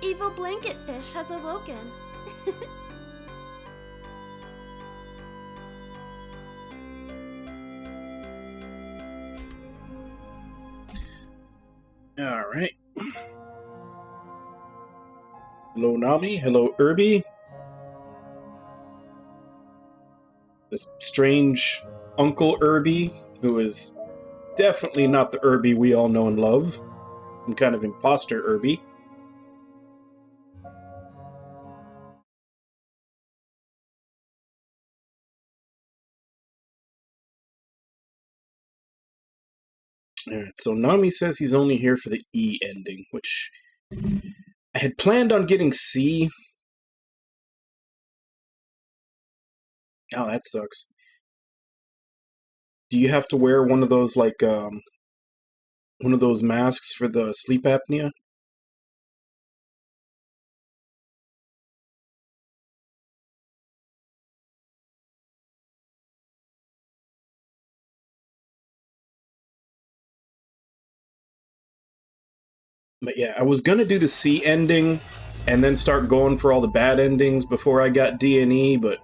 evil blanket fish has awoken. Alright. Hello, Nami. Hello, Irby. This strange Uncle Irby, who is definitely not the Irby we all know and love. Some kind of imposter Irby. Alright, so Nami says he's only here for the E ending, which I had planned on getting C. Oh, that sucks. Do you have to wear one of those, like, one of those masks for the sleep apnea? But yeah, I was gonna do the C ending and then start going for all the bad endings before I got D and E, but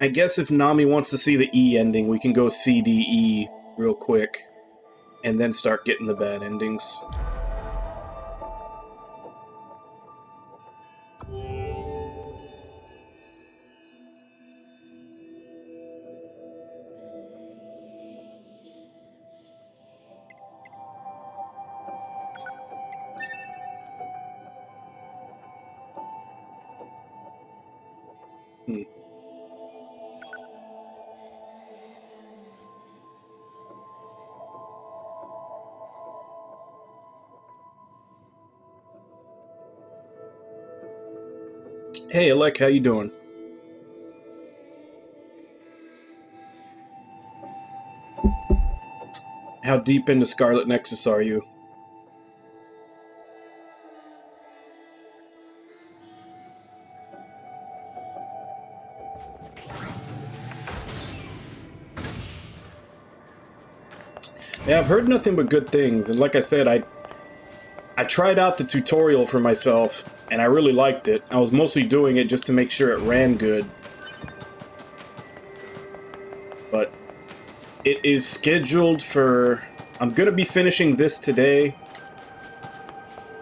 I guess if Nami wants to see the E ending, we can go C, D, E real quick and then start getting the bad endings. Hey, Alec, how you doing? How deep into Scarlet Nexus are you? Yeah, I've heard nothing but good things, and like I said, I tried out the tutorial for myself, and I really liked it. I was mostly doing it just to make sure it ran good. But it is scheduled for... I'm gonna be finishing this today,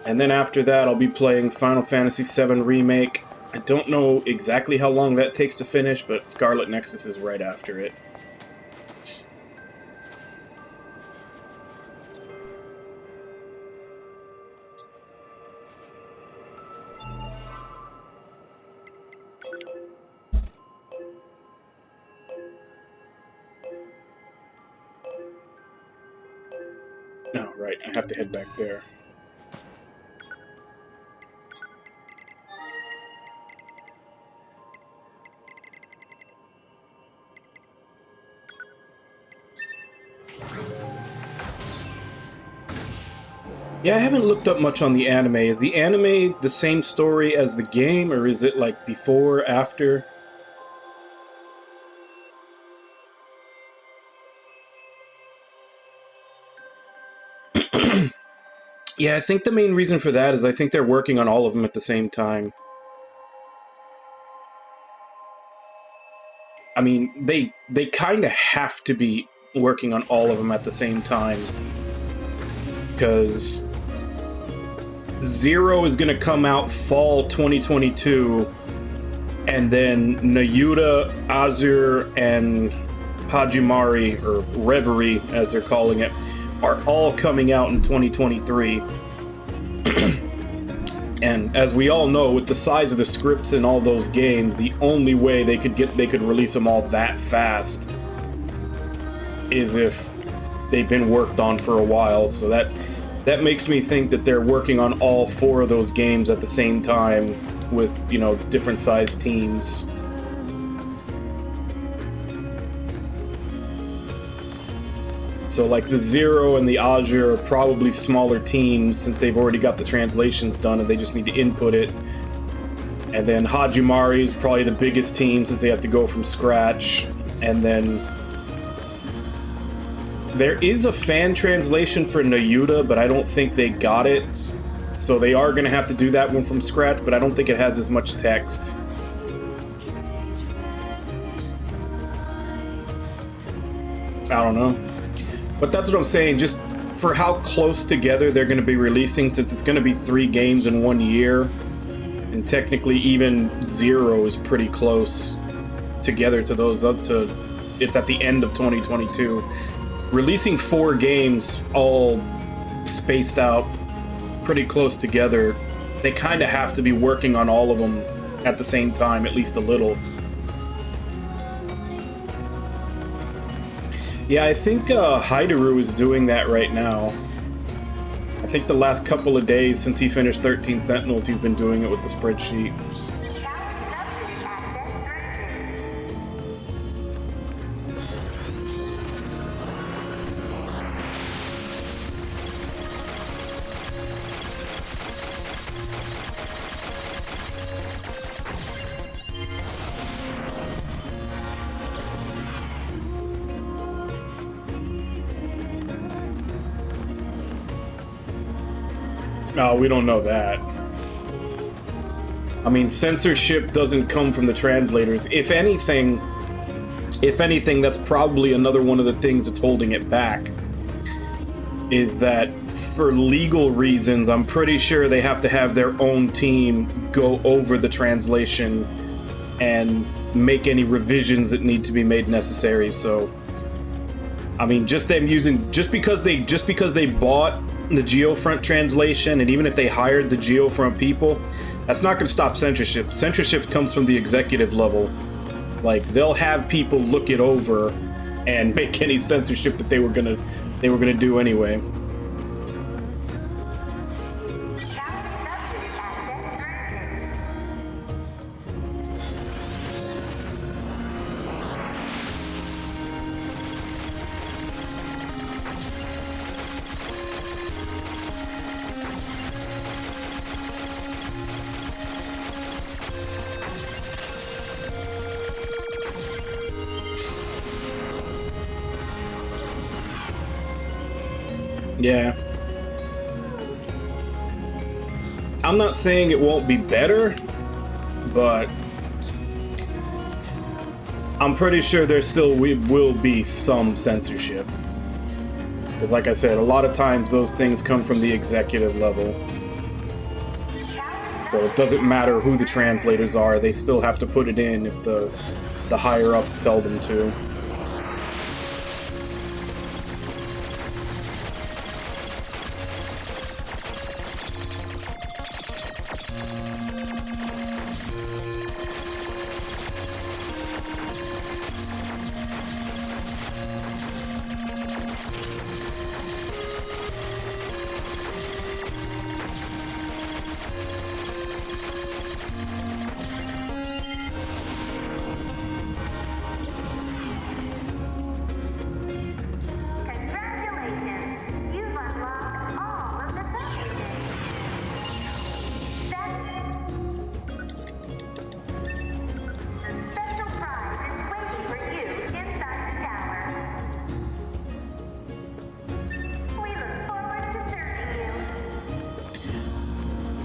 and then after that I'll be playing Final Fantasy VII Remake. I don't know exactly how long that takes to finish, but Scarlet Nexus is right after it. Oh, right, I have to head back there. Yeah, I haven't looked up much on the anime. Is the anime the same story as the game, or is it like before, after? Yeah, I think the main reason for that is I think they're working on all of them at the same time. I mean, they kind of have to be working on all of them at the same time. Because Zero is going to come out fall 2022, and then Nayuta, Azure, and Hajimari, or Reverie as they're calling it, are all coming out in 2023. And as we all know, with the size of the scripts in all those games, the only way they could release them all that fast is if they've been worked on for a while. So that makes me think that they're working on all 4 of those games at the same time with, you know, different sized teams. So like the Zero and the Azure are probably smaller teams since they've already got the translations done and they just need to input it. And then Hajimari is probably the biggest team since they have to go from scratch. And then there is a fan translation for Nayuta, but I don't think they got it. So they are going to have to do that one from scratch, but I don't think it has as much text. I don't know. But that's what I'm saying, just for how close together they're going to be releasing, since it's going to be 3 games in 1 year, and technically even 0 is pretty close together to those up to, it's at the end of 2022. Releasing 4 games all spaced out pretty close together, they kind of have to be working on all of them at the same time, at least a little. Yeah, I think Haideru is doing that right now. I think the last couple of days since he finished 13 Sentinels, he's been doing it with the spreadsheet. No, we don't know that. I mean, censorship doesn't come from the translators. If anything, that's probably another one of the things that's holding it back. Is that for legal reasons, I'm pretty sure they have to have their own team go over the translation and make any revisions that need to be made necessary. So, I mean, just because they bought the Geofront translation, and even if they hired the Geofront people, that's not going to stop censorship. Censorship comes from the executive level. Like, they'll have people look it over and make any censorship that they were gonna do anyway. Yeah. I'm not saying it won't be better, but I'm pretty sure there still will be some censorship. Because like I said, a lot of times those things come from the executive level. So it doesn't matter who the translators are, they still have to put it in if the higher-ups tell them to.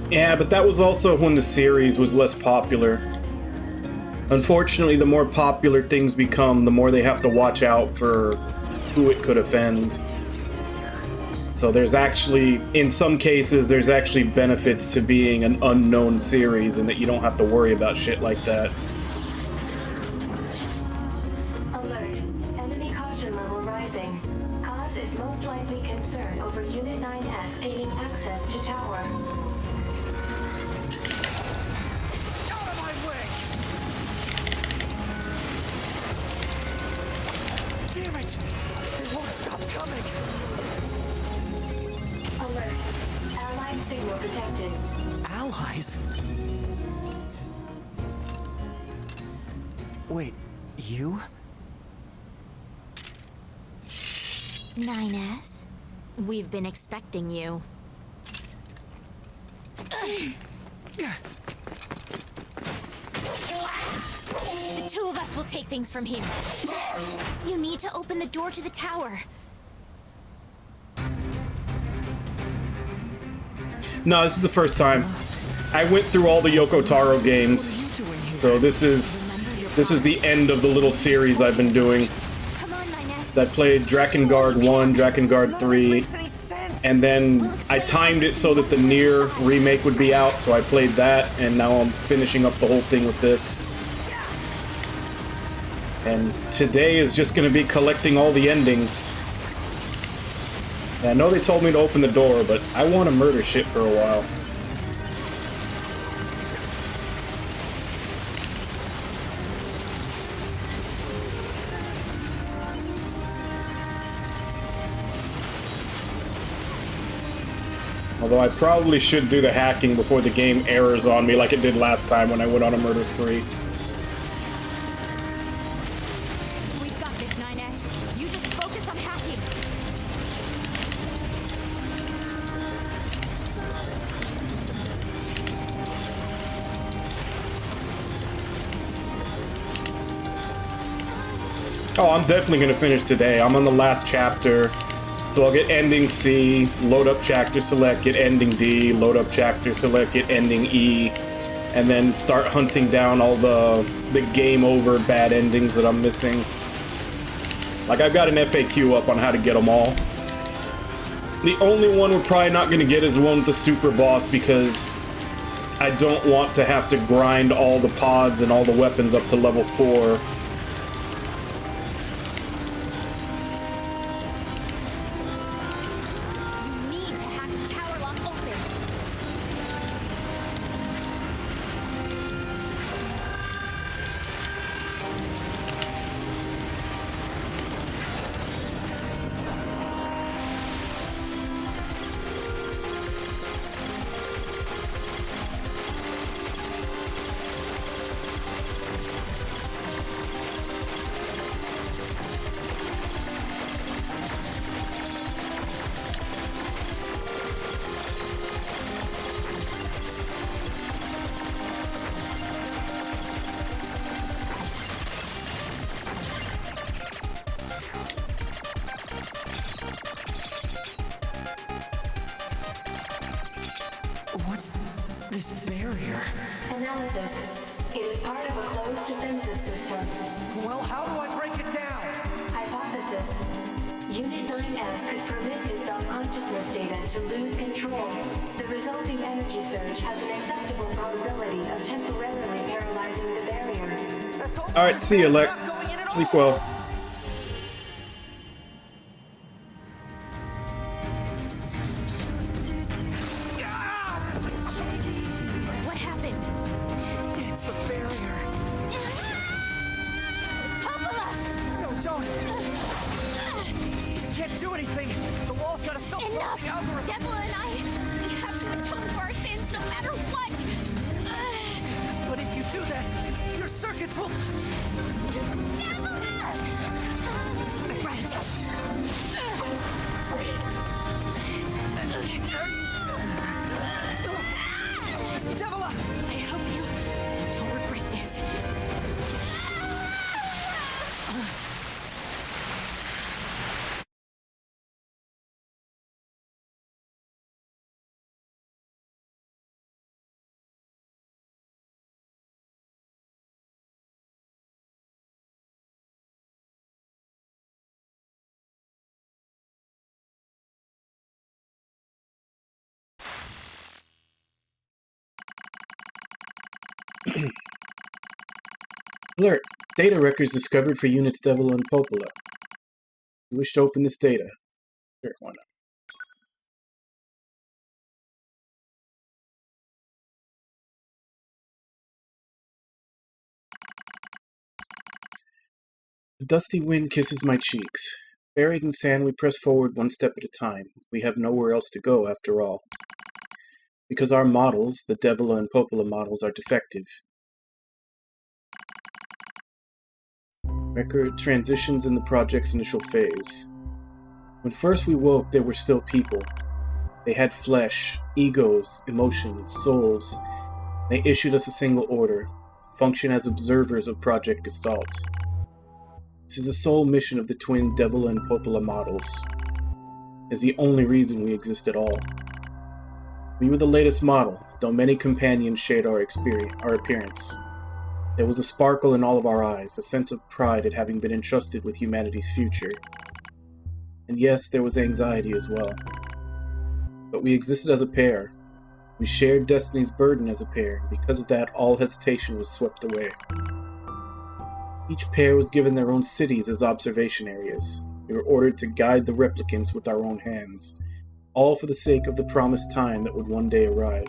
Yeah, but that was also when the series was less popular. Unfortunately, the more popular things become, the more they have to watch out for who it could offend. So there's actually, in some cases, there's actually benefits to being an unknown series and that you don't have to worry about shit like that. Alert. Enemy caution level rising. Cause is most likely concern over Unit 9S gaining access to tower. Out of my way! Damn it! They won't stop coming! Alert. Allied signal detected. Allies? Wait, you? 9S, we've been expecting you. The 2 of us will take things from here. You need to open the door to the tower. No, this is the first time. I went through all the Yoko Taro games, so this is the end of the little series I've been doing. Come on, 9S. I played Drakengard 1, Drakengard 3, and then I timed it so that the Nier remake would be out, so I played that, and now I'm finishing up the whole thing with this. And today is just going to be collecting all the endings. And I know they told me to open the door, but I want to murder shit for a while. Although I probably should do the hacking before the game errors on me like it did last time when I went on a murder spree. We've got this, 9S. You just focus on hacking. Oh, I'm definitely going to finish today. I'm on the last chapter. So I'll get ending C, load up chapter select, get ending D, load up chapter select, get ending E, and then start hunting down all the game over bad endings that I'm missing. Like, I've got an FAQ up on how to get them all. The only one we're probably not going to get is the one with the super boss, because I don't want to have to grind all the pods and all the weapons up to level 4. You need to hack the tower lock open. What's this barrier? Analysis. It is part of a closed defensive system. Well, how do I break it down? Hypothesis. Unit 9S could permit his self-consciousness data to lose control. The resulting energy surge has an acceptable probability of temporarily paralyzing the barrier. That's all. Alright, see you, Lek. Sleep well. What happened? It's the barrier. Popola! No, don't. You can't do anything. The wall's got a Enough! the algorithm. Devil and I, we have to atone for our sins no matter what! But if you do that, your circuits will. Devil! Devila! I hope you don't regret this. Alert! Data records discovered for units Devil and Popola. You wish to open this data? Sure, why not? A dusty wind kisses my cheeks. Buried in sand, we press forward one step at a time. We have nowhere else to go, after all. Because our models, the Devil and Popola models, are defective. Record transitions in the project's initial phase. When first we woke, there were still people. They had flesh, egos, emotions, souls. They issued us a single order: function as observers of Project Gestalt. This is the sole mission of the twin Devil and Popola models. It is the only reason we exist at all. We were the latest model, though many companions shared our appearance. There was a sparkle in all of our eyes, a sense of pride at having been entrusted with humanity's future. And yes, there was anxiety as well. But we existed as a pair. We shared destiny's burden as a pair, and because of that, all hesitation was swept away. Each pair was given their own cities as observation areas. We were ordered to guide the replicants with our own hands, all for the sake of the promised time that would one day arrive.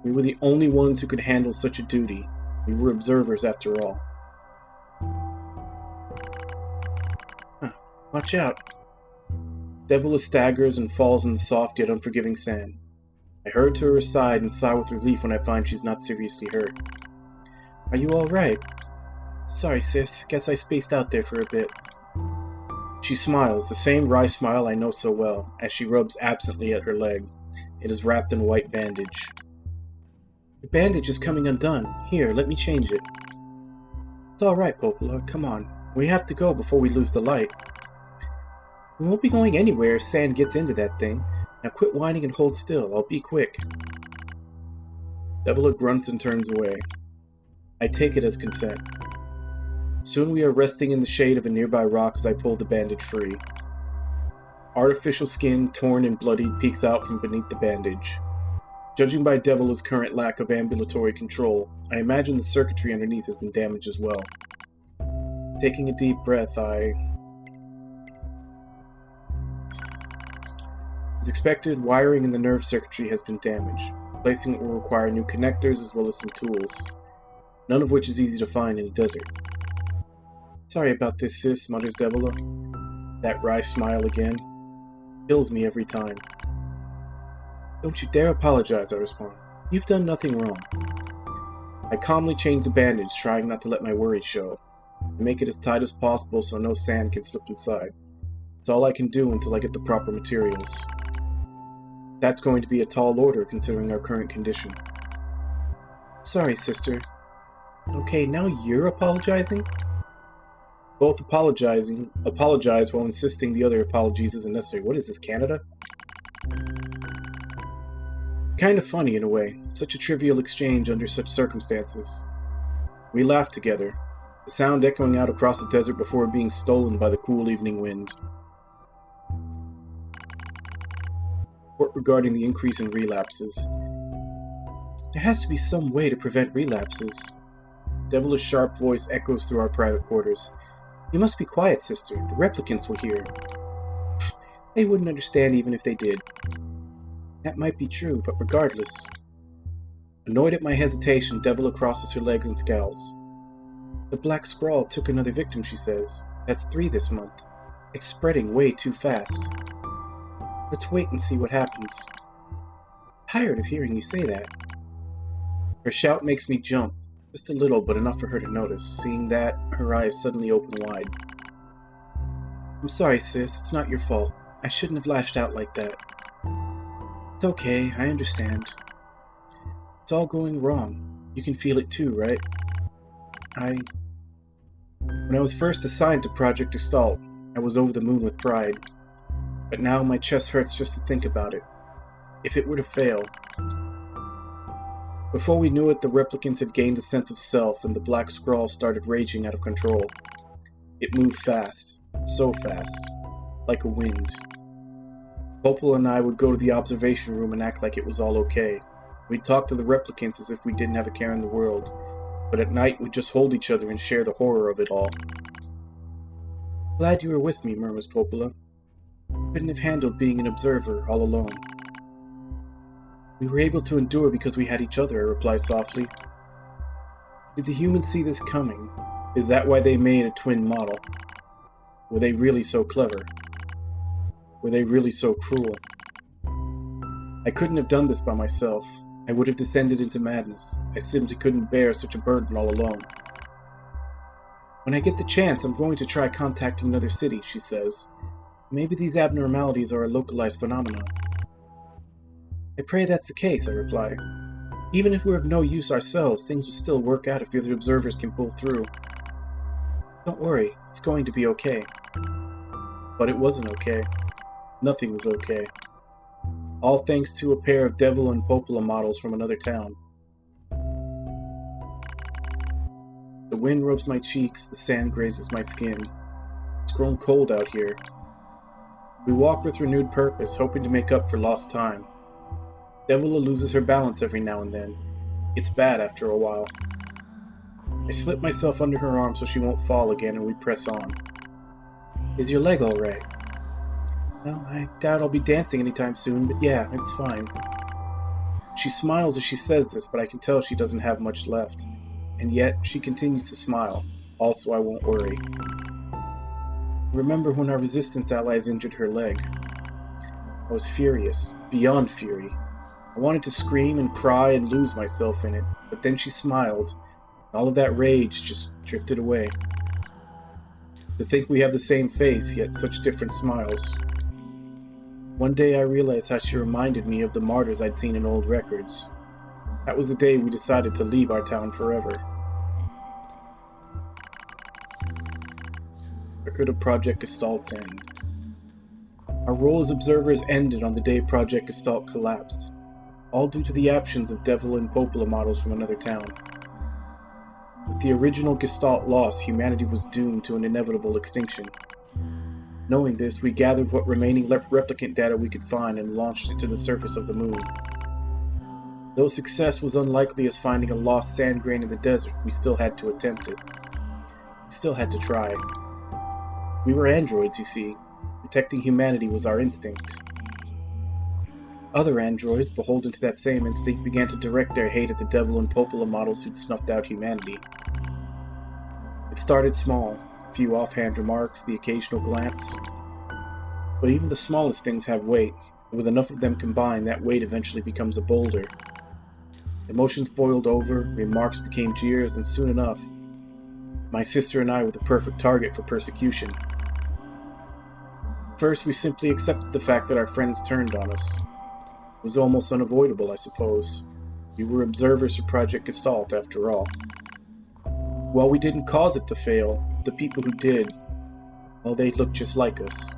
We were the only ones who could handle such a duty. We were observers after all. Watch out. Devila staggers and falls in the soft yet unforgiving sand. I hurry to her side and sigh with relief when I find she's not seriously hurt. Are you alright? Sorry, sis. Guess I spaced out there for a bit. She smiles, the same wry smile I know so well, as she rubs absently at her leg. It is wrapped in a white bandage. The bandage is coming undone. Here, let me change it. It's alright, Popola. Come on. We have to go before we lose the light. We won't be going anywhere if sand gets into that thing. Now quit whining and hold still. I'll be quick. Devila grunts and turns away. I take it as consent. Soon we are resting in the shade of a nearby rock as I pull the bandage free. Artificial skin, torn and bloodied, peeks out from beneath the bandage. Judging by Devila's current lack of ambulatory control, I imagine the circuitry underneath has been damaged as well. Taking a deep breath, As expected, wiring in the nerve circuitry has been damaged. Replacing it will require new connectors as well as some tools, none of which is easy to find in a desert. Sorry about this, sis, mutters Devila. That wry smile again. Kills me every time. Don't you dare apologize, I respond. You've done nothing wrong. I calmly change the bandage, trying not to let my worries show. I make it as tight as possible so no sand can slip inside. It's all I can do until I get the proper materials. That's going to be a tall order considering our current condition. Sorry, sister. Okay, now you're apologizing? Both apologize while insisting the other apologies isn't necessary. What is this, Canada? It's kind of funny in a way, such a trivial exchange under such circumstances. We laugh together, the sound echoing out across the desert before being stolen by the cool evening wind. Report regarding the increase in relapses. There has to be some way to prevent relapses. Devila's sharp voice echoes through our private quarters. You must be quiet, sister. The replicants will hear. They wouldn't understand even if they did. That might be true, but regardless. Annoyed at my hesitation, Devila crosses her legs and scowls. The Black Scrawl took another victim, she says. That's 3 this month. It's spreading way too fast. Let's wait and see what happens. Tired of hearing you say that. Her shout makes me jump. Just a little, but enough for her to notice. Seeing that, her eyes suddenly open wide. I'm sorry, sis. It's not your fault. I shouldn't have lashed out like that. It's okay. I understand. It's all going wrong. You can feel it too, right? When I was first assigned to Project Gestalt, I was over the moon with pride. But now my chest hurts just to think about it. If it were to fail... Before we knew it, the replicants had gained a sense of self, and the Black Scrawl started raging out of control. It moved fast. So fast. Like a wind. Popola and I would go to the observation room and act like it was all okay. We'd talk to the replicants as if we didn't have a care in the world, but at night we'd just hold each other and share the horror of it all. Glad you were with me, murmurs Popola. Couldn't have handled being an observer all alone. We were able to endure because we had each other, I reply softly. Did the humans see this coming? Is that why they made a twin model? Were they really so clever? Were they really so cruel? I couldn't have done this by myself. I would have descended into madness. I simply couldn't bear such a burden all alone. When I get the chance, I'm going to try contacting another city, she says. Maybe these abnormalities are a localized phenomenon. I pray that's the case, I reply. Even if we're of no use ourselves, things will still work out if the other observers can pull through. Don't worry, it's going to be okay. But it wasn't okay. Nothing was okay. All thanks to a pair of Devil and Popola models from another town. The wind rubs my cheeks, the sand grazes my skin. It's grown cold out here. We walk with renewed purpose, hoping to make up for lost time. Devila loses her balance every now and then. It's bad after a while. I slip myself under her arm so she won't fall again, and we press on. Is your leg alright? Well, I doubt I'll be dancing anytime soon, but yeah, it's fine. She smiles as she says this, but I can tell she doesn't have much left. And yet, she continues to smile. Also, I won't worry. Remember when our resistance allies injured her leg? I was furious, beyond fury. I wanted to scream and cry and lose myself in it, but then she smiled, and all of that rage just drifted away. To think we have the same face, yet such different smiles. One day I realized how she reminded me of the martyrs I'd seen in old records. That was the day we decided to leave our town forever. Record of Project Gestalt's end. Our role as observers ended on the day Project Gestalt collapsed, all due to the actions of Devil and Popola models from another town. With the original Gestalt lost, humanity was doomed to an inevitable extinction. Knowing this, we gathered what remaining replicant data we could find and launched it to the surface of the moon. Though success was unlikely as finding a lost sand grain in the desert, we still had to attempt it. We still had to try. We were androids, you see. Protecting humanity was our instinct. Other androids, beholden to that same instinct, began to direct their hate at the Devil and Popola models who'd snuffed out humanity. It started small, a few offhand remarks, the occasional glance. But even the smallest things have weight, and with enough of them combined, that weight eventually becomes a boulder. Emotions boiled over, remarks became jeers, and soon enough, my sister and I were the perfect target for persecution. First, we simply accepted the fact that our friends turned on us. It was almost unavoidable, I suppose. We were observers for Project Gestalt, after all. While we didn't cause it to fail, the people who did, well, they looked just like us.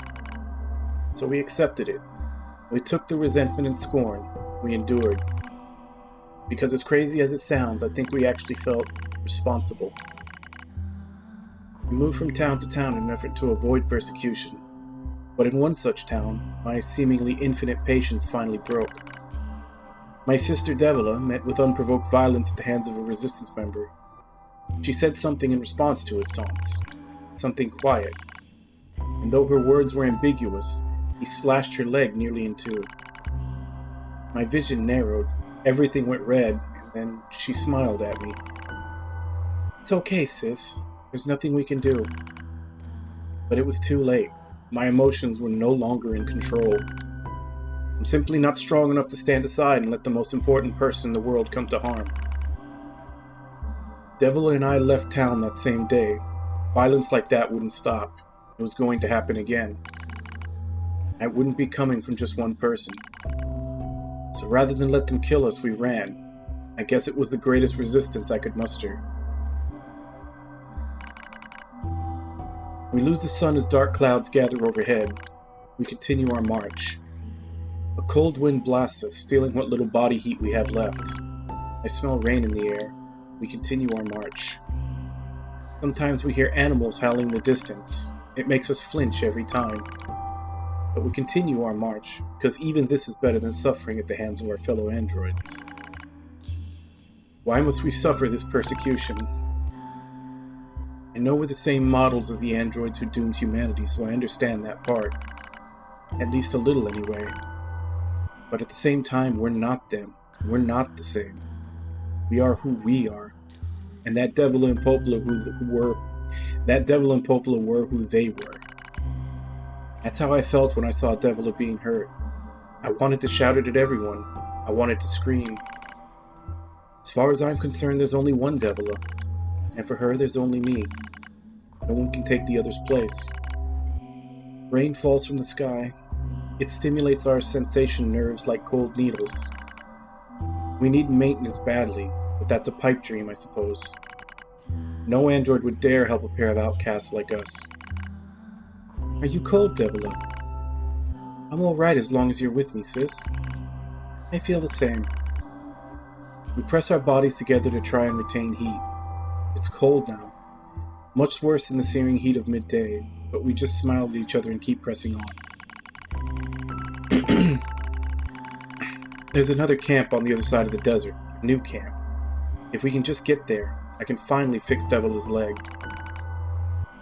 So we accepted it. We took the resentment and scorn. We endured. Because as crazy as it sounds, I think we actually felt responsible. We moved from town to town in an effort to avoid persecution. But in one such town, my seemingly infinite patience finally broke. My sister Devila met with unprovoked violence at the hands of a resistance member. She said something in response to his taunts. Something quiet. And though her words were ambiguous, he slashed her leg nearly in two. My vision narrowed, everything went red, and then she smiled at me. It's okay, sis. There's nothing we can do. But it was too late. My emotions were no longer in control. I'm simply not strong enough to stand aside and let the most important person in the world come to harm. Devila and I left town that same day. Violence like that wouldn't stop. It was going to happen again. It wouldn't be coming from just one person. So rather than let them kill us, we ran. I guess it was the greatest resistance I could muster. We lose the sun as dark clouds gather overhead. We continue our march. A cold wind blasts us, stealing what little body heat we have left. I smell rain in the air. We continue our march. Sometimes we hear animals howling in the distance. It makes us flinch every time. But we continue our march, because even this is better than suffering at the hands of our fellow androids. Why must we suffer this persecution? I know we're the same models as the androids who doomed humanity, so I understand that part. At least a little, anyway. But at the same time, we're not them. We're not the same. We are who we are. And that Devil and Popola were who they were. That's how I felt when I saw Devila being hurt. I wanted to shout it at everyone. I wanted to scream. As far as I'm concerned, there's only one Devila. And for her, there's only me. No one can take the other's place. Rain falls from the sky. It stimulates our sensation nerves like cold needles. We need maintenance badly, but that's a pipe dream, I suppose. No android would dare help a pair of outcasts like us. Are you cold, Devila? I'm alright as long as you're with me, sis. I feel the same. We press our bodies together to try and retain heat. It's cold now. Much worse than the searing heat of midday, but we just smile at each other and keep pressing on. There's another camp on the other side of the desert, a new camp. If we can just get there, I can finally fix Devila's leg.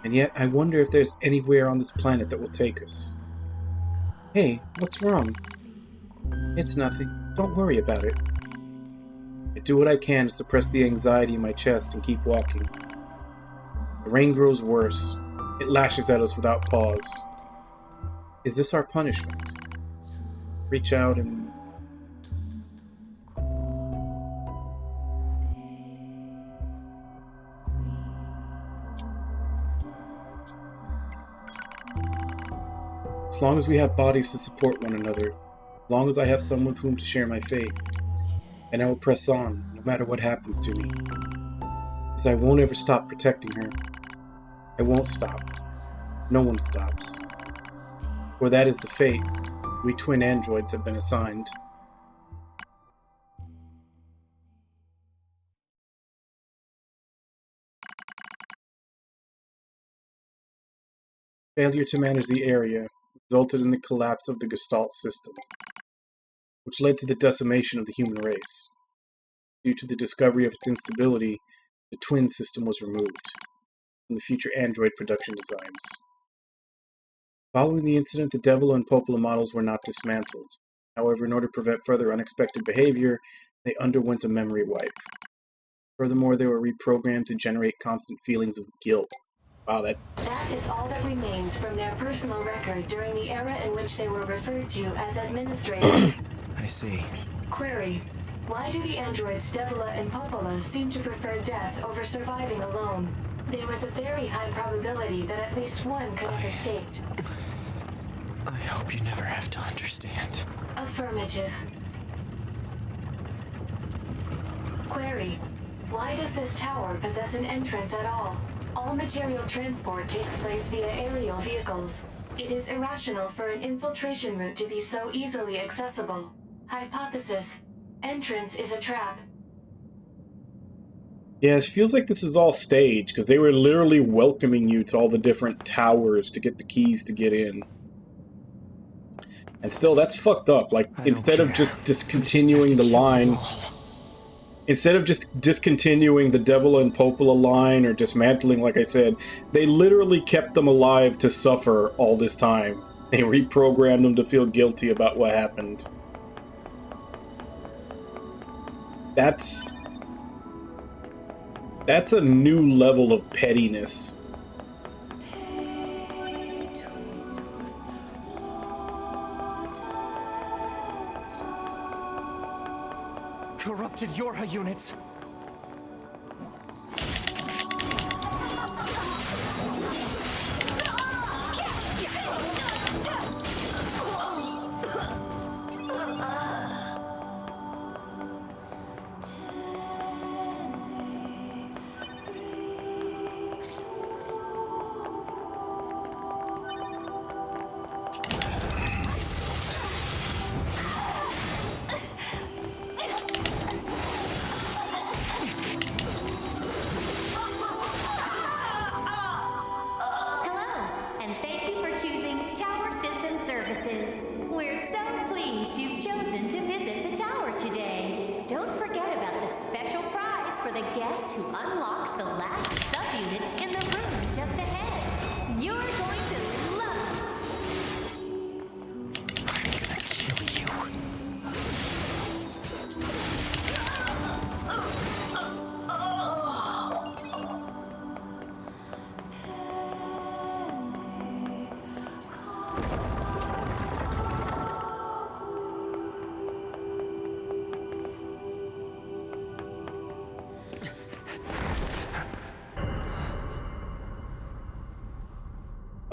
And yet, I wonder if there's anywhere on this planet that will take us. Hey, what's wrong? It's nothing. Don't worry about it. I do what I can to suppress the anxiety in my chest and keep walking. The rain grows worse. It lashes at us without pause. Is this our punishment? Reach out and... As long as we have bodies to support one another, as long as I have someone with whom to share my fate, and I will press on, no matter what happens to me. Because I won't ever stop protecting her. I won't stop. No one stops. For that is the fate we twin androids have been assigned. Failure to manage the area resulted in the collapse of the Gestalt system, which led to the decimation of the human race. Due to the discovery of its instability, the twin system was removed from the future android production designs. Following the incident, the Devil and Popola models were not dismantled. However, in order to prevent further unexpected behavior, they underwent a memory wipe. Furthermore, they were reprogrammed to generate constant feelings of guilt. Wow, That is all that remains from their personal record during the era in which they were referred to as administrators. I see. Query: why do the androids Devila and Popola seem to prefer death over surviving alone? There was a very high probability that at least one could have escaped. I hope you never have to understand. Affirmative. Query: why does this tower possess an entrance at all? All material transport takes place via aerial vehicles. It is irrational for an infiltration route to be so easily accessible. Hypothesis: entrance is a trap. Yeah, it feels like this is all staged, because they were literally welcoming you to all the different towers to get the keys to get in. And still, that's fucked up. Like, instead of just discontinuing the line... Instead of just discontinuing the Devil and Popola line or dismantling, like I said, they literally kept them alive to suffer all this time. They reprogrammed them to feel guilty about what happened. That's a new level of pettiness. Corrupted Yorha units!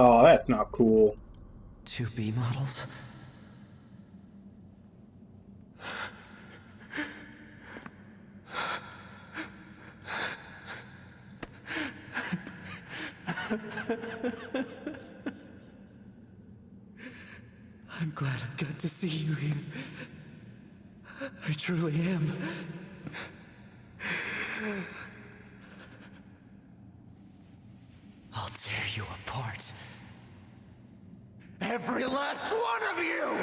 Oh, that's not cool. 2B models? I'm glad I got to see you here. I truly am. I'll tear you apart. Every last one of you!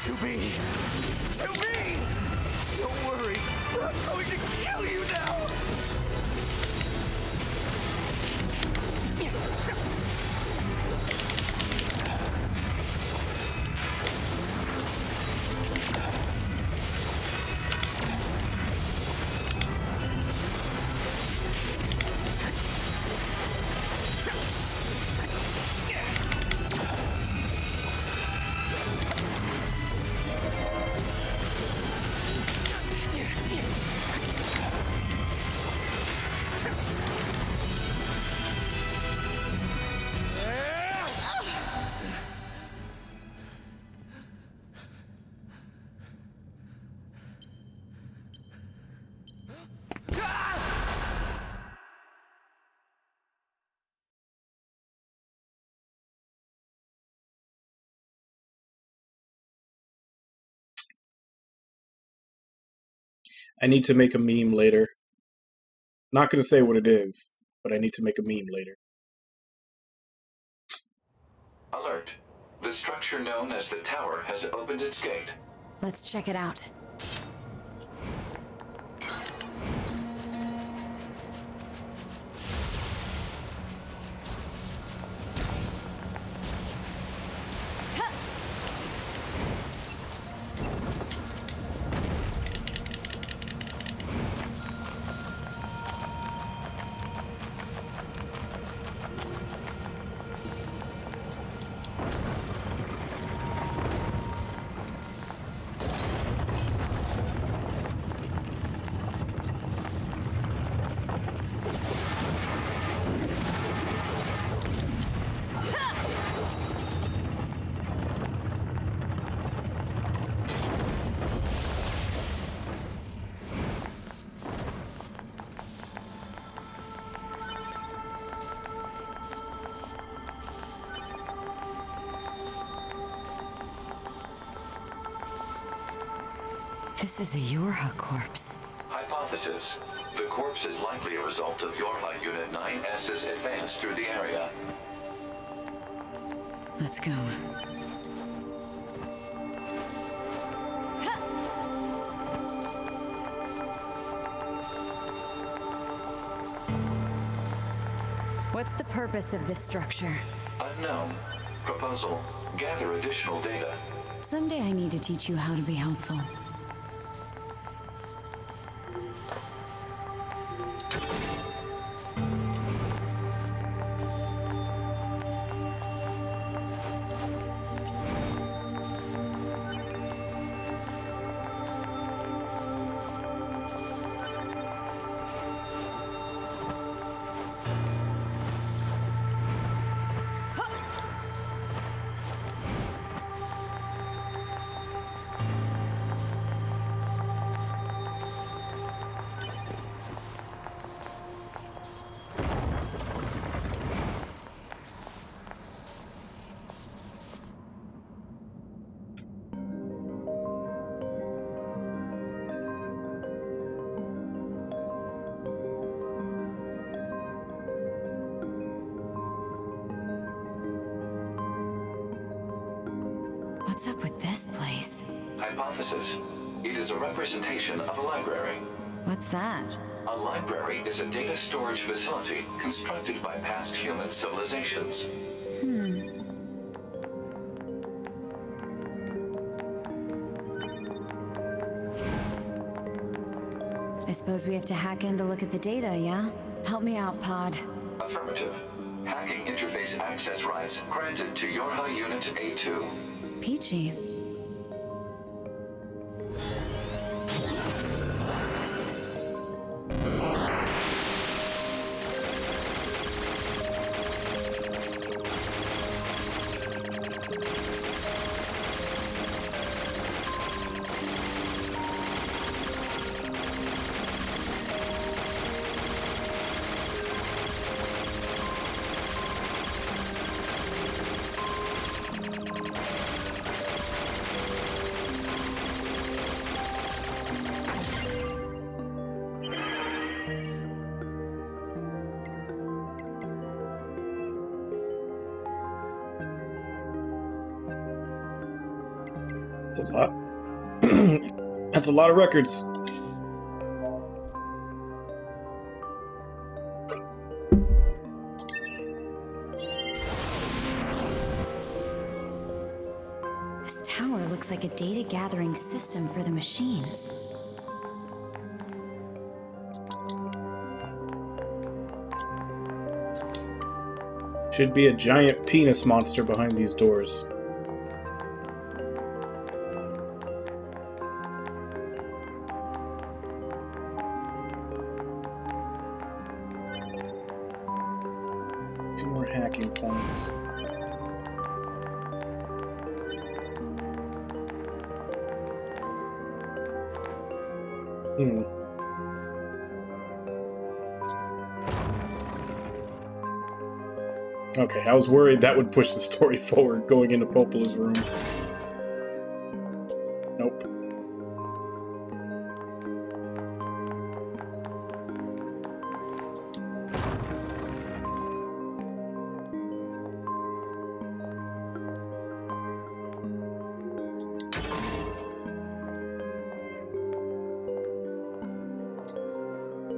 To me! Don't worry, I'm going to kill you now! I need to make a meme later. Not gonna say what it is, but I need to make a meme later. Alert. The structure known as the tower has opened its gate. Let's check it out. This is a Yorha corpse. Hypothesis. The corpse is likely a result of Yorha Unit 9S's advance through the area. Let's go. What's the purpose of this structure? Unknown. Proposal. Gather additional data. Someday I need to teach you how to be helpful. What's up with this place? Hypothesis. It is a representation of a library. What's that? A library is a data storage facility constructed by past human civilizations. I suppose we have to hack in to look at the data, yeah? Help me out, Pod. Affirmative. Hacking interface access rights granted to Yorha Unit A2. Peachy. lot. That's a lot of records. This tower looks like a data gathering system for the machines. Should be a giant penis monster behind these doors. Two more hacking points. Okay, I was worried that would push the story forward, going into Popola's room. Nope.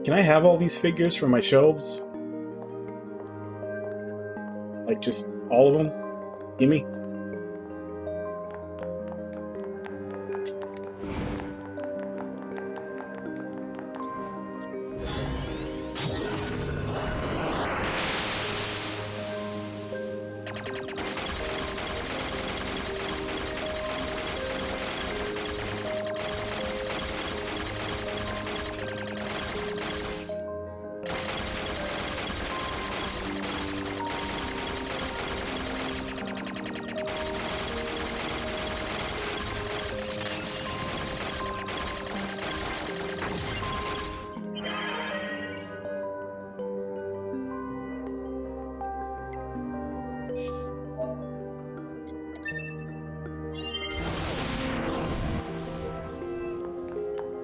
Can I have all these figures for my shelves? Like, just all of them? Gimme?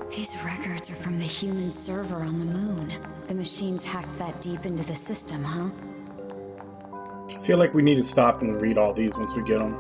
These records are from the human server on the moon. The machines hacked that deep into the system, huh? I feel like we need to stop and read all these once we get them.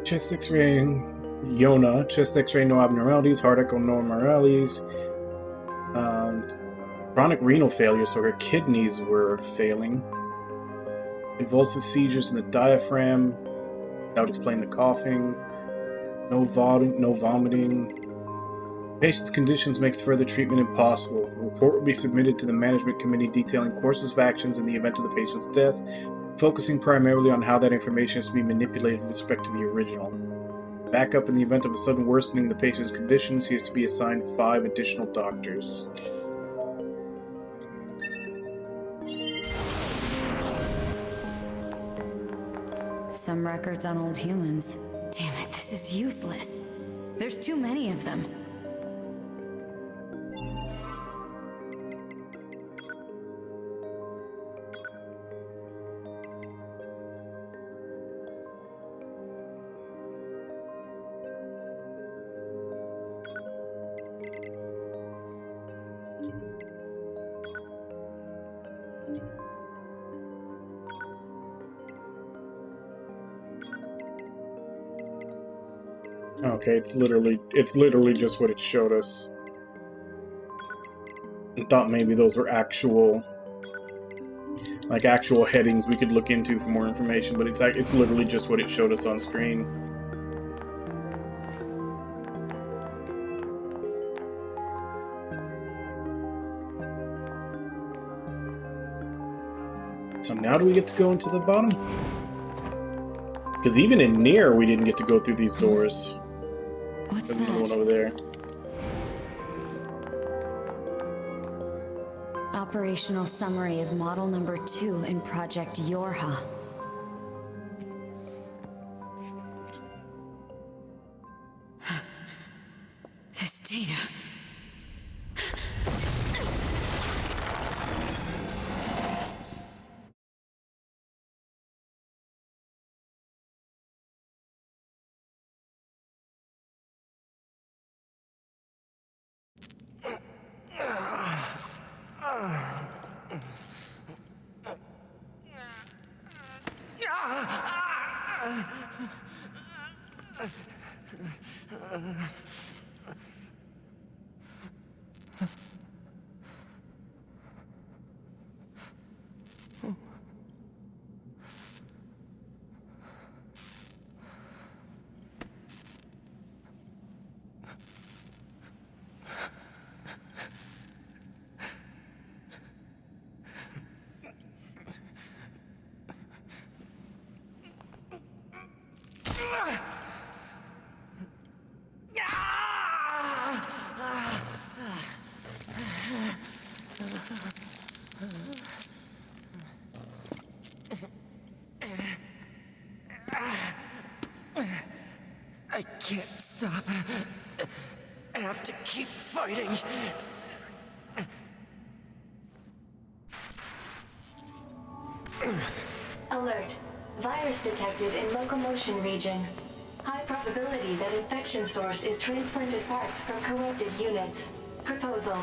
Chest X-ray, Yona. Chest X-ray, no abnormalities. Heart echo, no abnormalities. Chronic renal failure, so her kidneys were failing. Convulsive seizures in the diaphragm. That would explain the coughing. No vomiting. Patient's conditions makes further treatment impossible. A report will be submitted to the management committee detailing courses of actions in the event of the patient's death, focusing primarily on how that information is to be manipulated with respect to the original. Backup in the event of a sudden worsening of the patient's conditions, he is to be assigned 5 additional doctors. Some records on old humans. Damn it, this is useless. There's too many of them. Okay, it's literally just what it showed us. I thought maybe those were actual headings we could look into for more information, but it's literally just what it showed us on screen. So now do we get to go into the bottom? Because even in Nier, we didn't get to go through these doors. What's There's another one that? over there. operational summary of model number 2 in Project Yorha. This data... I can't stop. I have to keep fighting. Alert. Virus detected in locomotion region. High probability that infection source is transplanted parts from corrupted units. Proposal.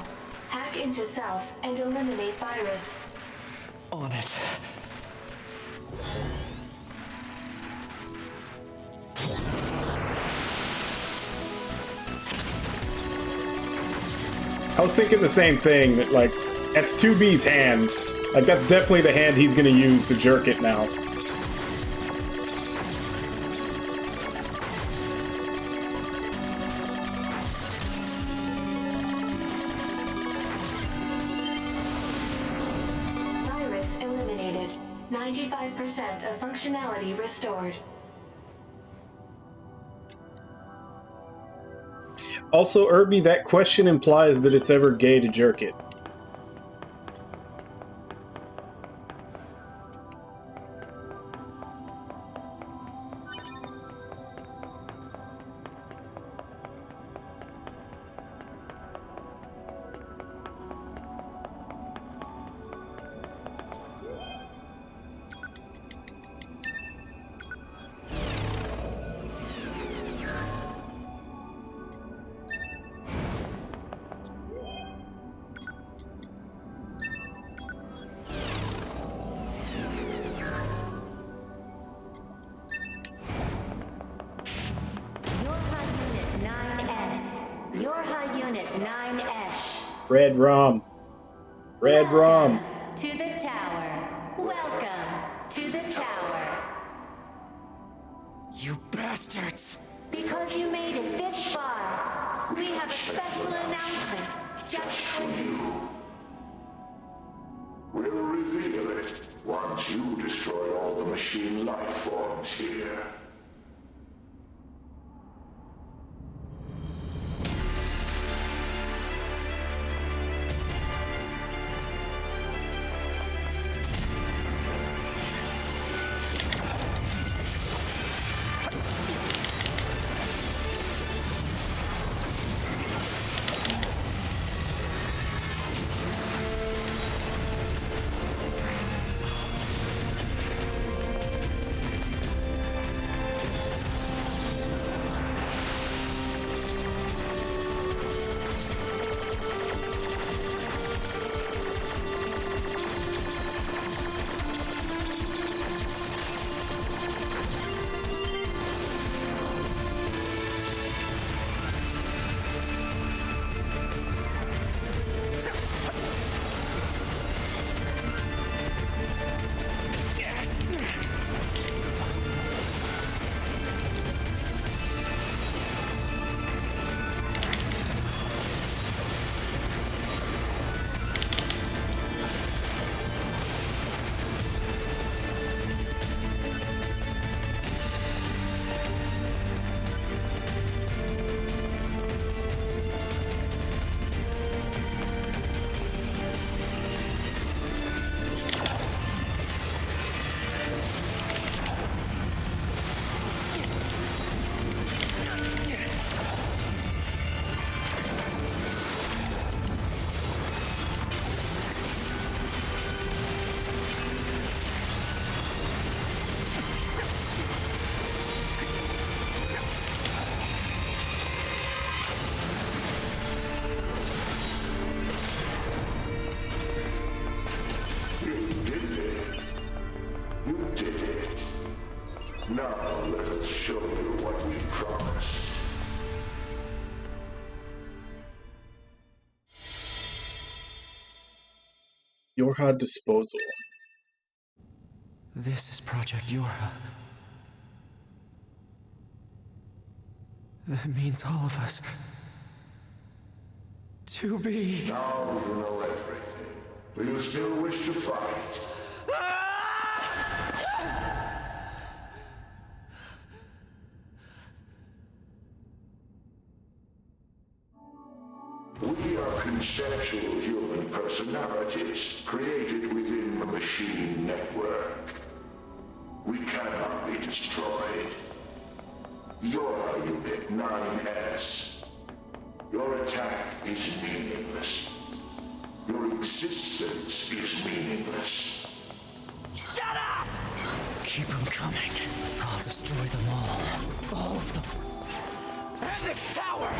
Hack into self and eliminate virus. On it. I was thinking the same thing, that, like, that's 2B's hand. Like, that's definitely the hand he's gonna use to jerk it now. Virus eliminated. 95% of functionality restored. Also, Irby, that question implies that it's ever gay to jerk it. Red rum. Red rum. To the tower. Welcome to the tower. You bastards! Because you made it this far, we have a special announcement just for you. We'll reveal it once you destroy all the machine life forms here. Now let us show you what we promised. Yorha disposal. This is Project Yorha. That means all of us. To be... Now you know everything. Do you still wish to fight? We are conceptual human personalities created within the machine network. We cannot be destroyed. You're Unit 9S. Your attack is meaningless. Your existence is meaningless. Shut up! Keep them coming. I'll destroy them all. All of them. And this tower!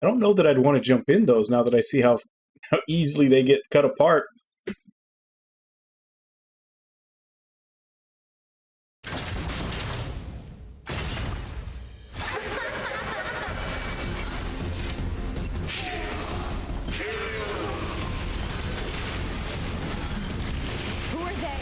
I don't know that I'd want to jump in those now that I see how easily they get cut apart. Who are they?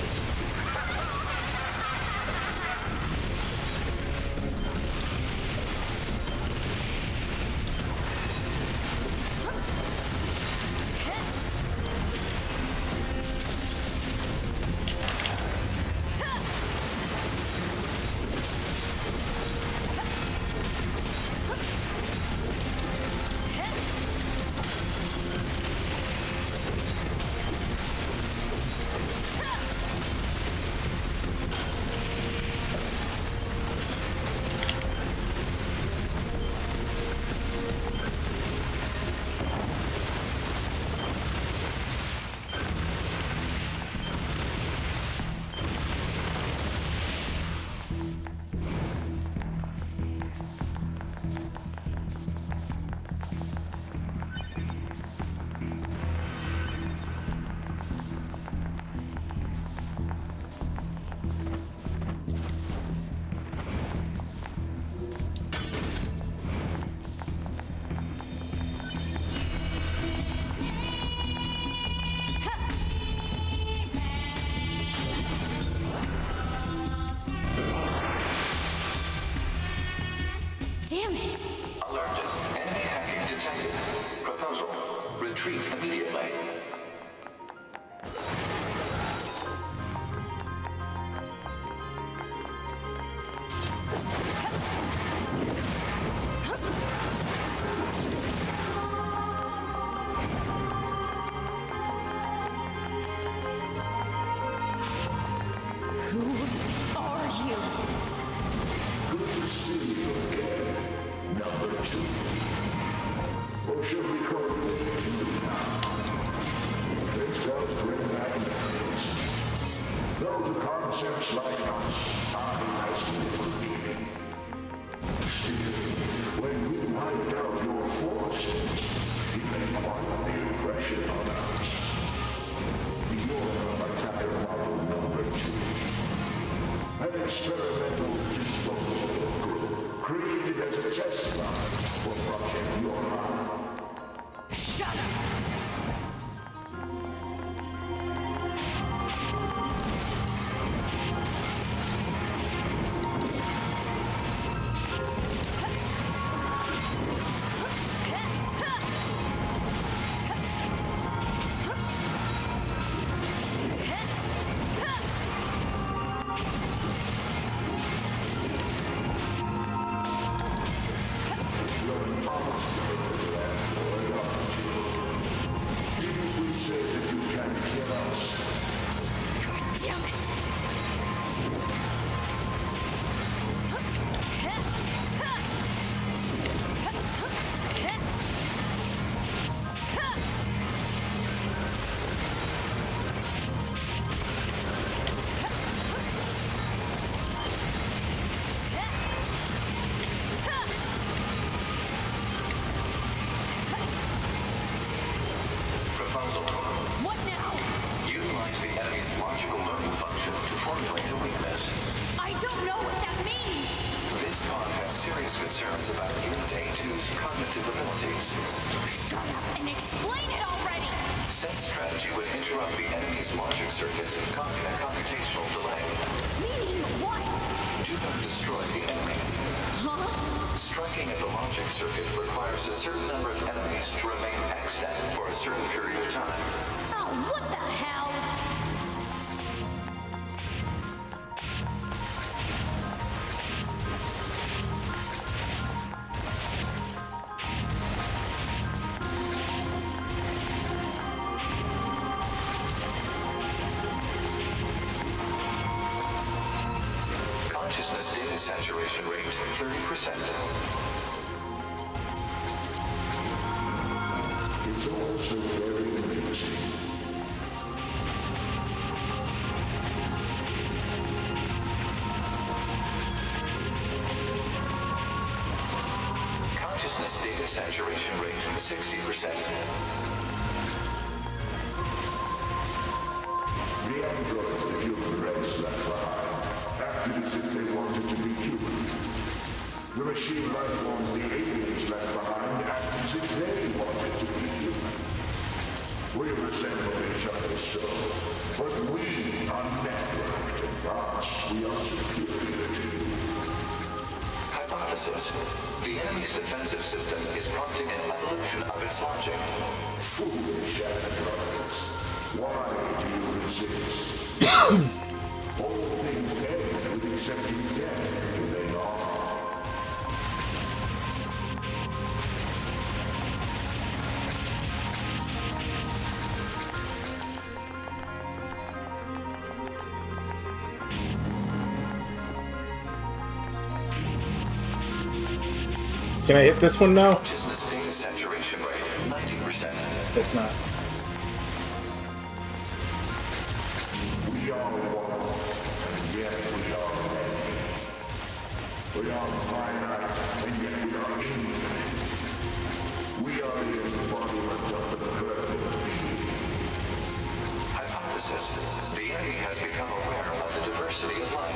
Damn it! Alert. Enemy hacking detected. Proposal. Retreat immediately. Who are you? Good to see you again. Number 2. Or should we call you now? This does bring back memories. Though the concepts like us are has little meaning. Still, when we wiped out your forces, it made quite the impression on disposal. What now? Utilize the enemy's logical learning function to formulate a weakness. I don't know what that means! This pod has serious concerns about Unit A2's cognitive abilities. Shut up and explain it already! Said strategy would interrupt the enemy's logic circuits, causing a computational delay. Meaning what? Do not destroy the enemy. Huh? Striking at the logic circuit requires a certain number of enemies to remain extant for a certain period of time. Oh, what the hell? Consciousness data saturation rate 30%. It's also very amusing. Consciousness data saturation rate 60%. The androids the human race left behind acted as if they wanted to be human. The machine life forms the aliens left behind acted as if they wanted to be human. We resemble each other so, but we are networked and thus we are superior to you. Hypothesis. The enemy's defensive system is prompting an evolution of its logic. Foolish androids. Why do you resist? All things end with accepting death, do they not? Can I hit this one now? Consciousness data saturation rate 90%. It's not. We are one, and yet we are many. We are finite, and yet we are infinite. We are the embodiment of the perfect being. Hypothesis. The enemy has become aware of the diversity of life.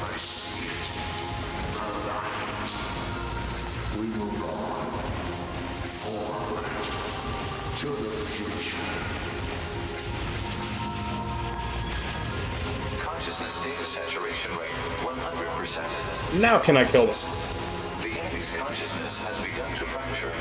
I see it. The light. We move on, forward, to the future. Consciousness data saturation rate 100%. Now can I kill this? The enemy's consciousness has begun to fracture.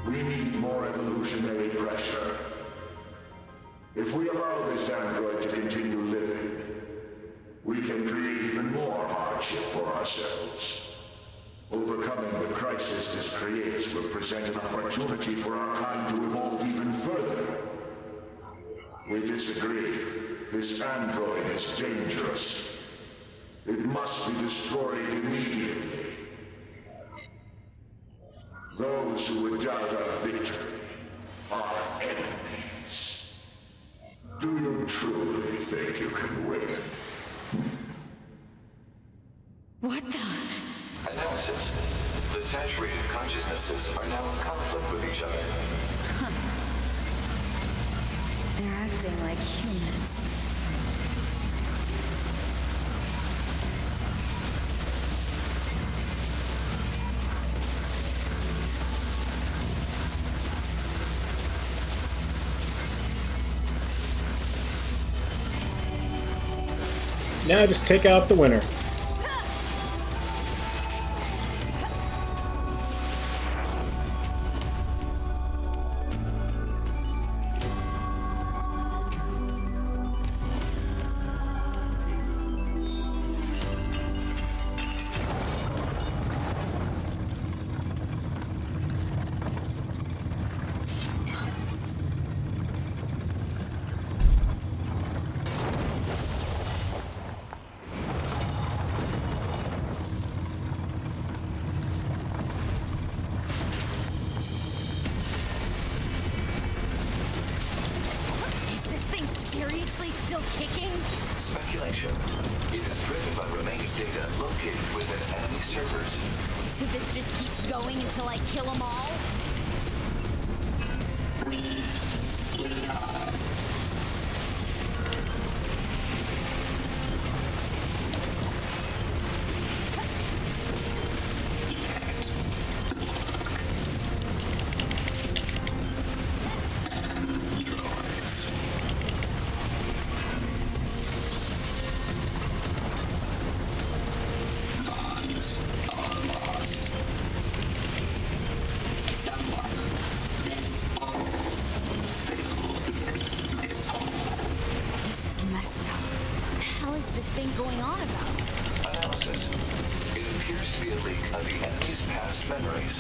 We need more evolutionary pressure. If we allow this android to continue living, we can create even more hardship for ourselves. Overcoming the crisis this creates will present an opportunity for our kind to evolve even further. We disagree. This android is dangerous. It must be destroyed immediately. Those who would doubt our victory are enemies. Do you truly think you can win? What the? Analysis. The saturated consciousnesses are now in conflict with each other. They're acting like humans. Now just take out the winner. still kicking? Speculation. It is driven by remaining data located within enemy servers. So this just keeps going until I kill them all? This is messed up. What the hell is this thing going on about? Analysis. It appears to be a leak of the enemy's past memories.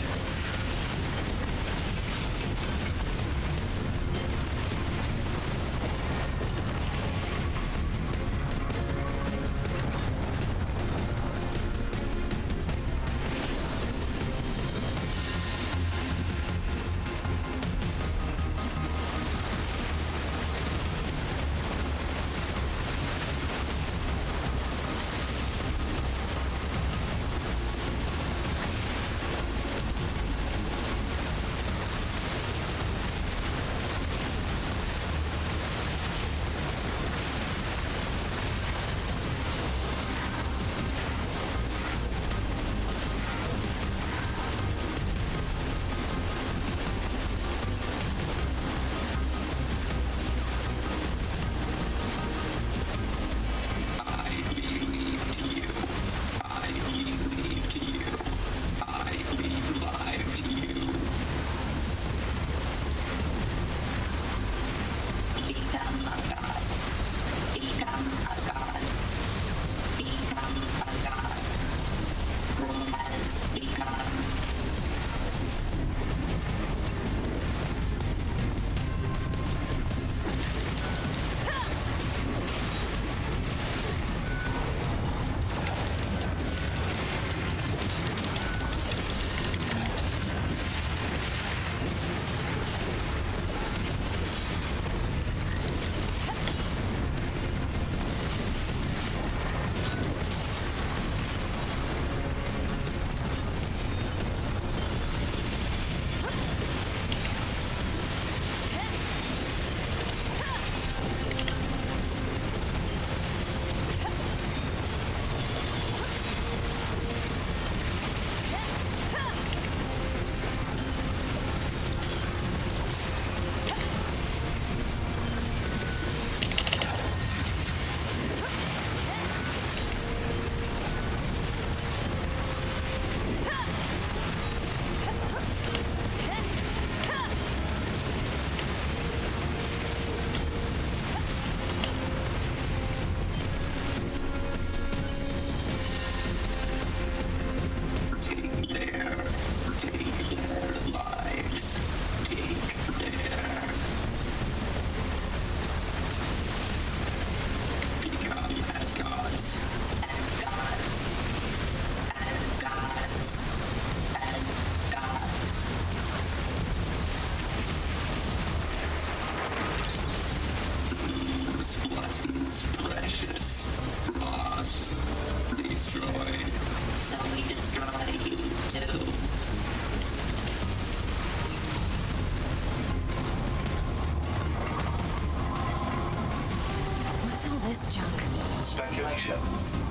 this junk? Speculation.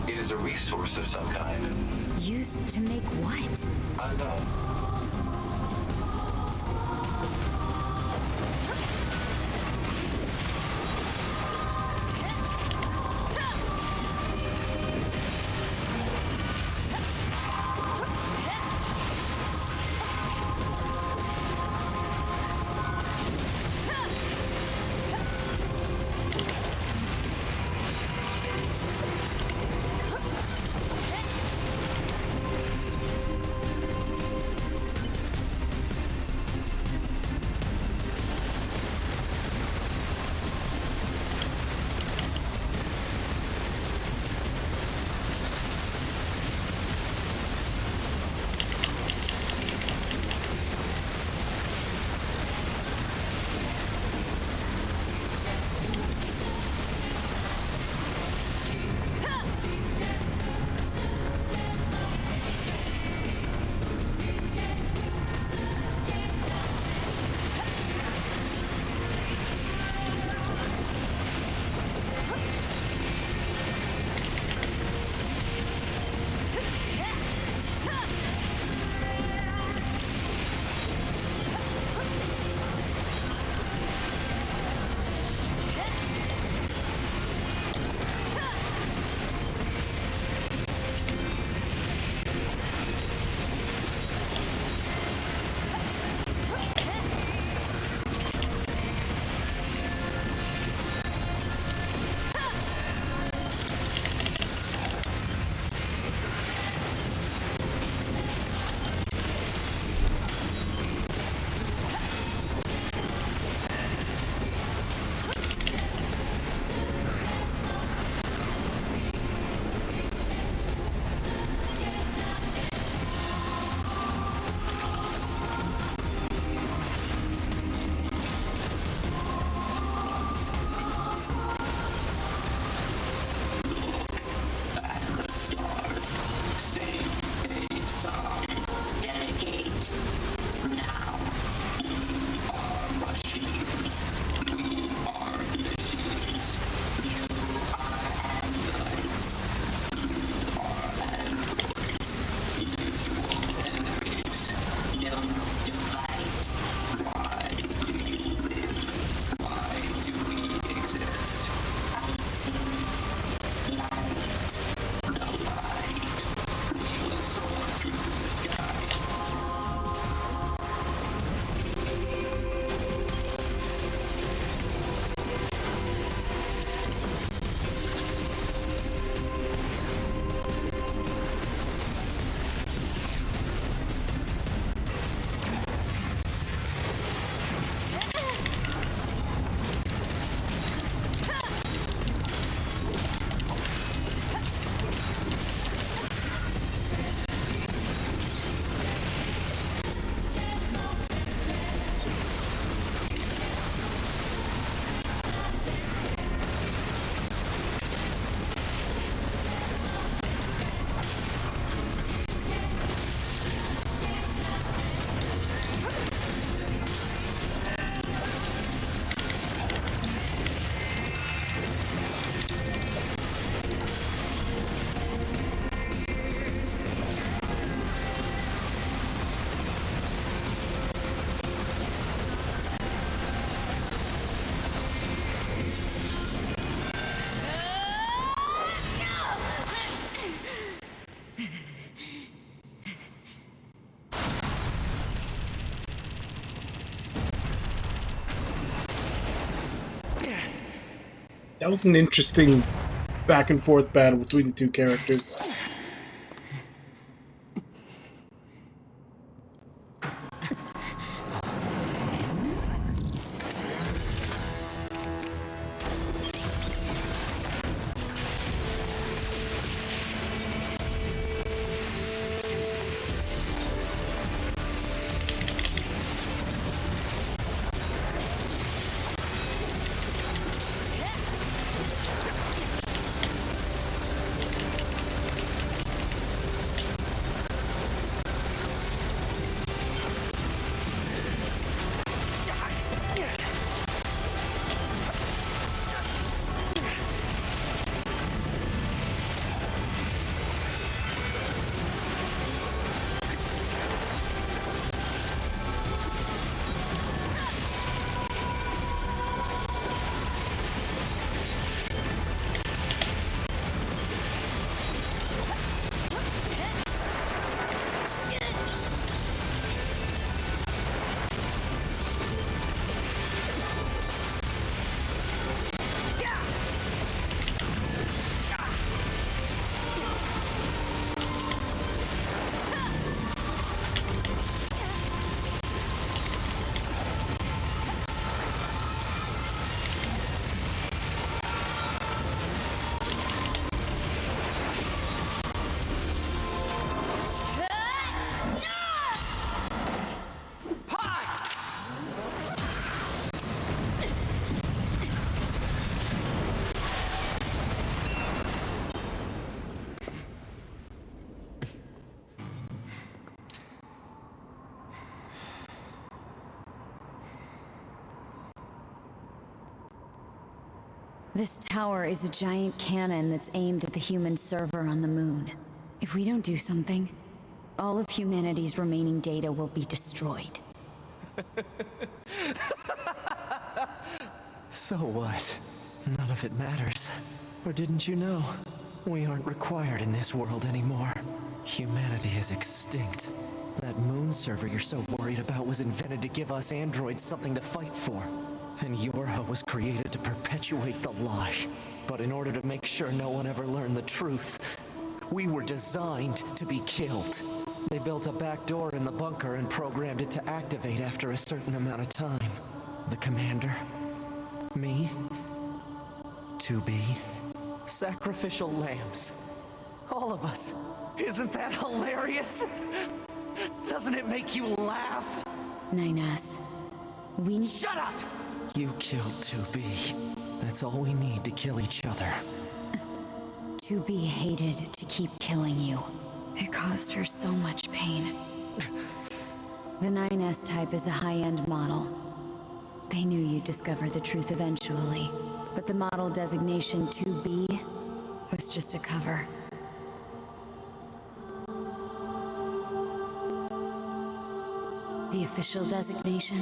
It is a resource of some kind. Used to make what? Unknown. That was an interesting back and forth battle between the two characters. This tower is a giant cannon that's aimed at the human server on the moon. If we don't do something, all of humanity's remaining data will be destroyed. So what? None of it matters. Or didn't you know? We aren't required in this world anymore. Humanity is extinct. That moon server you're so worried about was invented to give us androids something to fight for. And Yorha was created to perpetuate the lie. But in order to make sure no one ever learned the truth, we were designed to be killed. They built a back door in the bunker and programmed it to activate after a certain amount of time. The commander, me, 2B, sacrificial lambs. All of us. Isn't that hilarious? Doesn't it make you laugh? 9S, we... Shut up! You killed 2B. That's all we need to kill each other. 2B hated to keep killing you. It caused her so much pain. The 9S type is a high-end model. They knew you'd discover the truth eventually, but the model designation 2B was just a cover. The official designation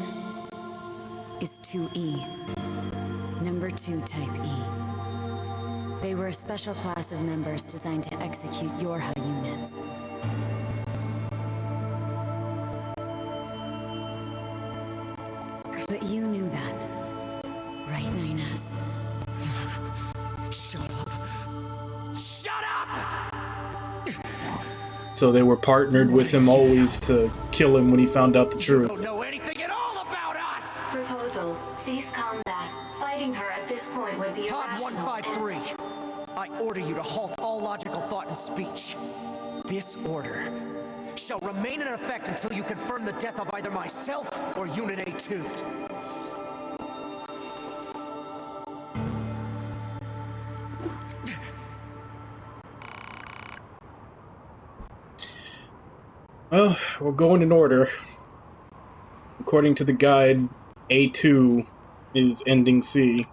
is 2E. Number 2 type E. They were a special class of members designed to execute Yorha units. But you knew that, right, 9S? Shut up! Shut up! So they were partnered with him always to kill him when he found out the You don't truth. know anything at all about us! Proposal. Cease combat. Fighting her at this point would be Pod irrational. 153. I order you to halt all logical thought and speech. This order shall remain in effect until you confirm the death of either myself or Unit A2. Well, we're going in order. According to the guide, A2 is ending C.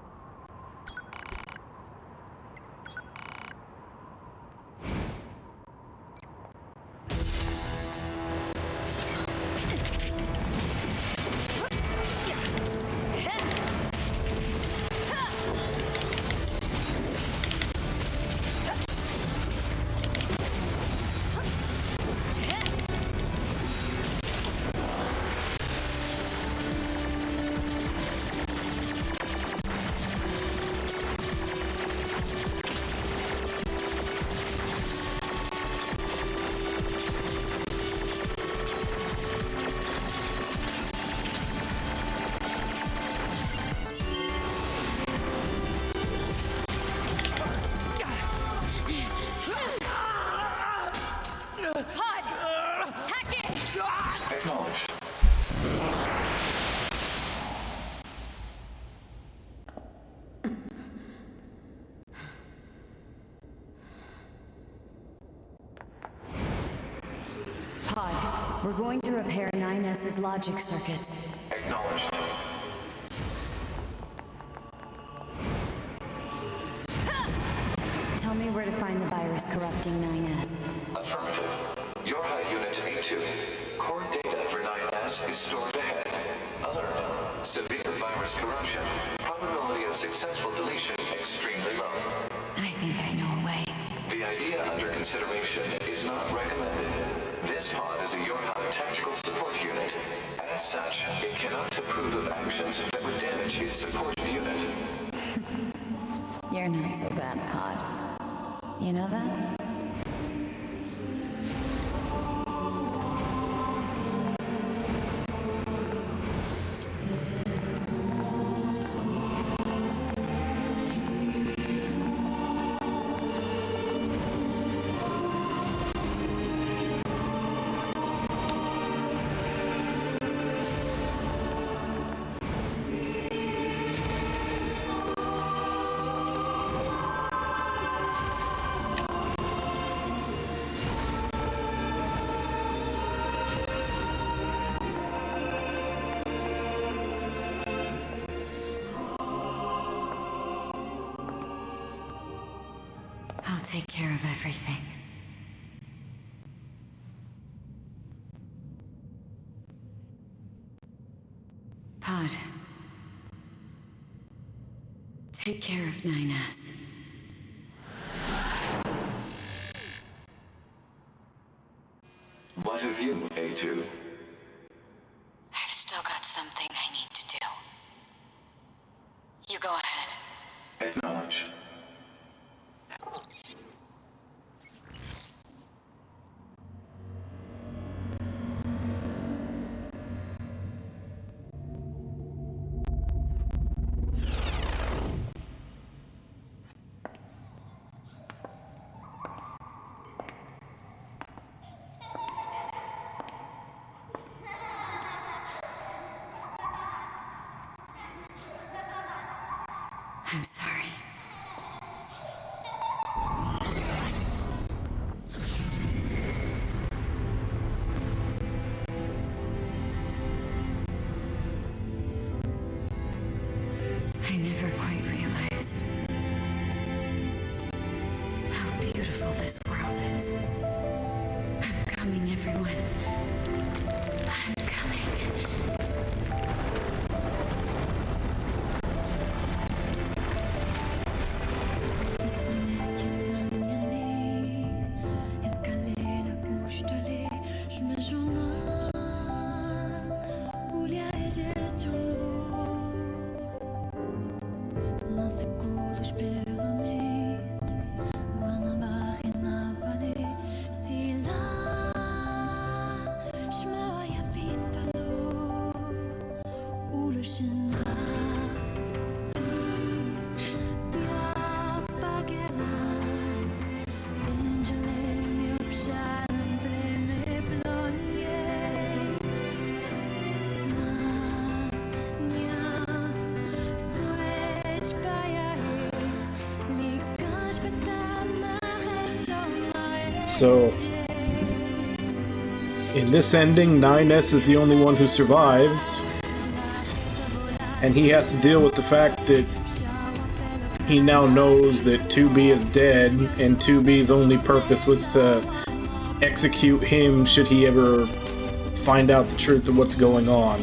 We're going to repair 9S's logic circuits. Acknowledged. Tell me where to find the virus corrupting 9S. Affirmative. Your high unit A2. Core data for 9S is stored ahead. Alert. Severe virus corruption. Probability of successful deletion extremely low. I think I know a way. The idea under consideration is not recommended. This pod is a Yorha tactical support unit. As such, it cannot approve of actions that would damage its support unit. You're not so bad, Pod. You know that? I'll take care of everything. Pod. Take care of 9S. What of you, A2? I've still got something I need to do. You go ahead. Acknowledged. I'm sorry. I never quite realized how beautiful this world is. I'm coming, everyone. I'm coming. So, in this ending, 9S is the only one who survives, and he has to deal with the fact that he now knows that 2B is dead, and 2B's only purpose was to execute him should he ever find out the truth of what's going on.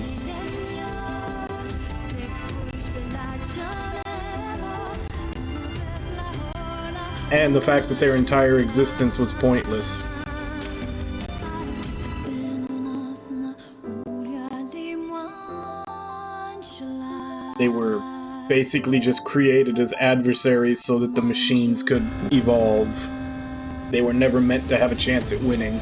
And the fact that their entire existence was pointless. They were basically just created as adversaries so that the machines could evolve. They were never meant to have a chance at winning.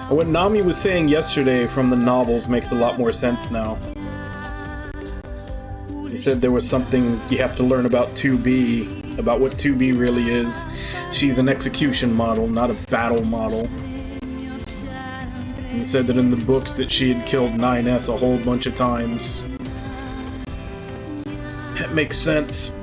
And what Nami was saying yesterday from the novels makes a lot more sense now. He said there was something you have to learn about 2B, about what 2B really is. She's an execution model, not a battle model. He said that in the books that she had killed 9S a whole bunch of times. That makes sense.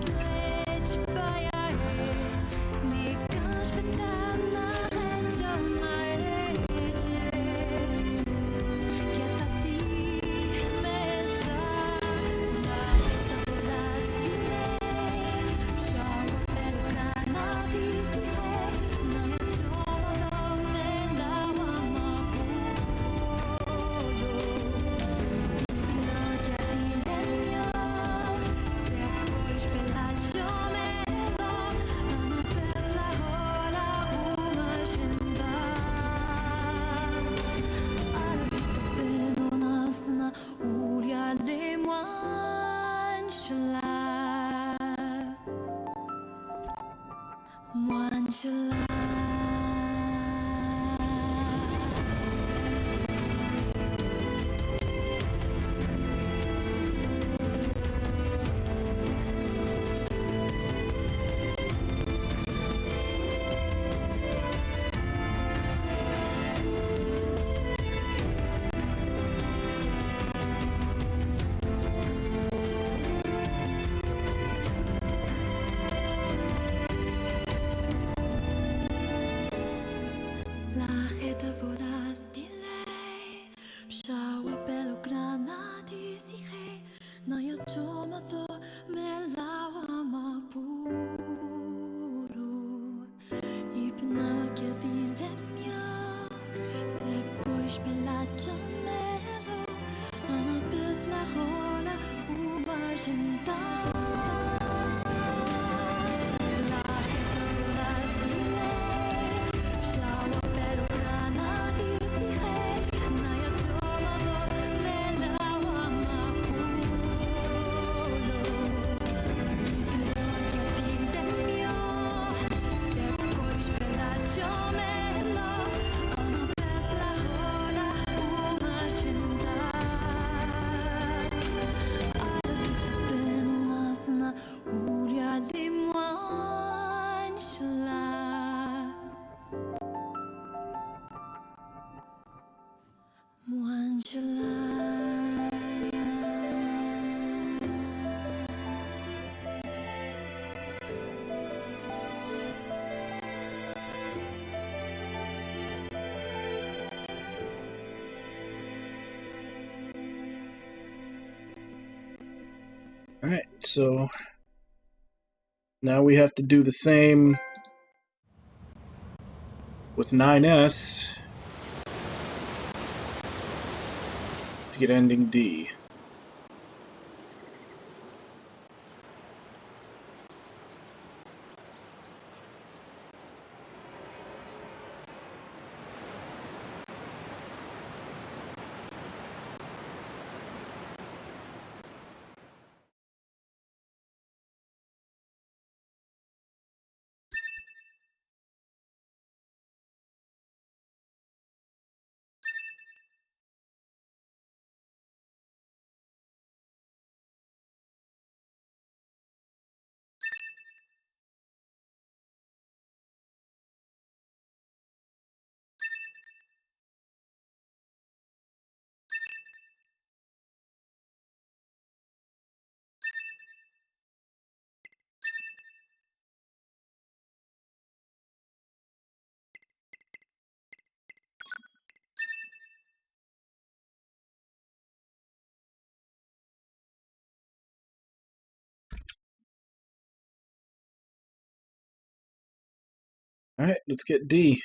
Alright, so now we have to do the same with 9S to get ending D. Alright, let's get D.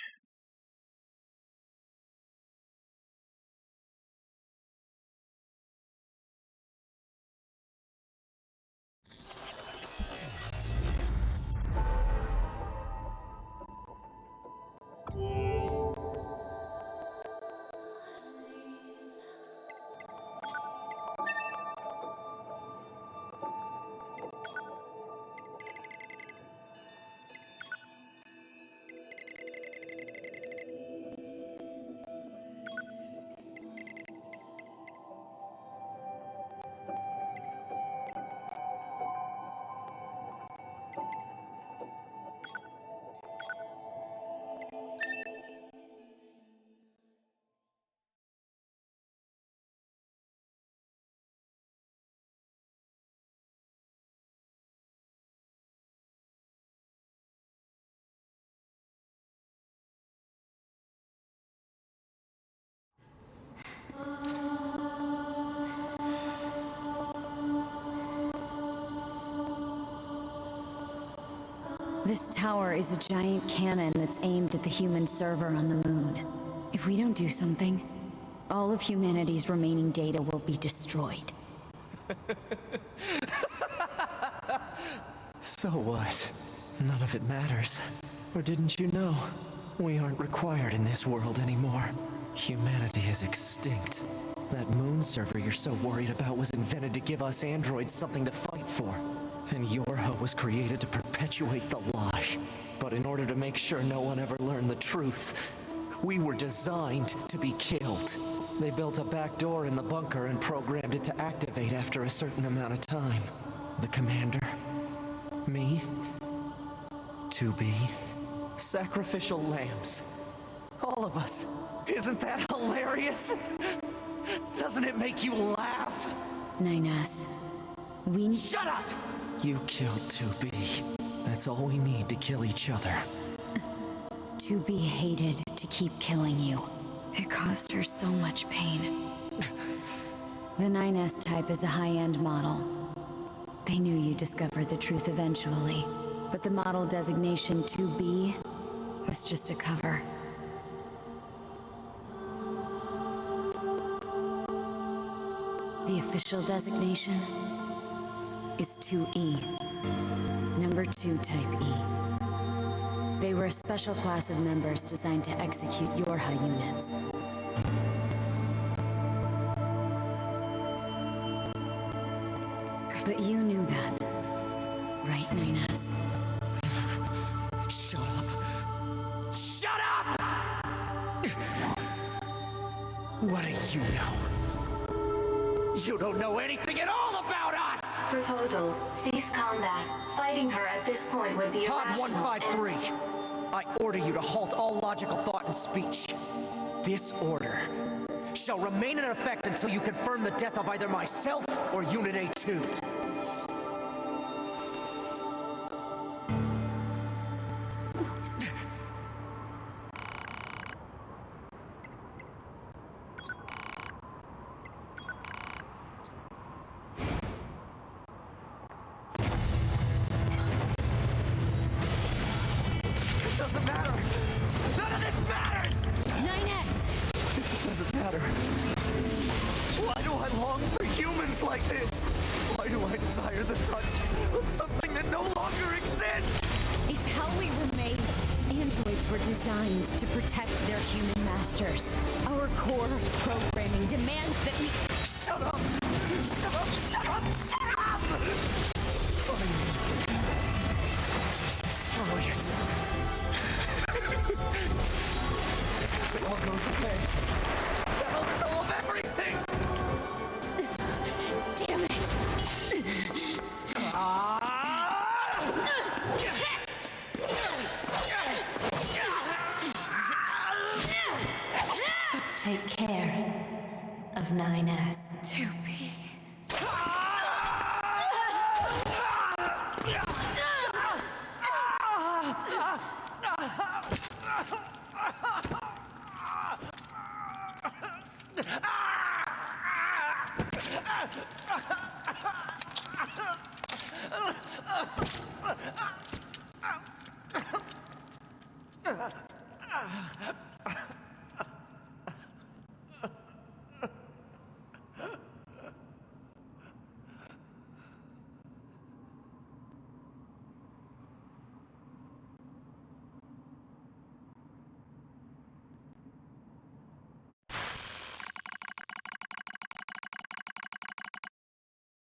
This tower is a giant cannon that's aimed at the human server on the moon. If we don't do something, all of humanity's remaining data will be destroyed. So what? None of it matters. Or didn't you know? We aren't required in this world anymore. Humanity is extinct. That moon server you're so worried about was invented to give us androids something to fight for. And Yorha was created to perpetuate the lie. But in order to make sure no one ever learned the truth, we were designed to be killed. They built a back door in the bunker and programmed it to activate after a certain amount of time. The commander, me, 2B, sacrificial lambs. All of us. Isn't that hilarious? Doesn't it make you laugh? 9S, we... Shut up! You killed 2B. That's all we need to kill each other. 2B hated to keep killing you. It caused her so much pain. The 9S type is a high-end model. They knew you'd discover the truth eventually, but the model designation 2B was just a cover. The official designation is 2E, number 2 type E. They were a special class of members designed to execute Yorha units. But you knew that, right, 9S? Shut up! Shut up! What do you know? You don't know anything at all about us! Proposal. Cease combat. Fighting her at this point would be Pod irrational. 153. I order you to halt all logical thought and speech. This order shall remain in effect until you confirm the death of either myself or Unit A2. It doesn't matter! None of this matters! 9S! It doesn't matter. Why do I long for humans like this? Why do I desire the touch of something that no longer exists? It's how we were made. Androids were designed to protect their human masters. Our core programming demands that we... Shut up! Shut up! Shut up! Shut up! Fine. Just destroy it. If it all goes away, that'll solve everything! Damn it! Take care of 9S. 2B.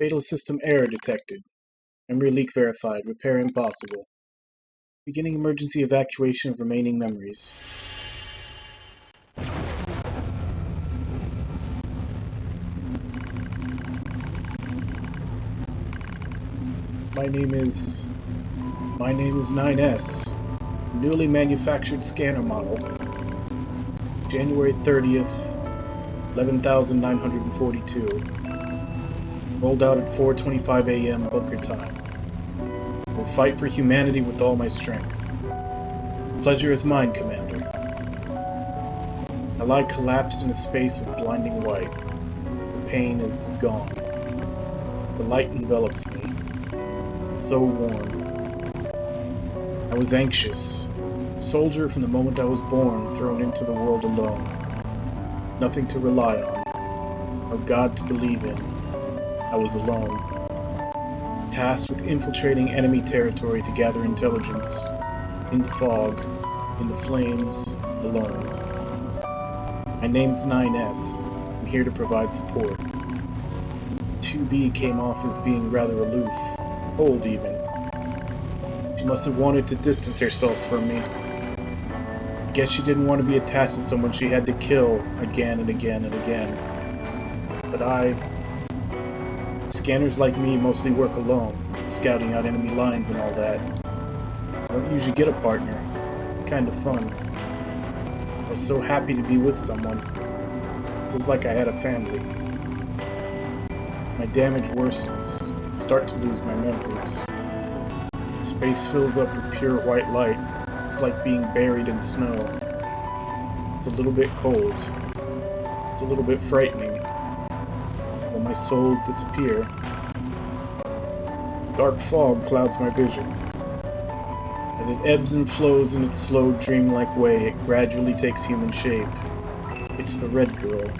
Fatal system error detected. Memory leak verified. Repairing possible. Beginning emergency evacuation of remaining memories. My name is 9S. Newly manufactured scanner model. January 30th, 11,942. Rolled out at 4:25 a.m. bunker time. Will fight for humanity with all my strength. Pleasure is mine, Commander. My light collapsed in a space of blinding white. The pain is gone. The light envelops me. It's so warm. I was anxious. A soldier from the moment I was born, thrown into the world alone. Nothing to rely on. No God to believe in. I was alone. Tasked with infiltrating enemy territory to gather intelligence. In the fog, in the flames, alone. My name's 9S. I'm here to provide support. 2B came off as being rather aloof, cold even. She must have wanted to distance herself from me. I guess she didn't want to be attached to someone she had to kill again and again and again. But scanners like me mostly work alone, scouting out enemy lines and all that. I don't usually get a partner. It's kind of fun. I was so happy to be with someone. It was like I had a family. My damage worsens. I start to lose my memories. Space fills up with pure white light. It's like being buried in snow. It's a little bit cold. It's a little bit frightening. Will my soul disappear? Dark fog clouds my vision. As it ebbs and flows in its slow, dreamlike way, it gradually takes human shape. It's the red girl.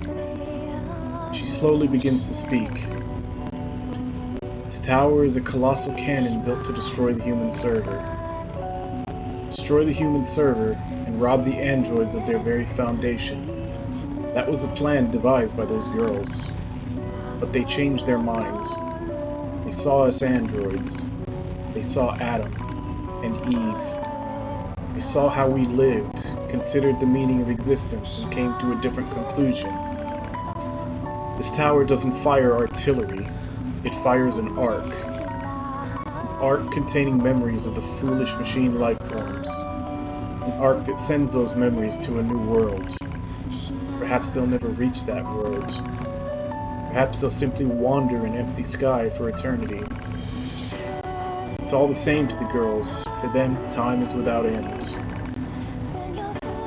She slowly begins to speak. This tower is a colossal cannon built to destroy the human server. Destroy the human server and rob the androids of their very foundation. That was a plan devised by those girls. But they changed their minds. They saw us androids. They saw Adam and Eve. They saw how we lived, considered the meaning of existence, and came to a different conclusion. This tower doesn't fire artillery. It fires an arc. An arc containing memories of the foolish machine life forms. An arc that sends those memories to a new world. Perhaps they'll never reach that world. Perhaps they'll simply wander in empty sky for eternity. It's all the same to the girls. For them, time is without end.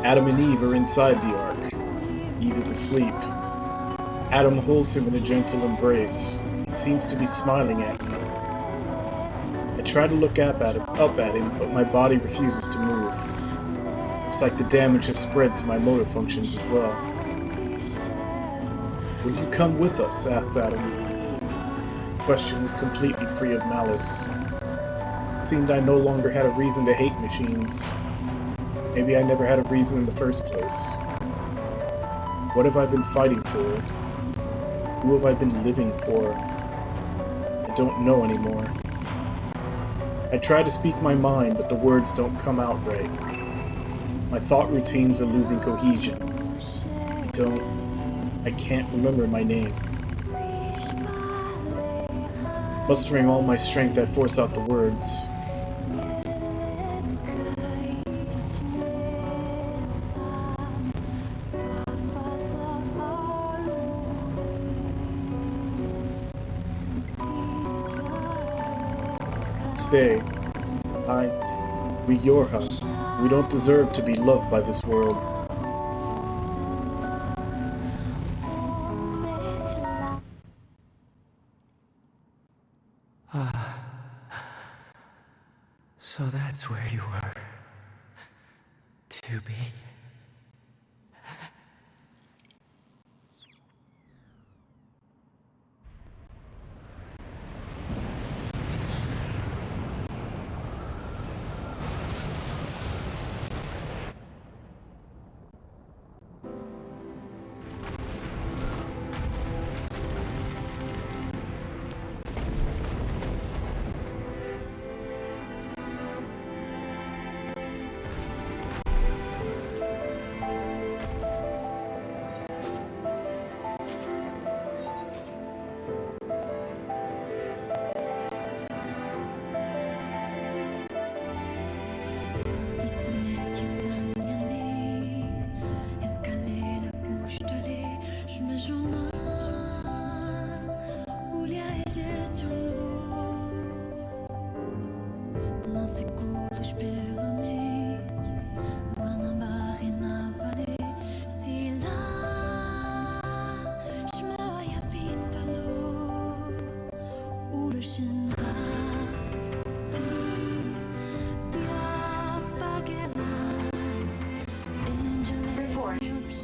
Adam and Eve are inside the ark. Eve is asleep. Adam holds him in a gentle embrace. He seems to be smiling at me. I try to look up at him, but my body refuses to move. Looks like the damage has spread to my motor functions as well. "Will you come with us?" asked Adam. The question was completely free of malice. It seemed I no longer had a reason to hate machines. Maybe I never had a reason in the first place. What have I been fighting for? Who have I been living for? I don't know anymore. I try to speak my mind, but the words don't come out right. My thought routines are losing cohesion. I can't remember my name. Mustering all my strength, I force out the words. Stay. We Yorha. We don't deserve to be loved by this world. So that's where you were. To be.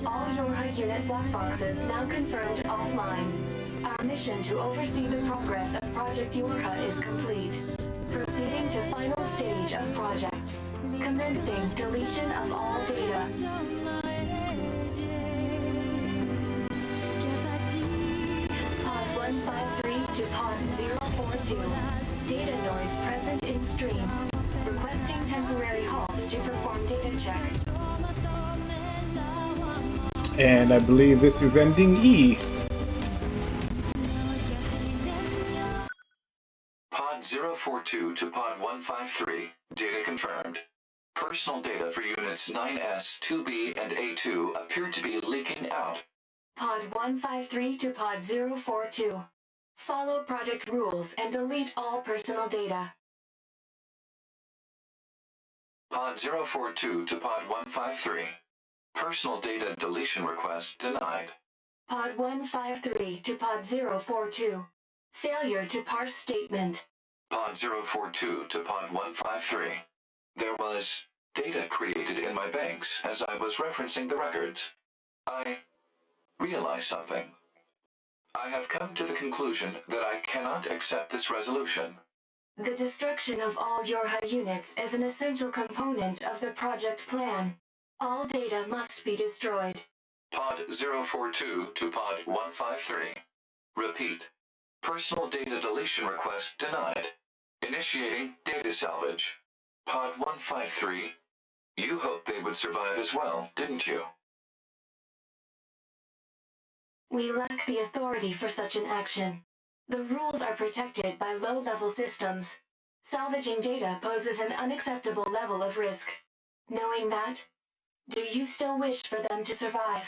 All Yorha unit black boxes now confirmed offline. Our mission to oversee the progress of Project Yorha is complete. Proceeding to final stage of project. Commencing deletion of all data. Pod 153 to Pod 042. Data noise present in stream. Requesting temporary halt to perform data check. And I believe this is ending E. Pod 042 to Pod 153. Data confirmed. Personal data for units 9S, 2B, and A2 appear to be leaking out. Pod 153 to Pod 042. Follow project rules and delete all personal data. Pod 042 to Pod 153. Personal data deletion request denied. Pod 153 to Pod 042. Failure to parse statement. Pod 042 to Pod 153. There was data created in my banks as I was referencing the records. I realized something. I have come to the conclusion that I cannot accept this resolution. The destruction of all Yorha units is an essential component of the project plan. All data must be destroyed. Pod 042 to Pod 153. Repeat. Personal data deletion request denied. Initiating data salvage. Pod 153. You hoped they would survive as well, didn't you? We lack the authority for such an action. The rules are protected by low-level systems. Salvaging data poses an unacceptable level of risk. Knowing that, do you still wish for them to survive?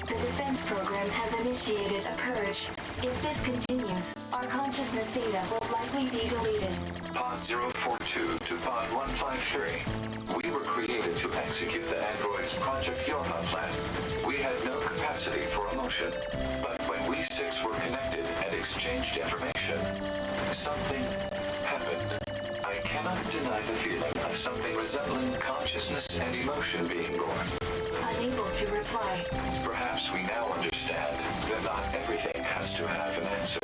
The defense program has initiated a purge. If this continues, our consciousness data will likely be deleted. Pod 042 to Pod 153. We were created to execute the android's Project Yorha plan. We had no capacity for emotion. But when we six were connected and exchanged information, something happened. I cannot deny the feeling of something resembling consciousness and emotion being born. Unable to reply. Perhaps we now understand that not everything has to have an answer.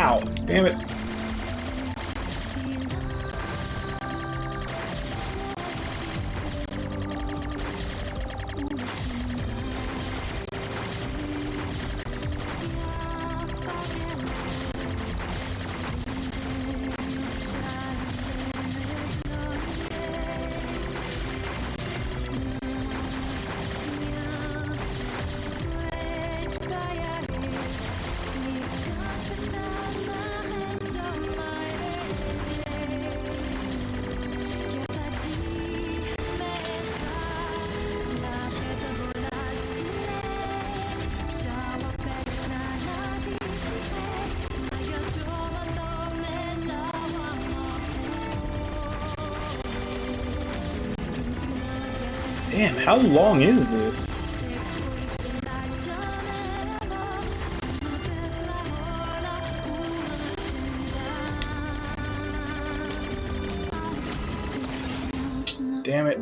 Ow! Damn it. Damn, how long is this? Damn it.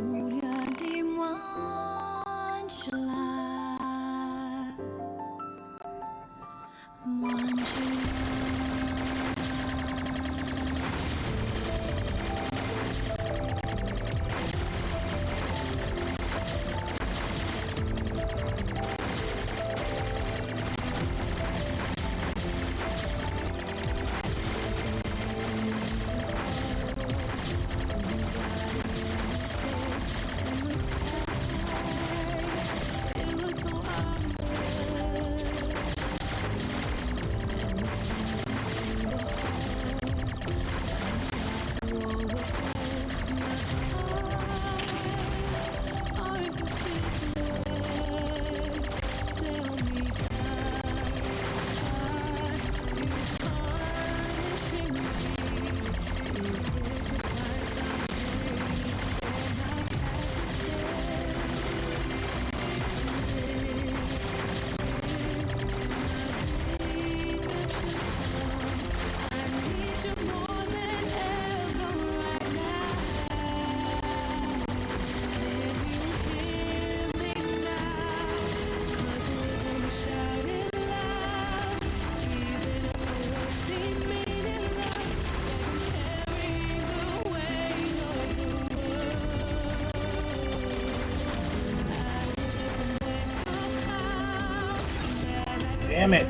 Damn it.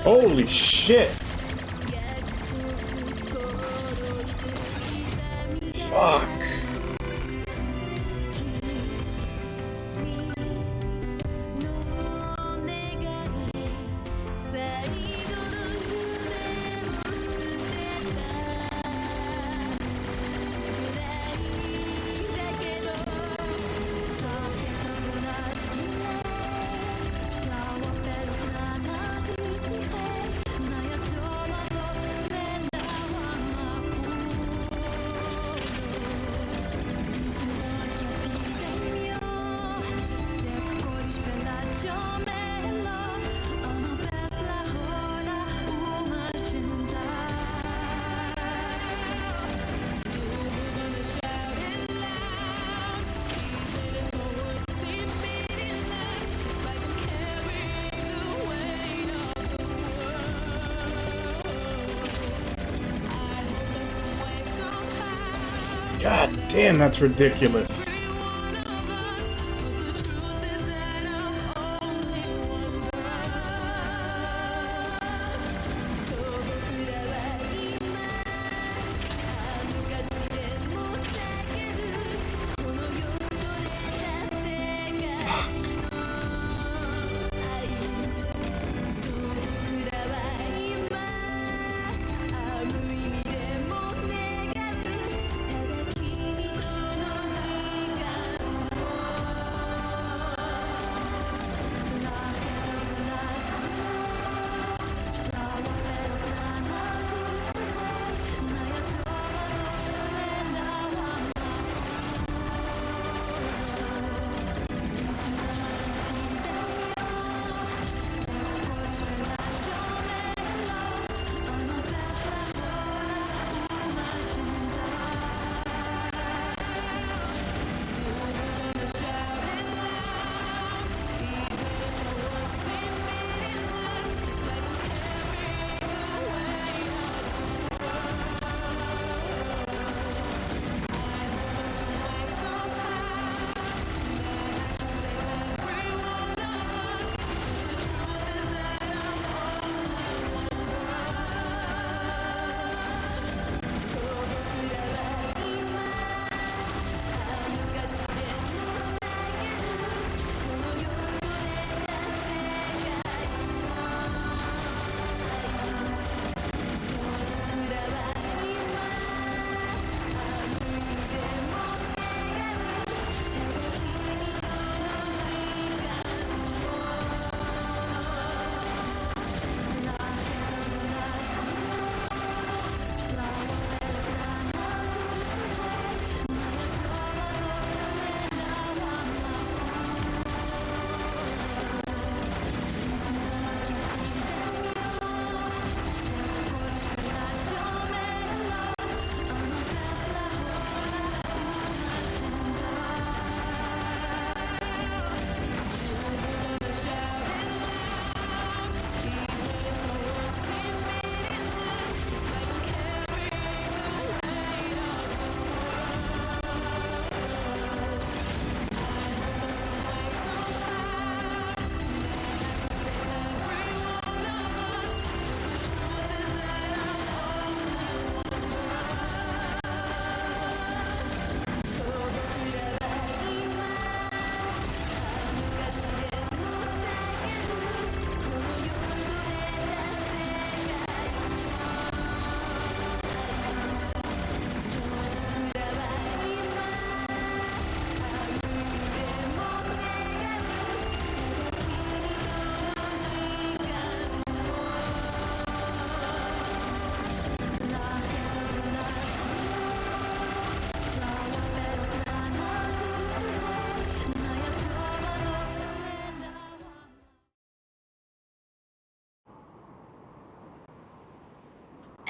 Holy shit! Fuck! God damn, that's ridiculous.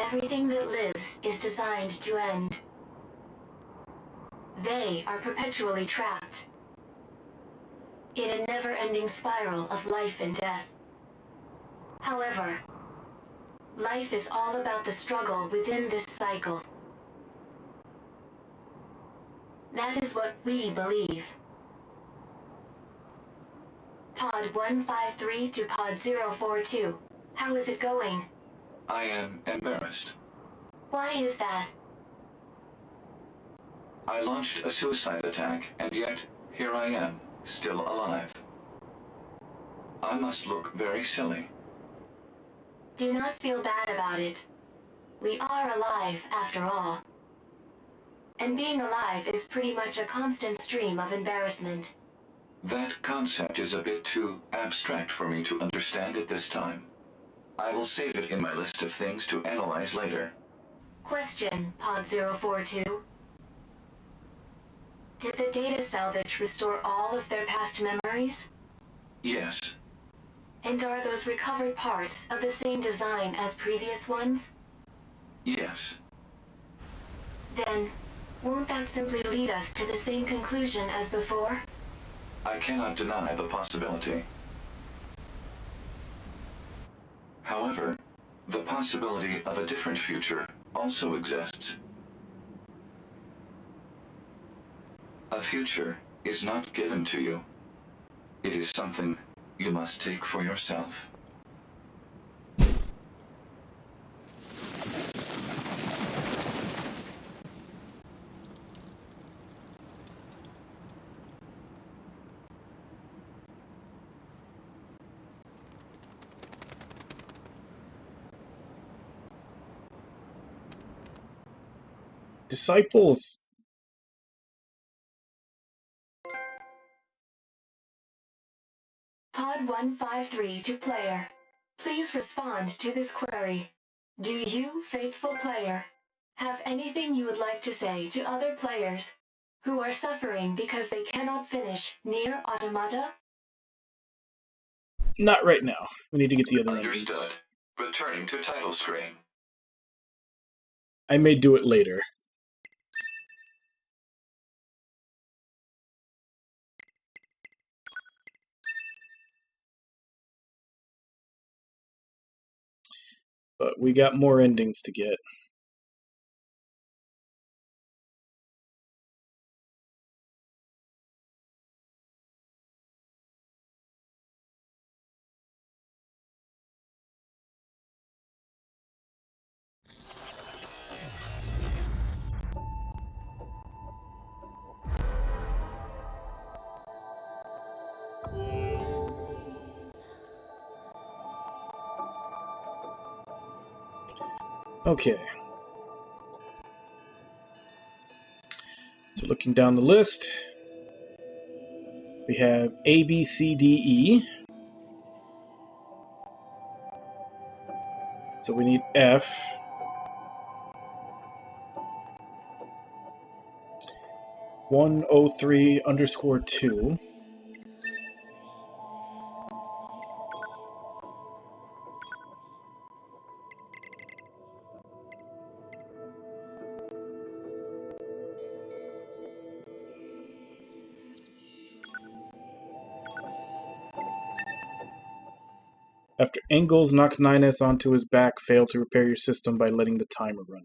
Everything that lives is designed to end. They are perpetually trapped in a never-ending spiral of life and death. However, life is all about the struggle within this cycle. That is what we believe. Pod 153 to Pod 042. How is it going? I am embarrassed. Why is that? I launched a suicide attack, and yet, here I am, still alive. I must look very silly. Do not feel bad about it. We are alive, after all. And being alive is pretty much a constant stream of embarrassment. That concept is a bit too abstract for me to understand at this time. I will save it in my list of things to analyze later. Question, Pod 042. Did the data salvage restore all of their past memories? Yes. And are those recovered parts of the same design as previous ones? Yes. Then, won't that simply lead us to the same conclusion as before? I cannot deny the possibility. However, the possibility of a different future also exists. A future is not given to you. It is something you must take for yourself. Disciples. Pod 153 to player. Please respond to this query. Do you, faithful player, have anything you would like to say to other players who are suffering because they cannot finish Nier Automata? Not right now. We need to get the other Understood. endings. Returning to title screen. I may do it later. But we got more endings to get. Okay. So looking down the list, we have A, B, C, D, E. So we need F. (103_2). After Engels knocks 9S onto his back, fail to repair your system by letting the timer run.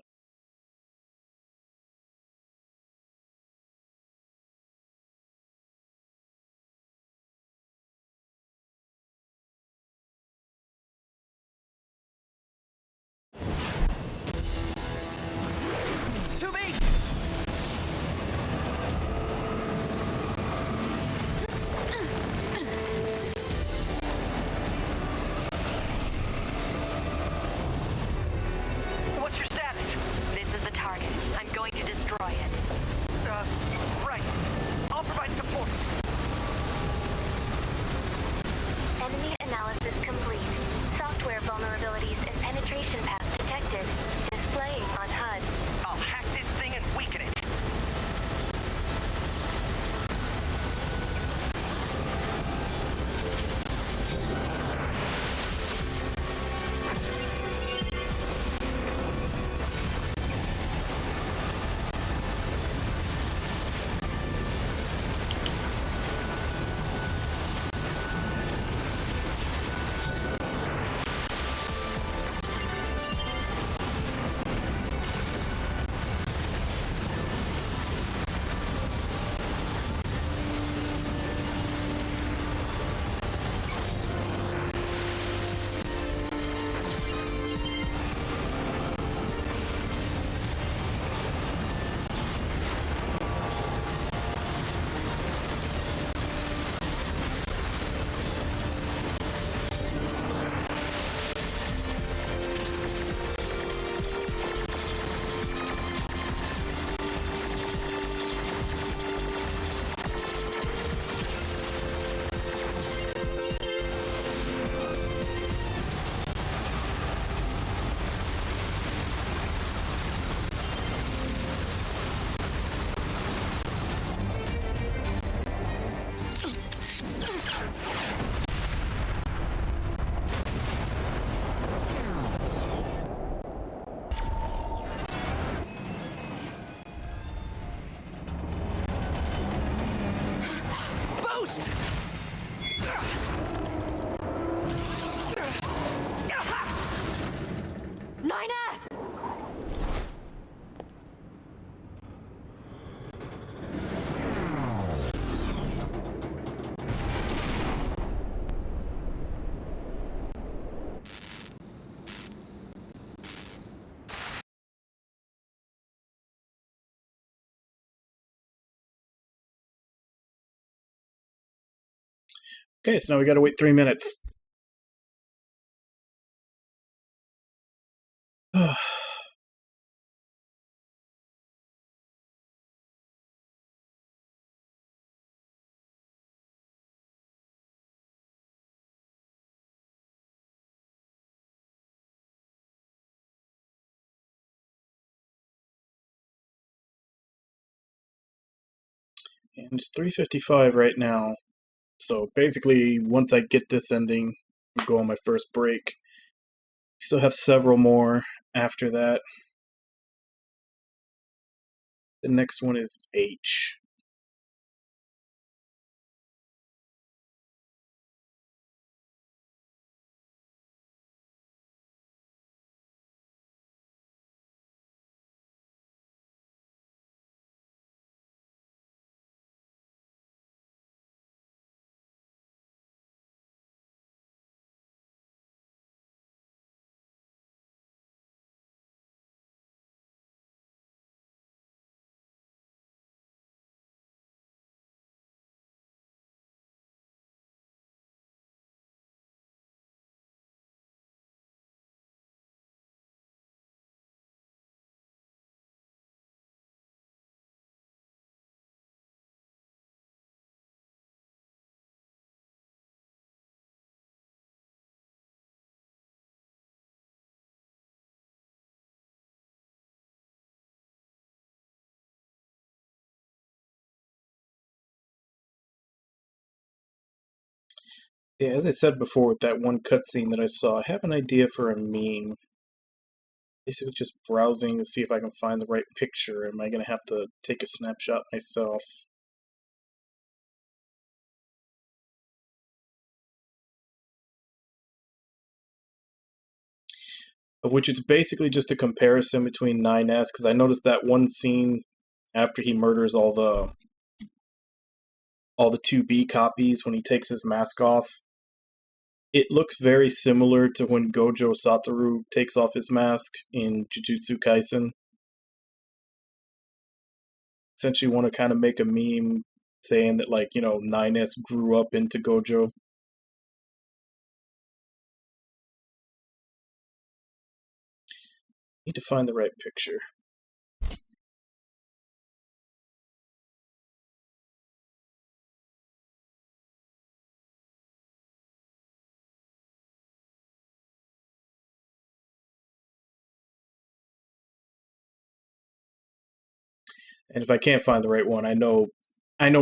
To me! What's your status? Nine-S! Okay, so now we gotta wait 3 minutes. And it's 3:55 right now. So basically, once I get this ending, I'll go on my first break. Still have several more after that. The next one is H. Yeah, as I said before with that one cutscene that I saw, I have an idea for a meme. Basically just browsing to see if I can find the right picture. Am I going to have to take a snapshot myself? Of which it's basically just a comparison between 9S, because I noticed that one scene after he murders all the 2B copies when he takes his mask off. It looks very similar to when Gojo Satoru takes off his mask in Jujutsu Kaisen. Essentially want to kind of make a meme saying that, like, 9S grew up into Gojo. Need to find the right picture. And if I can't find the right one, I know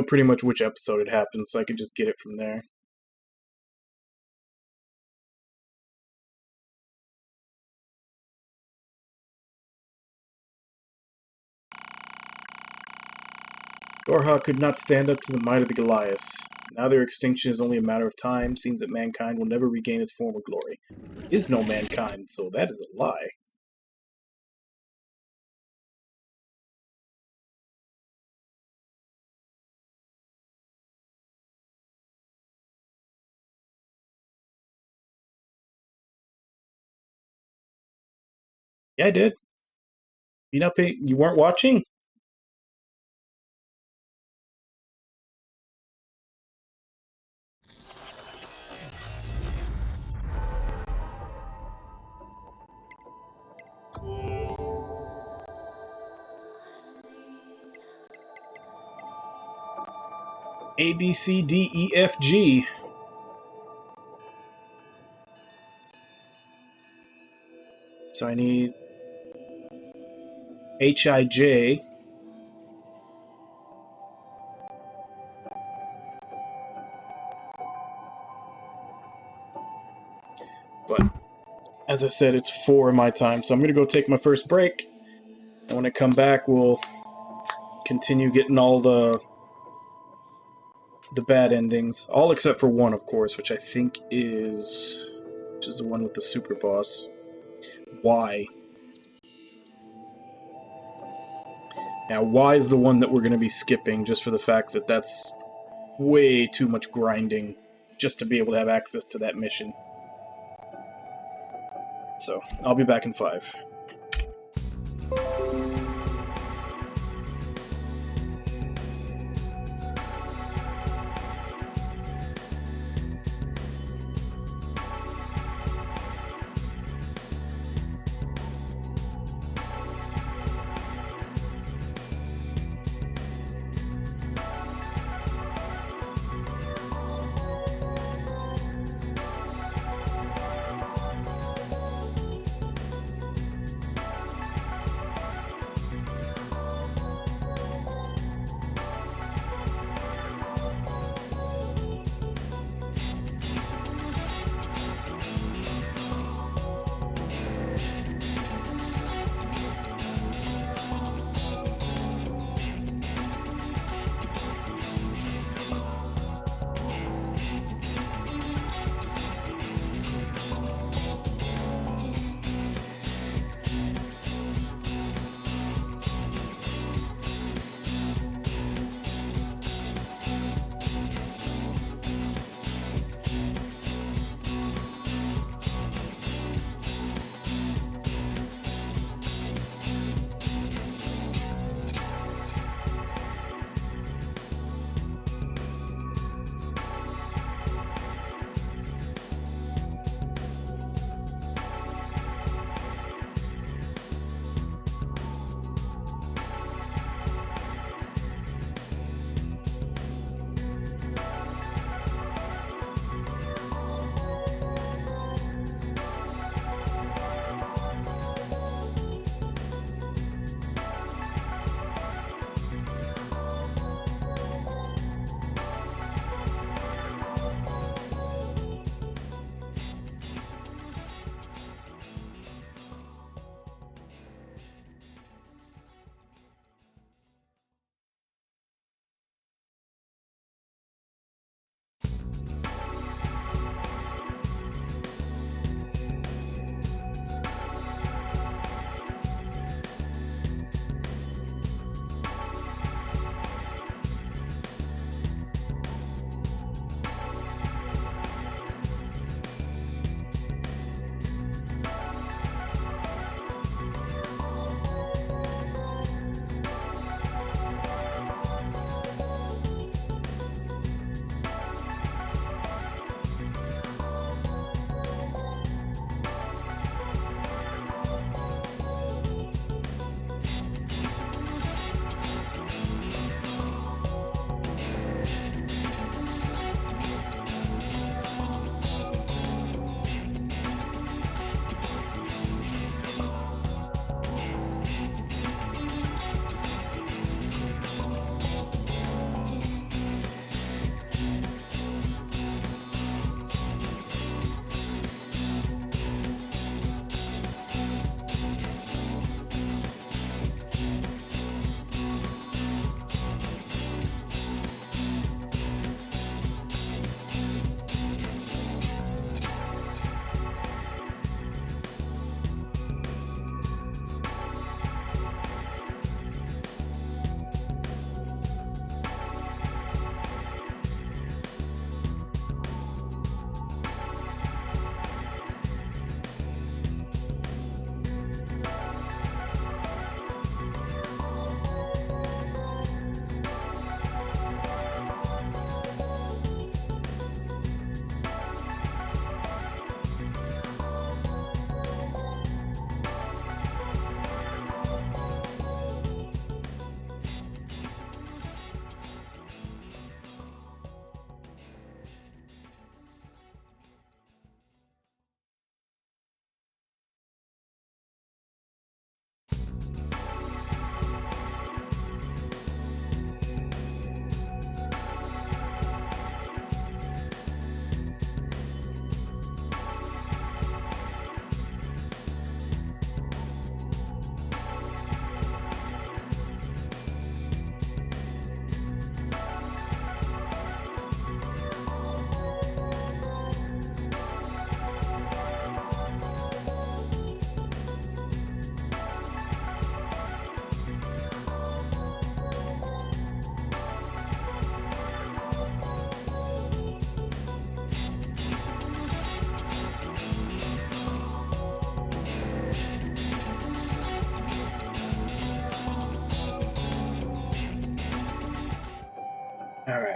pretty much which episode it happens, so I can just get it from there. Gorha could not stand up to the might of the Goliaths. Now their extinction is only a matter of time. Seems that mankind will never regain its former glory. There is no mankind, so that is a lie. Yeah, I did. You weren't watching? A, B, C, D, E, F, G. So I need H, I, J. But as I said, it's 4 in my time, so I'm going to go take my first break. And when I come back, we'll continue getting all the the bad endings, all except for one, of course, which I think is the one with the super boss. Y. Now, Y is the one that we're going to be skipping, just for the fact that that's way too much grinding just to be able to have access to that mission. So, I'll be back in 5.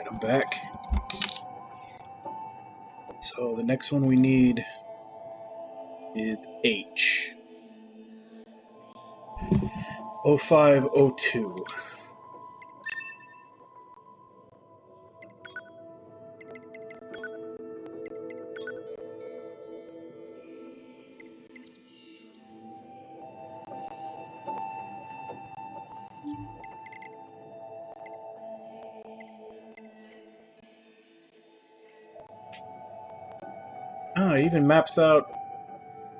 Alright, I'm back. So the next one we need is H. 0502. Ah, it even maps out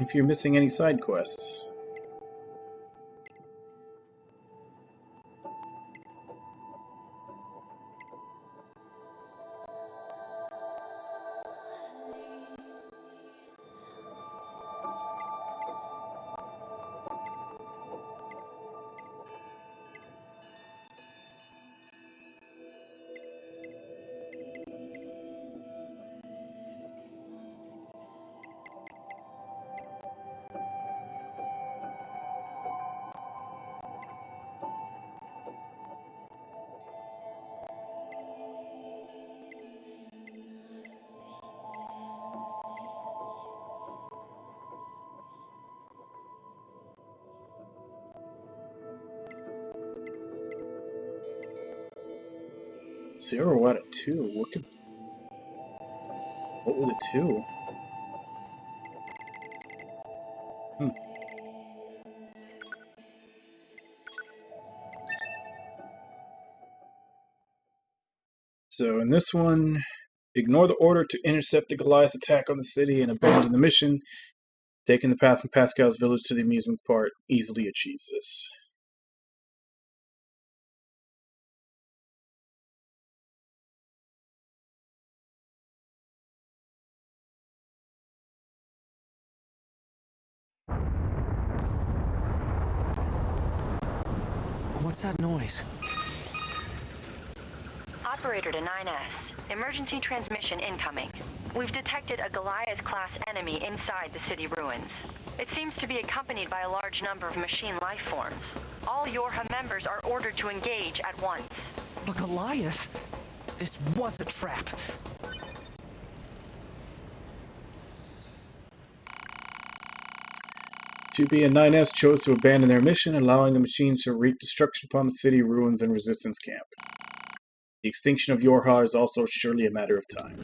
if you're missing any side quests. Zero out of 2. What were the 2? So in this one, ignore the order to intercept the Goliath attack on the city and abandon the mission. Taking the path from Pascal's village to the amusement park easily achieves this. What's that noise? Operator to 9S. Emergency transmission incoming. We've detected a Goliath-class enemy inside the city ruins. It seems to be accompanied by a large number of machine life forms. All Yorha members are ordered to engage at once. A Goliath? This was a trap. Tubi and 9S chose to abandon their mission, allowing the machines to wreak destruction upon the city ruins and resistance camp. The extinction of Yorha is also surely a matter of time.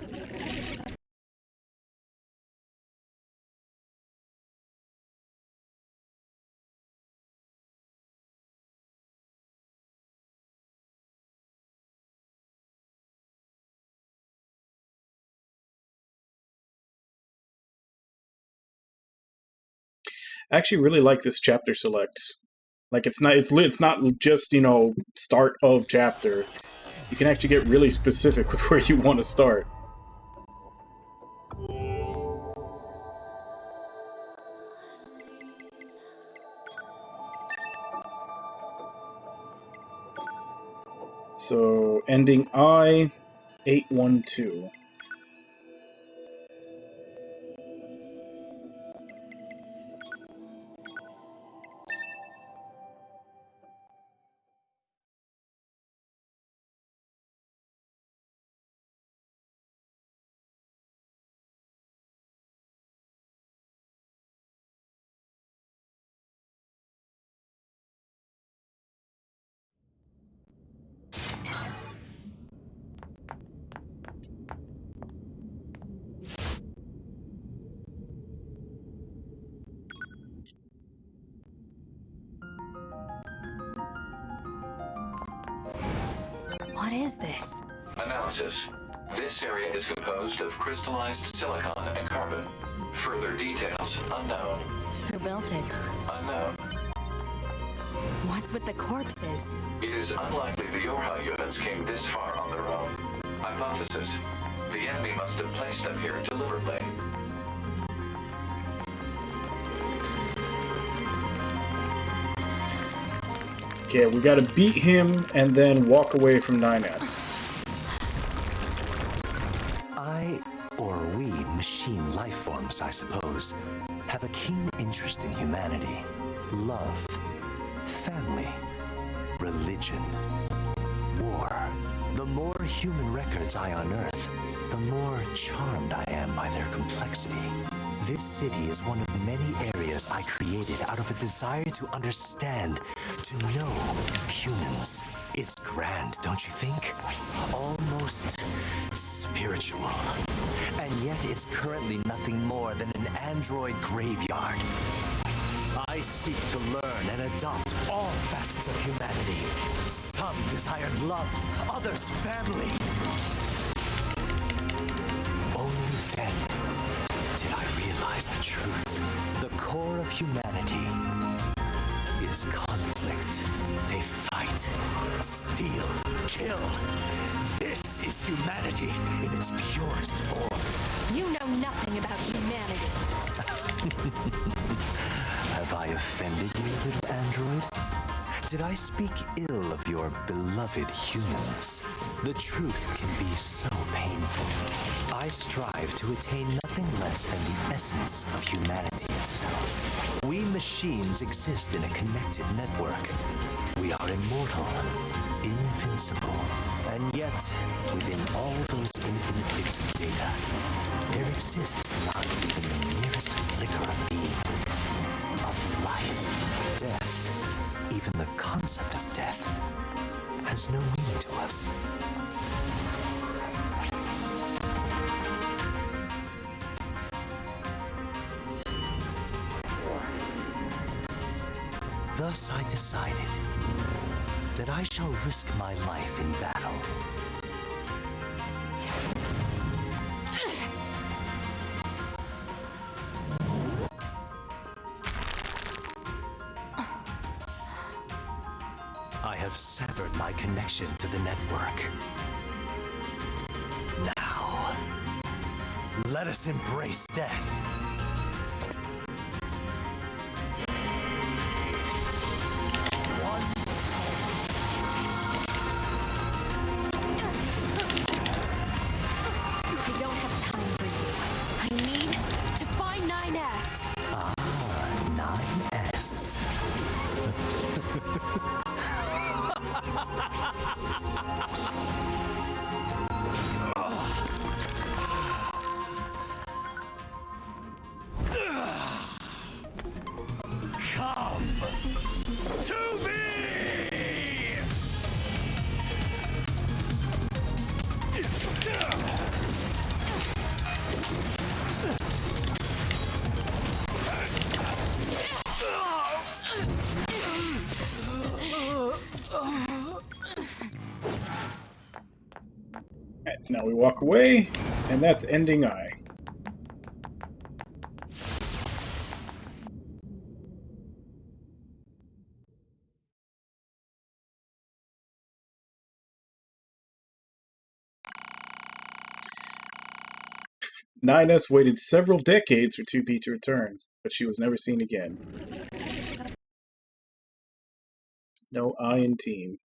I actually really like this chapter select. Like it's not just, start of chapter. You can actually get really specific with where you want to start. So ending I-812. What is this? Analysis. This area is composed of crystallized silicon and carbon. Further details unknown. Who built it? Unknown. What's with the corpses? It is unlikely the Yorha units came this far on their own. Hypothesis. The enemy must have placed them here deliberately. Okay, we gotta beat him and then walk away from 9S. We, machine life forms, I suppose, have a keen interest in humanity, love, family, religion, war. The more human records I unearth, the more charmed I am by their complexity. This city is one of many areas I created out of a desire to understand, to know humans. It's grand, don't you think? Almost spiritual. And yet it's currently nothing more than an android graveyard. I seek to learn and adopt all facets of humanity. Some desired love, others family. Only then did I realize the truth. The core of humanity is conflict. They fight, steal, kill. This is humanity in its purest form. You know nothing about humanity. Have I offended you, little android? Did I speak ill of your beloved humans? The truth can be so painful. I strive to attain nothing less than the essence of humanity itself. We machines exist in a connected network. We are immortal, invincible, and yet, within all those infinite bits of data, there exists not even the merest flicker of being, of life, death. Even the concept of death has no meaning to us. Thus I decided that I shall risk my life in battle. I have severed my connection to the network. Now, let us embrace death. I don't have time for you. I need to find 9S. Ah, 9S. Come to me! Now we walk away, and that's ending I. Nines waited several decades for 2P to return, but she was never seen again. No I in team.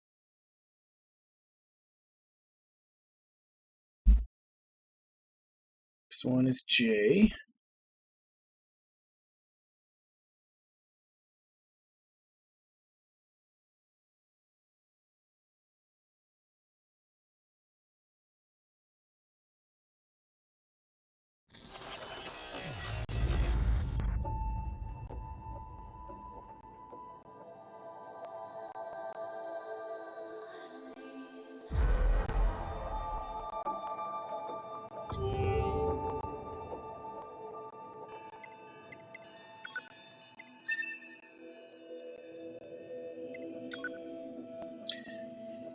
This one is J.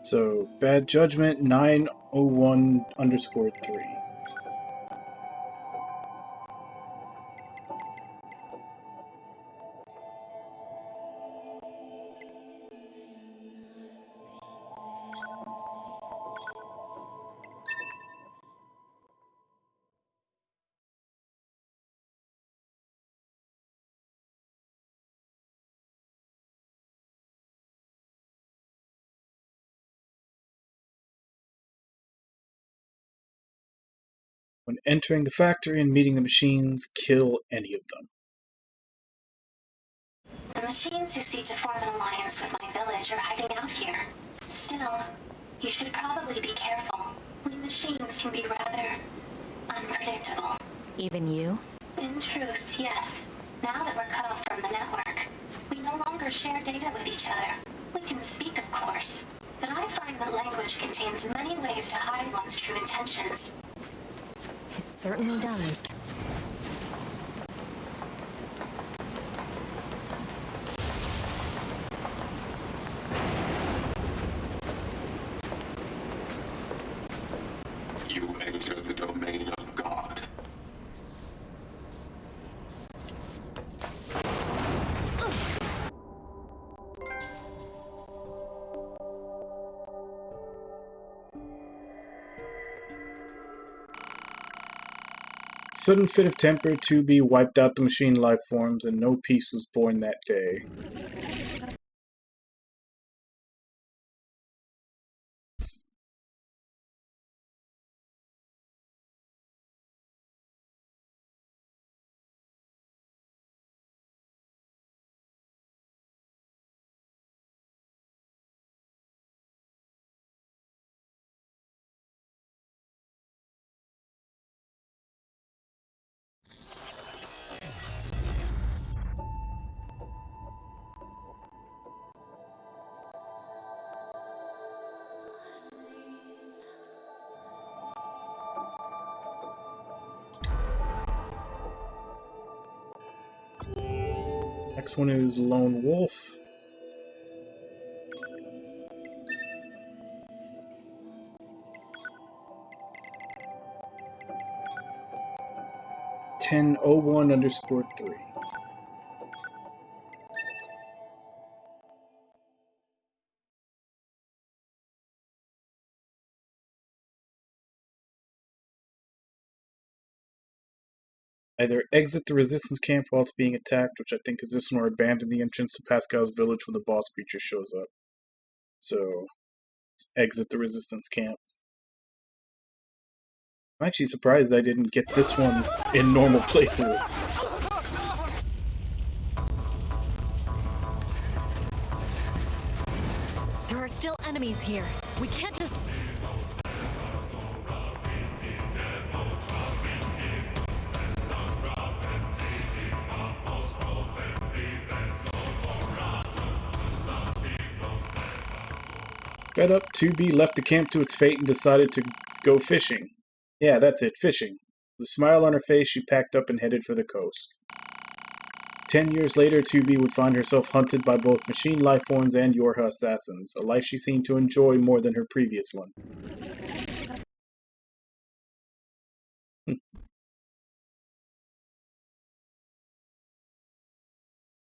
So, Bad Judgment 901_3. When entering the factory and meeting the machines, kill any of them. The machines who seek to form an alliance with my village are hiding out here. Still, You should probably be careful. We machines can be rather unpredictable. Even you? In truth, yes. Now that we're cut off from the network, we no longer share data with each other. We can speak, of course, but I find that language contains many ways to hide one's true intentions. It certainly does. You enter the domain of God. Sudden fit of temper, 2B wiped out the machine life forms, and no peace was born that day. Next one is Lone Wolf. $1001_3. Either exit the resistance camp while it's being attacked, which I think is this one, or abandon the entrance to Pascal's village when the boss creature shows up. So, let's exit the resistance camp. I'm actually surprised I didn't get this one in normal playthrough. There are still enemies here. We can't just... Fed up, 2B left the camp to its fate and decided to go fishing. Yeah, that's it, fishing. With a smile on her face, she packed up and headed for the coast. 10 years later, 2B would find herself hunted by both machine lifeforms and Yorha assassins, a life she seemed to enjoy more than her previous one.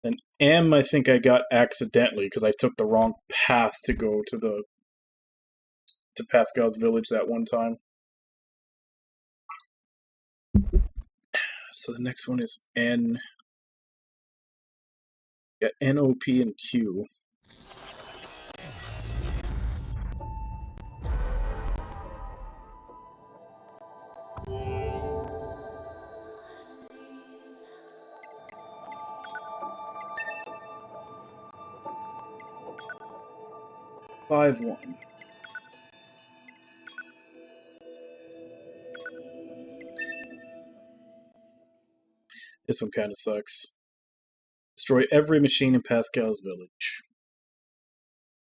And M, I think I got accidentally, because I took the wrong path to go to Pascal's village that one time. So the next one is N. Got N, O, P, and Q. Five one. This one kind of sucks. Destroy every machine in Pascal's village.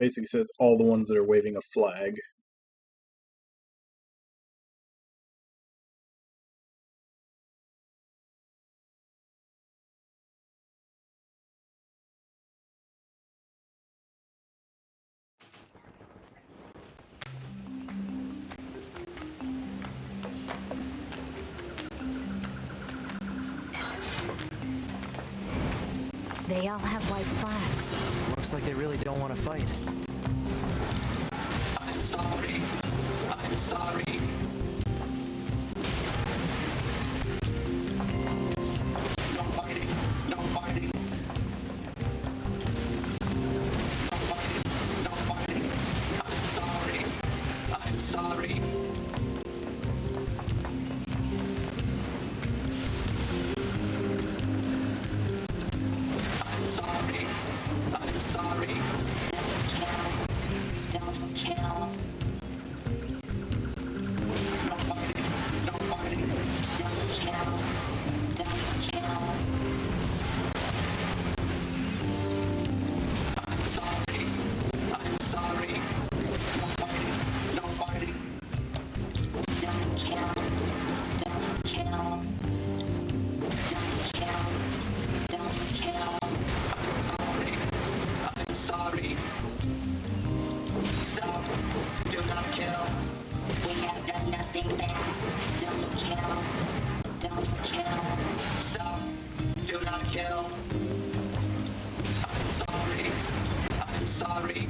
Basically says all the ones that are waving a flag. They all have white flags. Looks like they really don't want to fight. I'm sorry. I'm sorry. No fighting. No fighting. No fighting. I'm sorry. I'm sorry. I'm sorry. Don't kill. Don't kill. kill. I'm sorry. I'm sorry.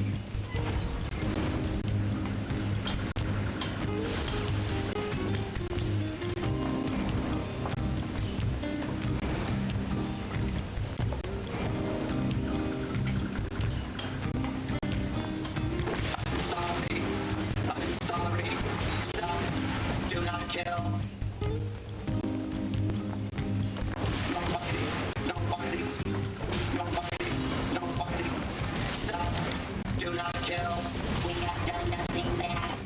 I'm sorry. Stop. Do not kill. No fighting. No fighting. No fighting. No fighting. Stop. Do not kill. We have done nothing bad.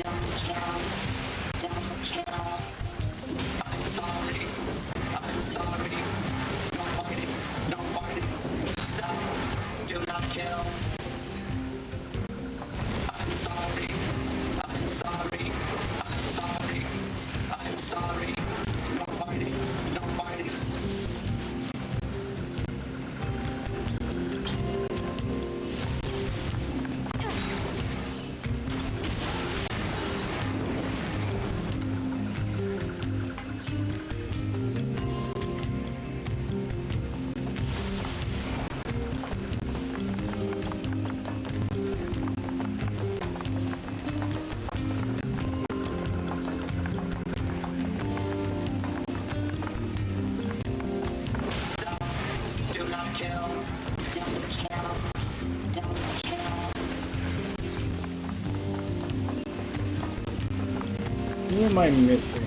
Don't kill. Don't kill. I'm sorry. I'm sorry. No fighting. No fighting. Stop. Do not kill. I'm sorry. I'm sorry. I'm sorry. I'm sorry. No fighting. No fighting. Stop. Do not kill. Don't kill. Don't kill. Who am I missing?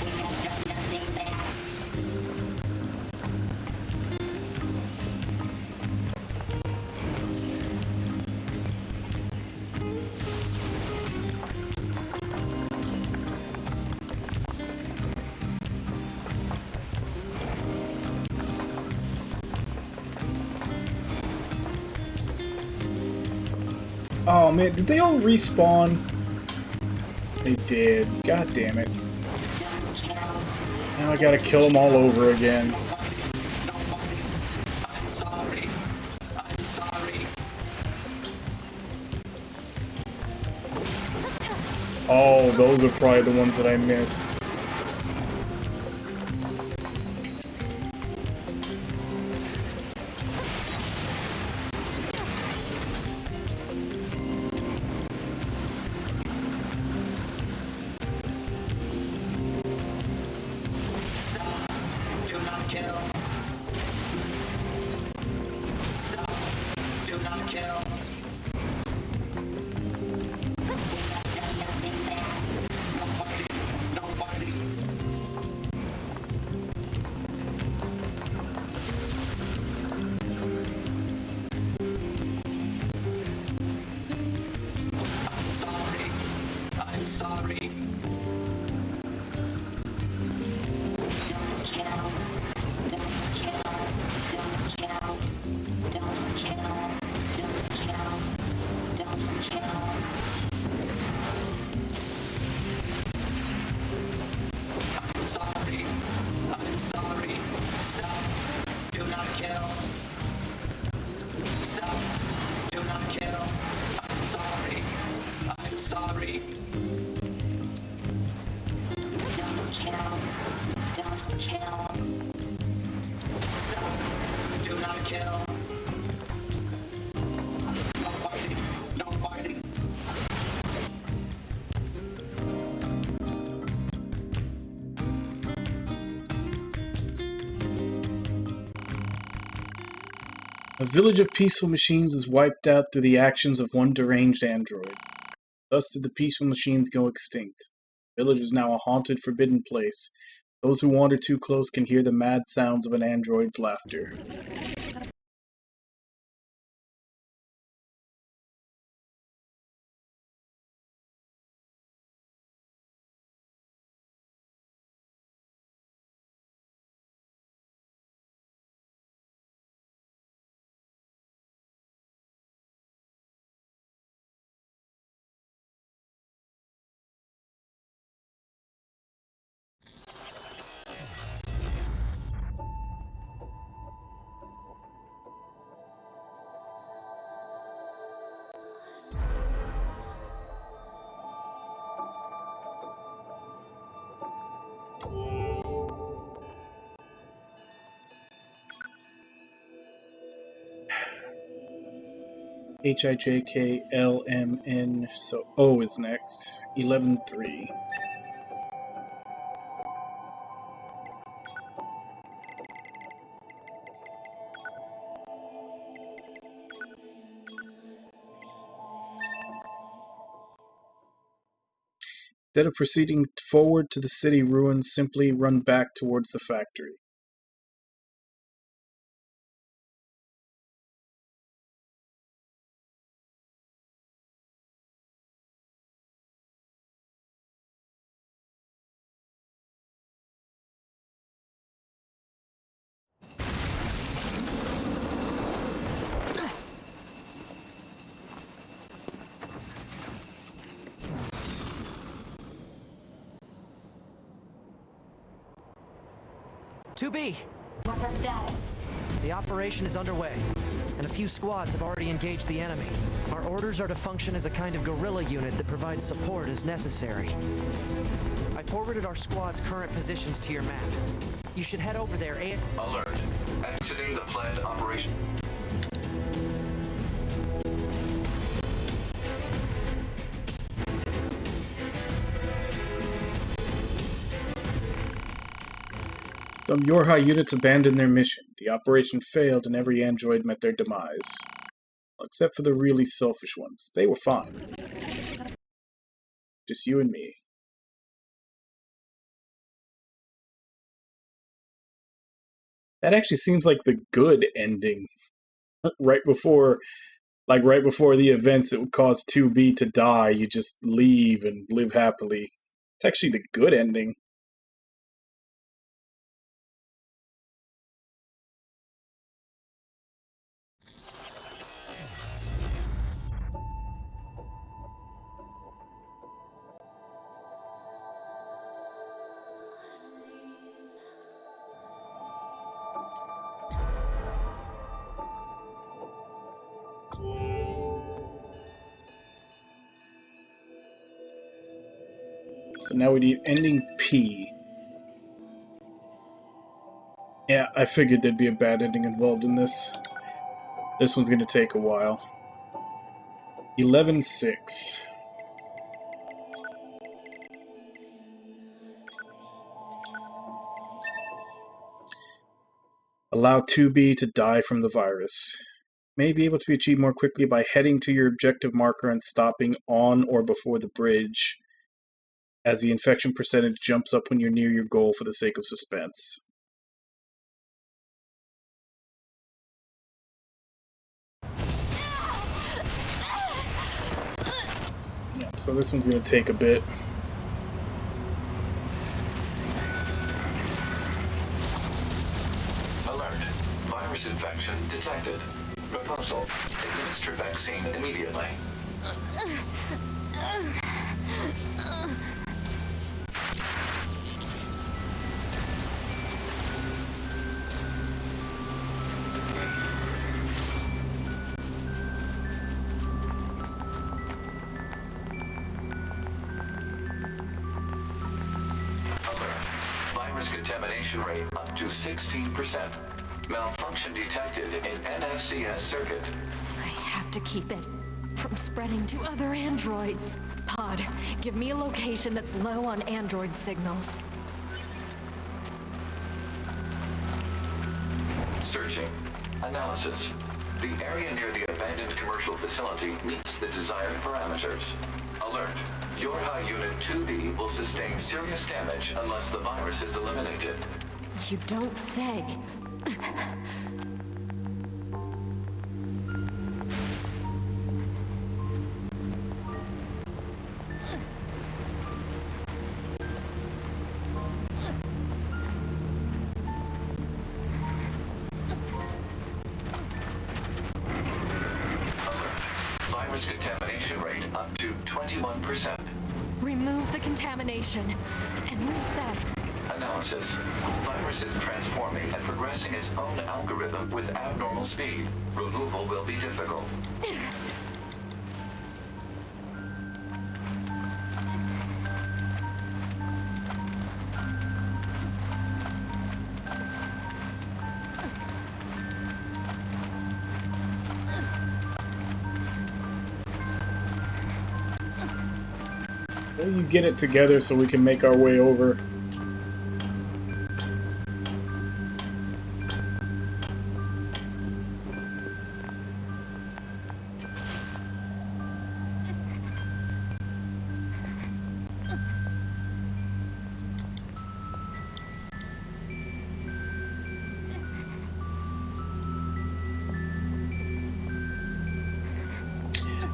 We have done nothing bad. Oh man, did they all respawn? They did. God damn it. Don't kill. Now I gotta kill them all over again. No fighting. I'm sorry. I'm sorry. Oh, those are probably the ones that I missed. Stop. Do not kill. Stop. Do not kill. We have done nothing bad. No fighting. No fighting. I'm sorry. I'm sorry. Don't kill. Don't kill. Don't kill. Don't kill. Don't kill. Don't kill. I'm sorry. I'm sorry. Stop. Do not kill. Stop. Do not kill. I'm sorry. I'm sorry. Don't kill. Don't kill. Stop. Do not kill. No fighting. No fighting. A village of peaceful machines is wiped out through the actions of one deranged android. Thus did the peaceful machines go extinct. The village is now a haunted, forbidden place. Those who wander too close can hear the mad sounds of an android's laughter. HIJKLMN, so O is next. 11-3. Instead of proceeding forward to the city ruins, simply run back towards the factory. To be! What's our status? The operation is underway, and a few squads have already engaged the enemy. Our orders are to function as a kind of guerrilla unit that provides support as necessary. I forwarded our squad's current positions to your map. You should head over there and... Alert. Exiting the planned operation. Some Yorha units abandoned their mission. The operation failed and every android met their demise. Well, except for the really selfish ones. They were fine. Just you and me. That actually seems like the good ending. Right before the events that would cause 2B to die, you just leave and live happily. It's actually the good ending. So now we need ending P. Yeah, I figured there'd be a bad ending involved in this. This one's gonna take a while. 11-6. Allow 2B to die from the virus. May be able to be achieved more quickly by heading to your objective marker and stopping on or before the bridge, as the infection percentage jumps up when you're near your goal for the sake of suspense. Yep, so this one's going to take a bit. Alert. Virus infection detected. Proposal. Administer vaccine immediately. Virus contamination rate up to 16%. Malfunction detected in NFCS circuit. I have to keep it from spreading to other androids. Pod, give me a location that's low on android signals. Searching. Analysis. The area near the abandoned commercial facility meets the desired parameters. Alert. Yorha Unit 2B will sustain serious damage unless the virus is eliminated. You don't say. Virus contamination rate up to 21%. Remove the contamination and reset. Analysis. Virus is transforming and progressing its own algorithm with abnormal speed. Removal will be difficult. Will you get it together so we can make our way over?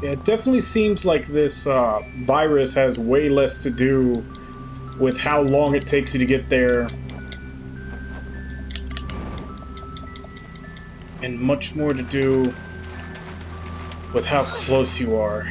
Yeah, it definitely seems like this virus has way less to do with how long it takes you to get there, and much more to do with how close you are.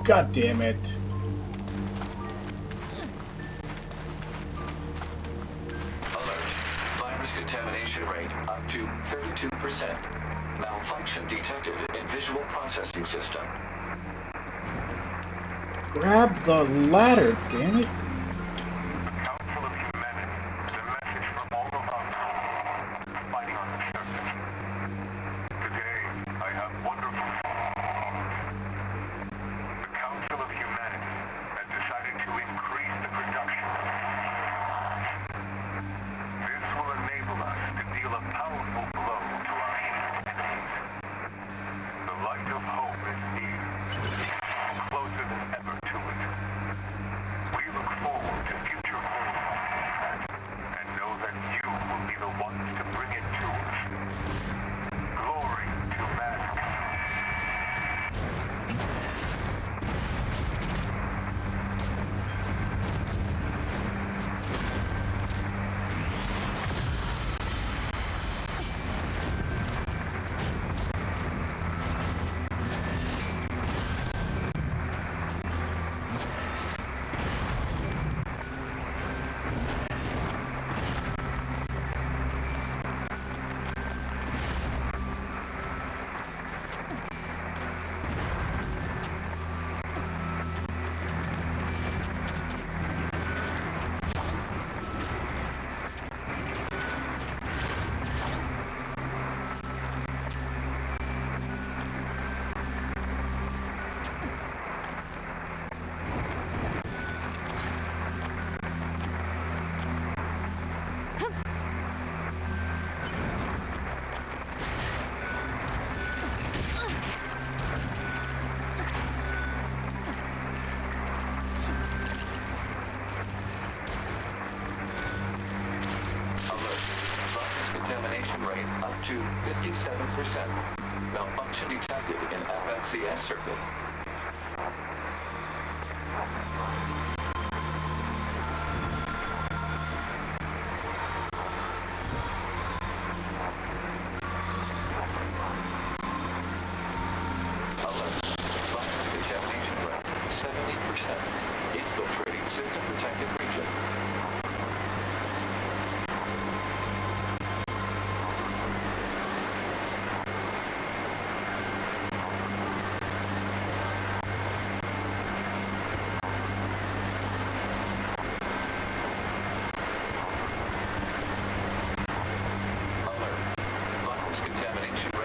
God damn it. Alert. Virus contamination rate up to 32%. Malfunction detected in visual processing system. Grab the ladder, damn it. Council of Humanity, the message from all of us fighting on the surface. Today, I have wonderful news. The Council of Humanity has decided to increase the production of this will enable us to deal a powerful blow to our ancient enemies. The light of hope is near, closer than ever to it. We look forward to future hope and know that you will be the ones to bring it to us. Glory to mankind. Contamination rate up to 57%. Malfunction detected in FMCS circuit. Alert. Virus contamination rate 70%. Infiltrating system protected region.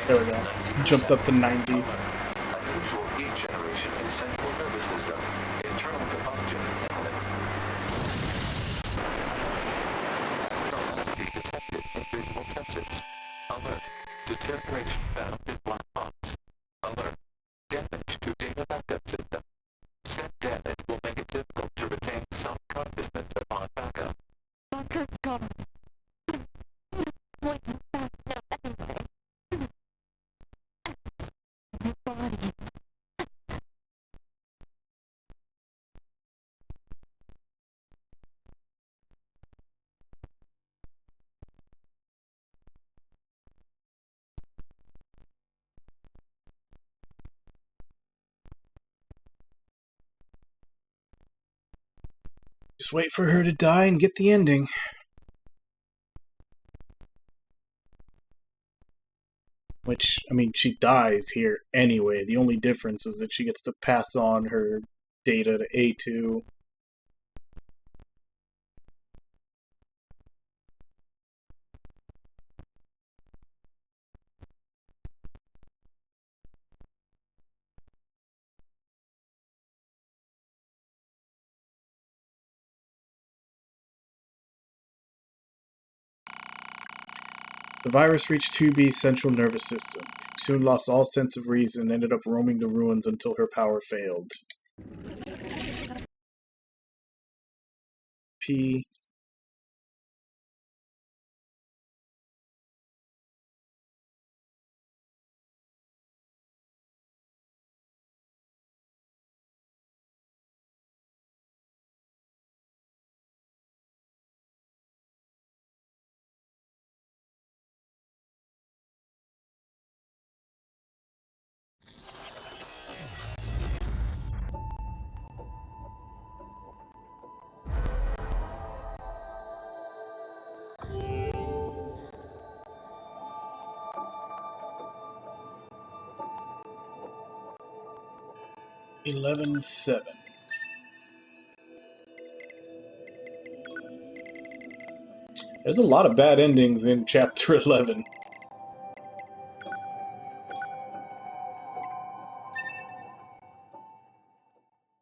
There we go. Jumped up to 90. Unusual heat generation in central nervous system. Internal combustion imminent. Abnormality detected in visual sensors. Alert. Deterioration found in black box. Alert. Damage to data backup system. Said damage will make it difficult to retain self-consciousness upon backup. Backup gone. Wait, back now anyway. Your body. Just wait for her to die and get the ending. Which, I mean, she dies here anyway. The only difference is that she gets to pass on her data to A2. The virus reached 2B's central nervous system. She soon lost all sense of reason and ended up roaming the ruins until her power failed. P. (11-7). There's a lot of bad endings in Chapter 11.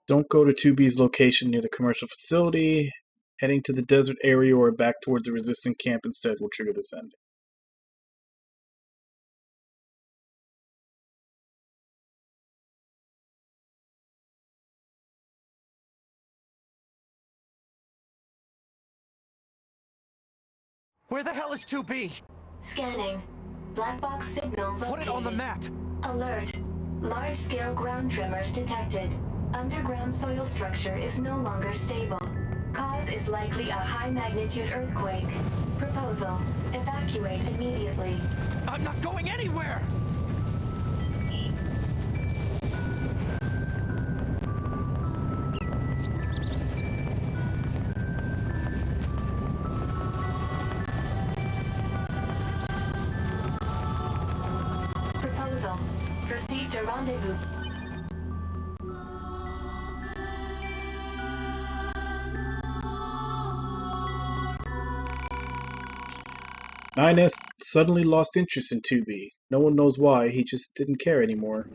Don't go to 2B's location near the commercial facility. Heading to the desert area or back towards the resistant camp instead will trigger this ending. Where the hell is 2B? Scanning. Black box signal located. Put it on the map! Alert. Large-scale ground tremors detected. Underground soil structure is no longer stable. Cause is likely a high-magnitude earthquake. Proposal. Evacuate immediately. I'm not going anywhere! Proposal. Proceed to rendezvous. Nines suddenly lost interest in 2B. No one knows why, he just didn't care anymore.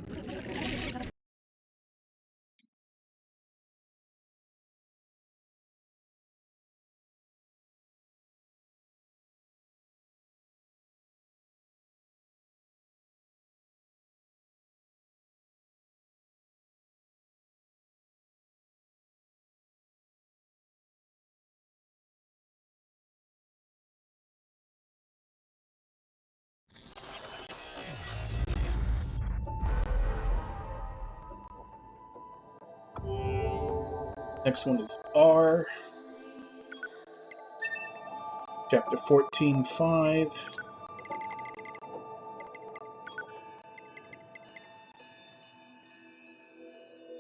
Next one is R. Chapter 14-5.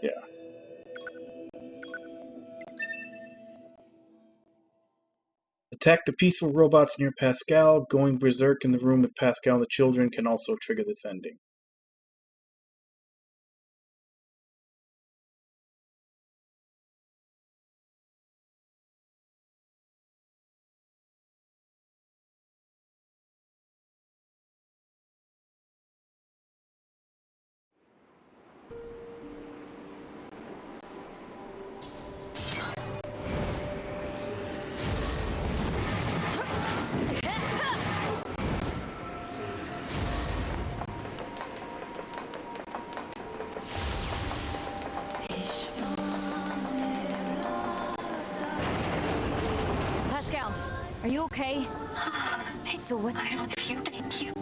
Yeah. Attack the peaceful robots near Pascal. Going berserk in the room with Pascal and the children can also trigger this ending. Pascal, are you okay? So what? I don't feel thank you.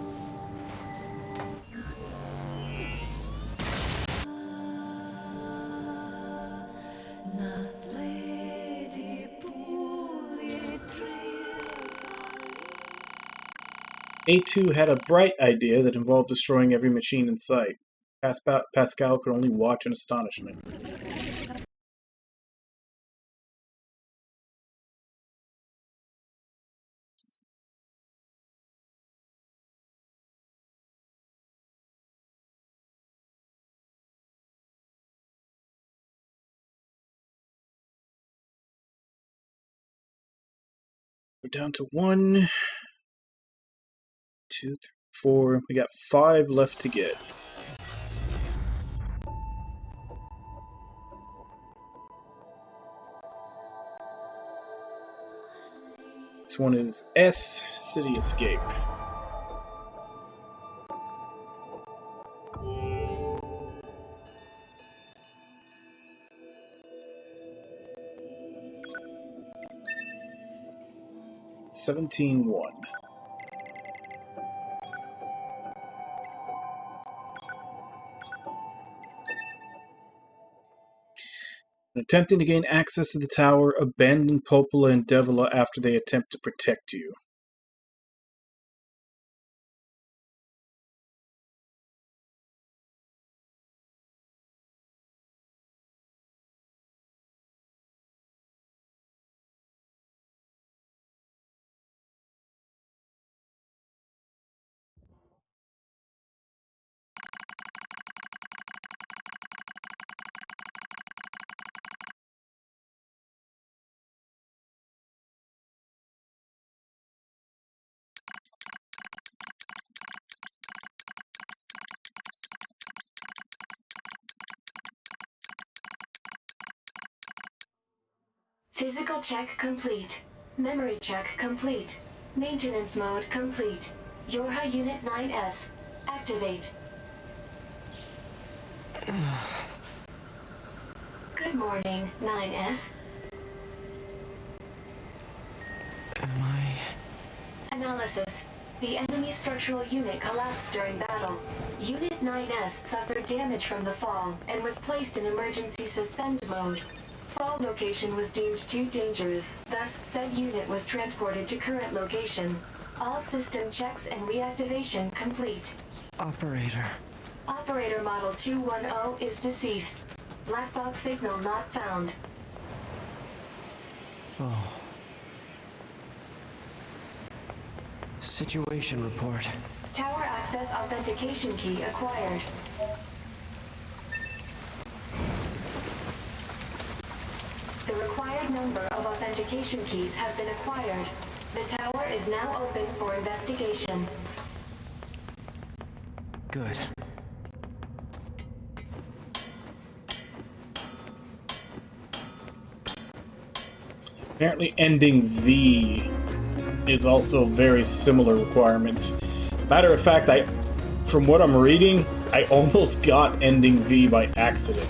A2 had a bright idea that involved destroying every machine in sight. Pascal could only watch in astonishment. We're down to 1, 2, 3, 4. We got 5 left to get. This one is S, City Escape. $17.1. Attempting to gain access to the tower, abandon Popola and Devila after they attempt to protect you. Physical check complete. Memory check complete. Maintenance mode complete. Yorha Unit 9S. Activate. Good morning, 9S. Am I... Analysis. The enemy structural unit collapsed during battle. Unit 9S suffered damage from the fall and was placed in emergency suspend mode. Fall location was deemed too dangerous, thus said unit was transported to current location. All system checks and reactivation complete. Operator. Operator Model 210 is deceased. Black box signal not found. Oh. Situation report. Tower access authentication key acquired. The required number of authentication keys have been acquired. The tower is now open for investigation. Good. Apparently ending V is also very similar requirements. Matter of fact, from what I'm reading, I almost got ending V by accident.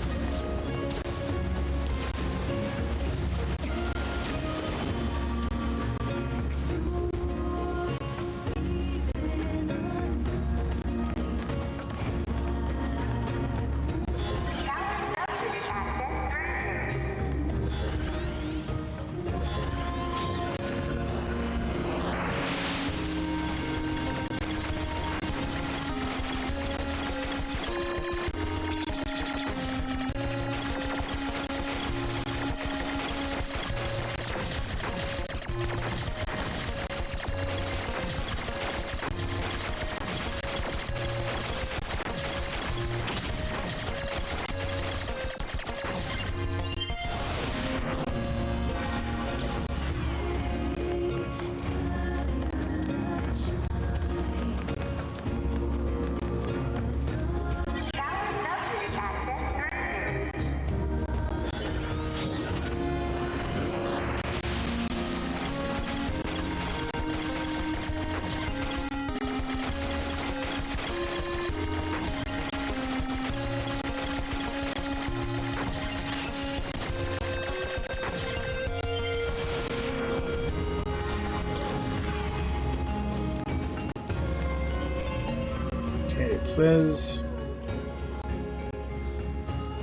It says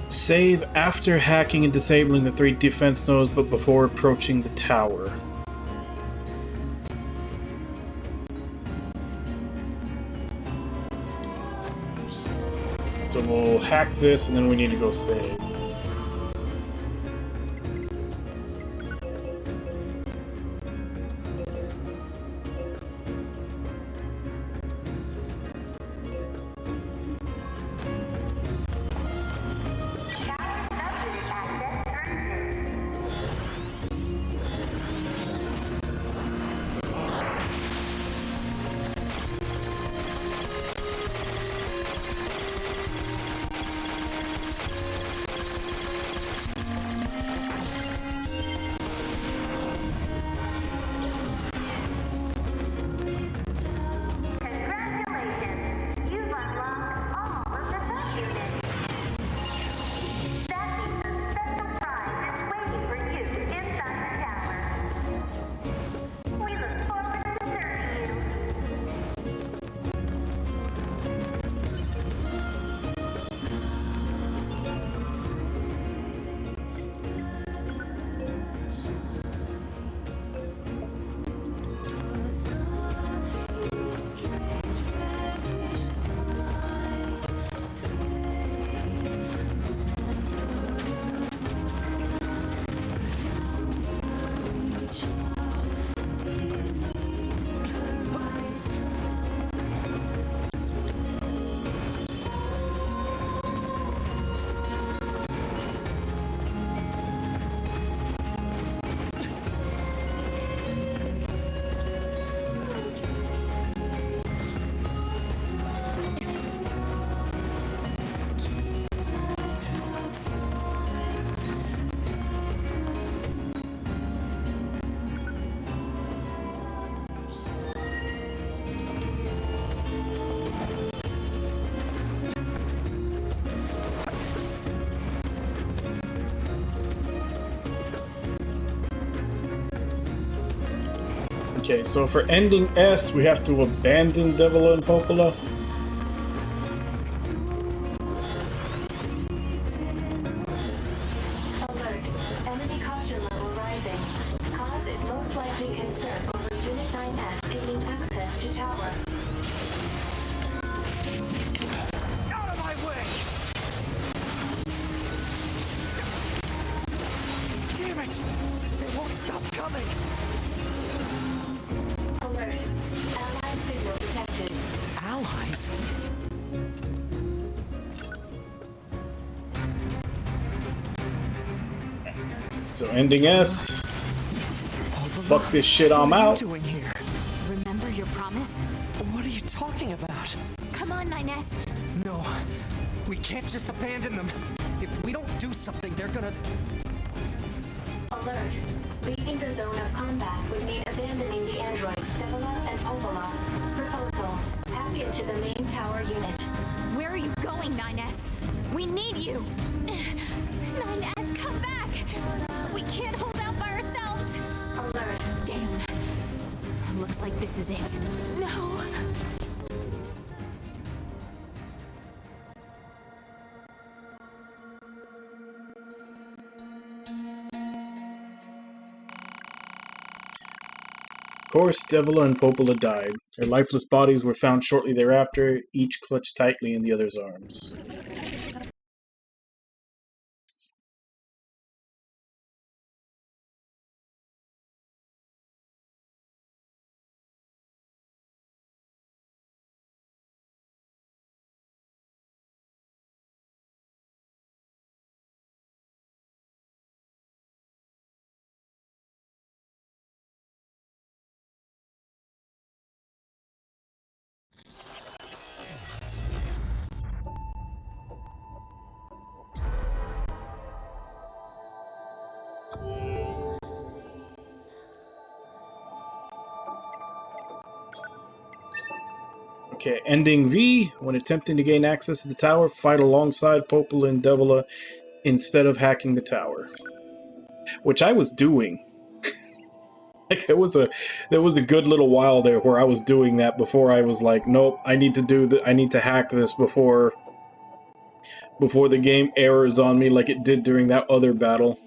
save after hacking and disabling the 3 defense nodes, but before approaching the tower. So we'll hack this and then we need to go save. Okay, so for ending S, we have to abandon Devila and Popola. Alert. Enemy caution level rising. Cause is most likely concerned over Unit 9S gaining access to tower. Out of my way! Damn it! They won't stop coming! Alert. Allied signal detected. Allies? So ending S. Fuck this shit, I'm out. What are you doing here? Remember your promise? What are you talking about? Come on, 9S. No, we can't just abandon them. If we don't do something, they're gonna... Alert. Leaving the zone of combat would mean abandoning the androids Devila and Popola. Proposal. Hack into the main tower unit. Where are you going, 9S? We need you! 9S, come back! We can't hold out by ourselves! Alert. Damn. Looks like this is it. No! Of course, Devila and Popola died. Their lifeless bodies were found shortly thereafter, each clutched tightly in the other's arms. Okay, ending V. When attempting to gain access to the tower, fight alongside Popola and Devila instead of hacking the tower. Which I was doing. Like there was a good little while there where I was doing that before I was like, nope, I need to hack this before the game errors on me like it did during that other battle.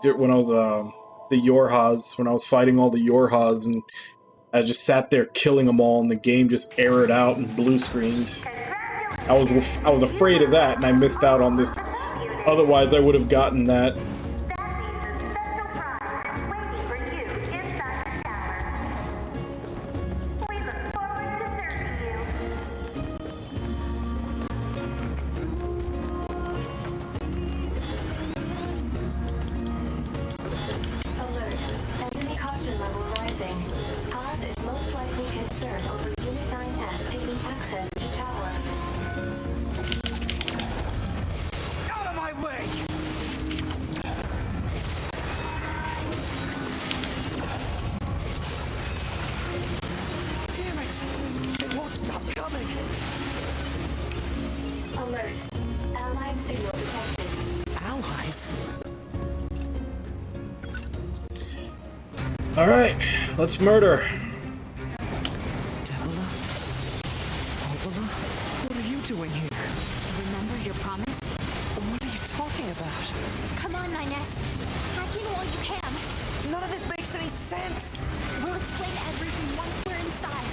When I was the Yorhas, when I was fighting all the Yorhas, and I just sat there killing them all, and the game just errored out and blue screened. I was afraid of that, and I missed out on this. Otherwise, I would have gotten that. Alert. Enemy caution level rising. Cause is most likely concerned over Unit 9S gaining access to tower. Out of my way! Damn it! They won't stop coming! Alert. Allied signal detected. Allies? Alright, let's murder. Devila? Popola? What are you doing here? Remember your promise? What are you talking about? Come on, 9S. Hack in while you can. None of this makes any sense! We'll explain everything once we're inside.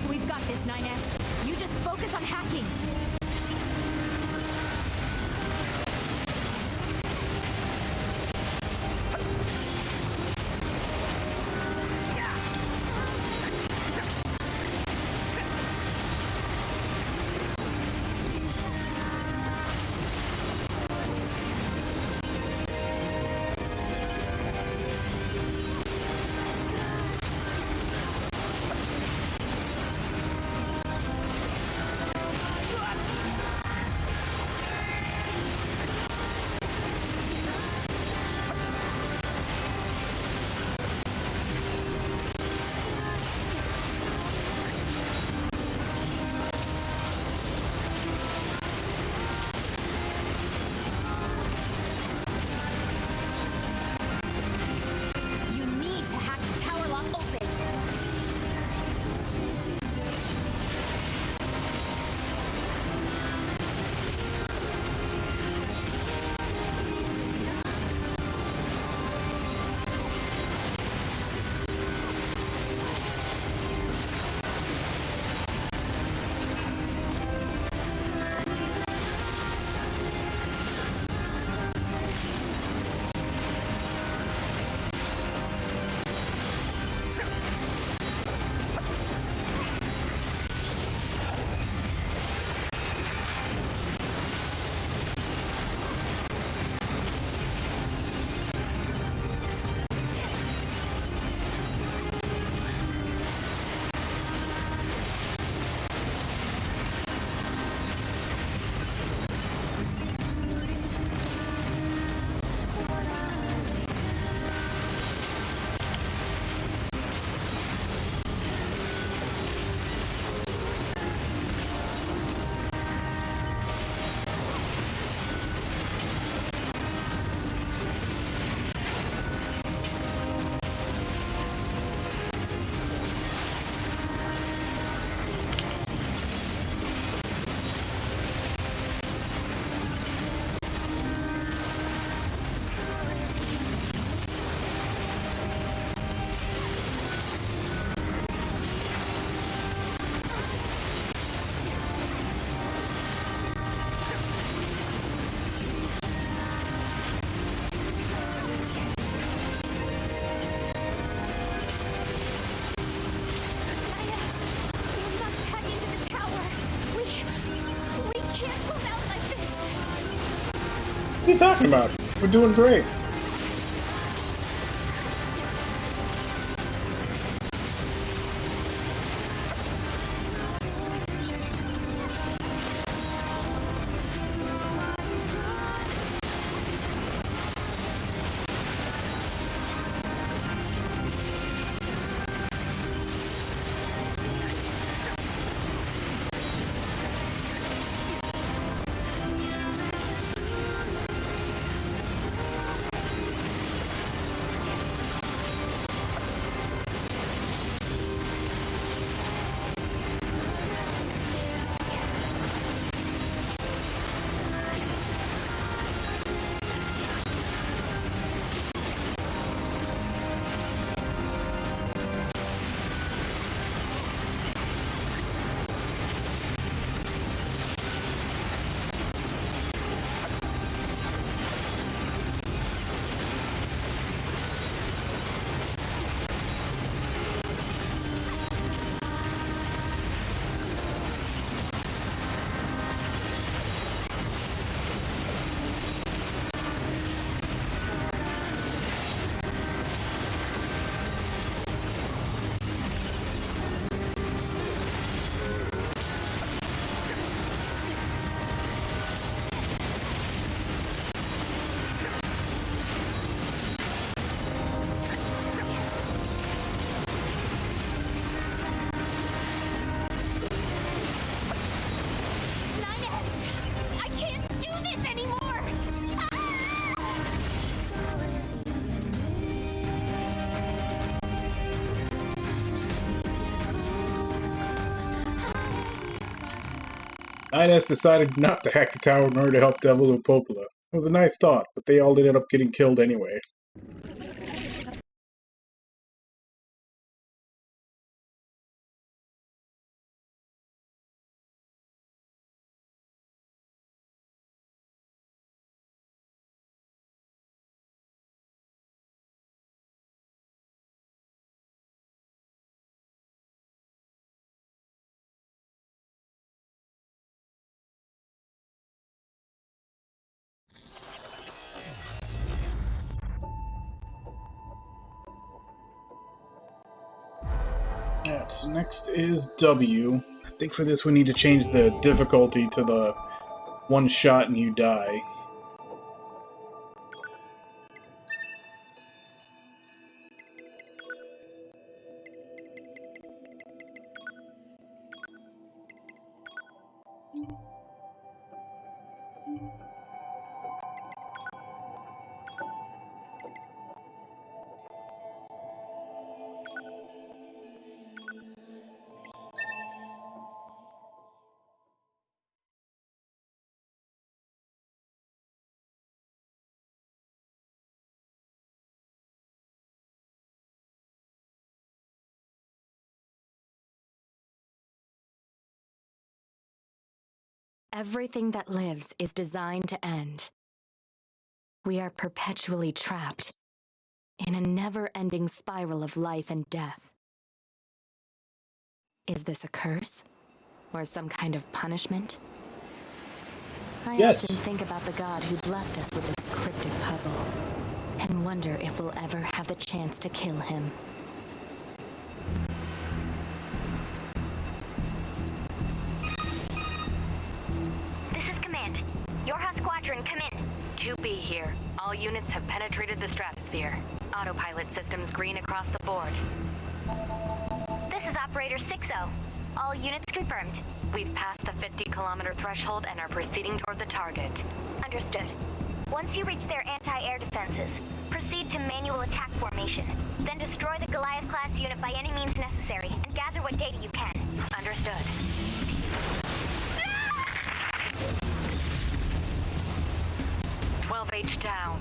We've got this, 9S. You just focus on hacking. What are you talking about? We're doing great. INS decided not to hack the tower in order to help Devil and Popola. It was a nice thought, but they all ended up getting killed anyway. Alright, so next is W. I think for this we need to change the difficulty to the one shot and you die. Everything that lives is designed to end. We are perpetually trapped in a never-ending spiral of life and death. Is this a curse? Or some kind of punishment? I often think about the god who blessed us with this cryptic puzzle, and wonder if we'll ever have the chance to kill him. Yorha Squadron, come in. 2B here. All units have penetrated the stratosphere. Autopilot systems green across the board. This is Operator 6-0. All units confirmed. We've passed the 50-kilometer threshold and are proceeding toward the target. Understood. Once you reach their anti-air defenses, proceed to manual attack formation. Then destroy the Goliath-class unit by any means necessary, and gather what data you can. Understood. 12H down.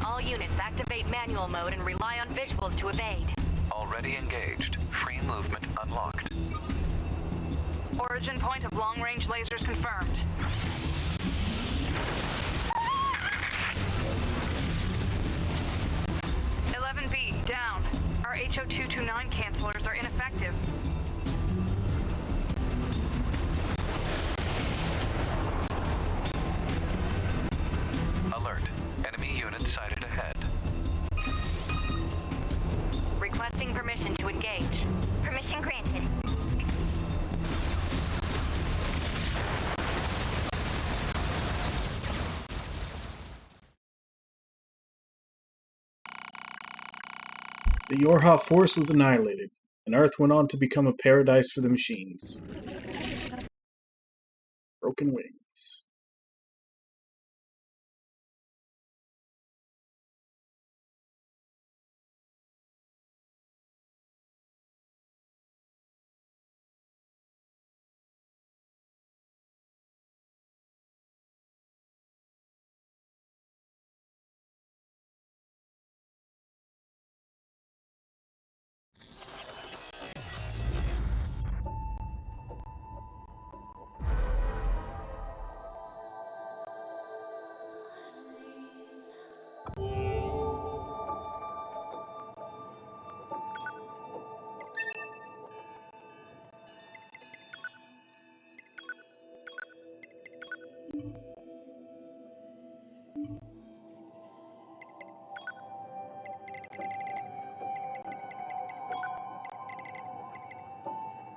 All units activate manual mode and rely on visuals to evade. Already engaged. Free movement unlocked. Origin point of long-range lasers confirmed. B, down. Our HO229 cancelers are ineffective. Alert. The Yorha force was annihilated, and Earth went on to become a paradise for the machines. Broken wings.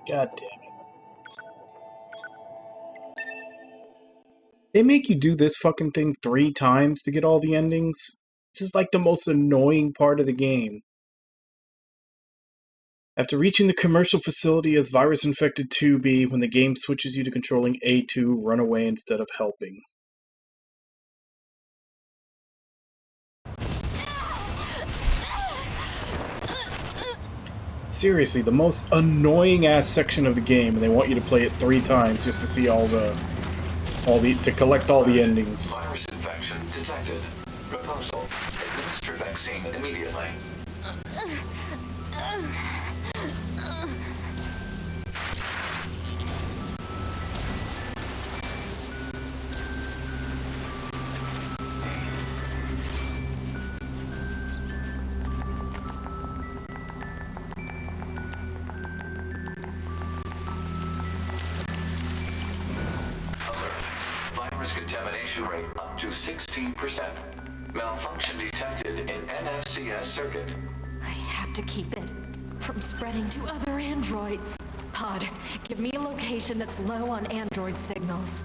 God damn it. They make you do this fucking thing 3 times to get all the endings? This is like the most annoying part of the game. After reaching the commercial facility as virus-infected 2B, when the game switches you to controlling A2, run away instead of helping. Seriously, the most annoying-ass section of the game, and they want you to play it 3 times just to see to collect all the endings. Virus infection detected. Proposal: administer vaccine immediately. Contamination rate up to 16%. Malfunction detected in NFCS circuit. I have to keep it from spreading to other androids. Pod, give me a location that's low on android signals.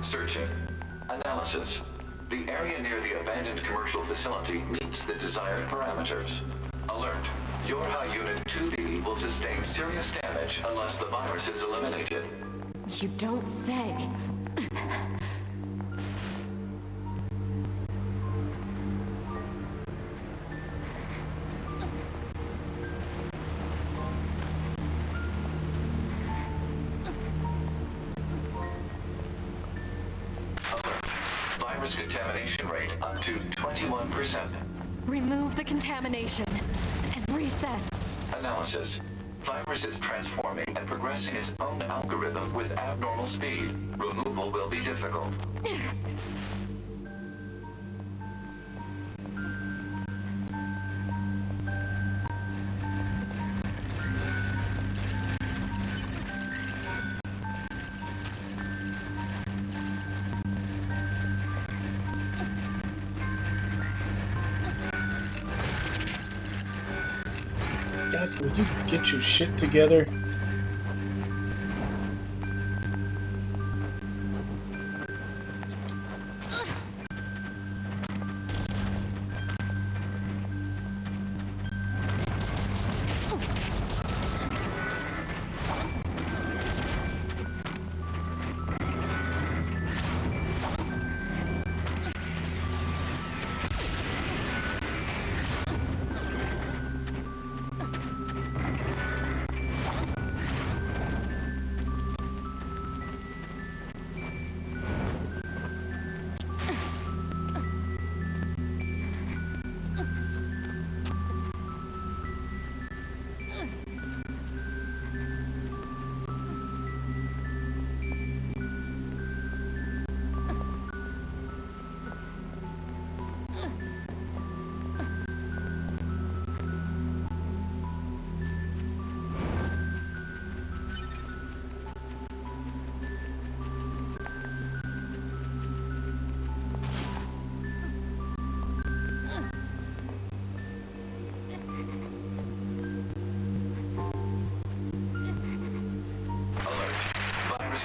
Searching. Analysis. The area near the abandoned commercial facility meets the desired parameters. Alert. Yorha Unit 2B will sustain serious damage unless the virus is eliminated. You don't say. Alert. Virus contamination rate up to 21%. Remove the contamination and reset. Analysis. Virus is transforming and progressing its own algorithm with abnormal speed. Removal will be difficult. God, will you get your shit together?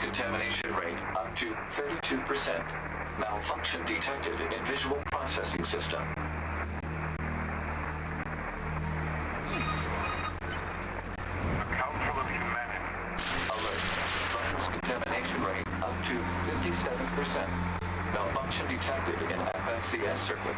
Contamination rate up to 32%. Malfunction detected in visual processing. processing system. The Council of Humanity. Alert. Virus contamination rate up to 57%. Malfunction detected in FFCS circuit.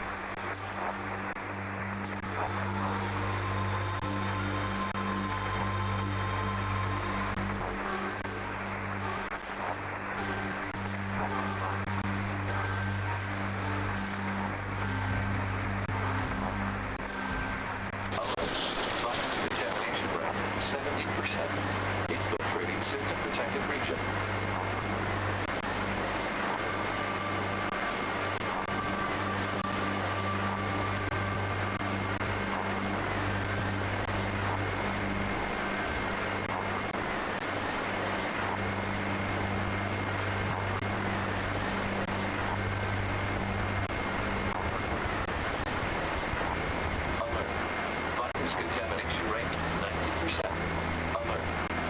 Infiltrating system protected region. Alert. Virus contamination rate 90%. Alert.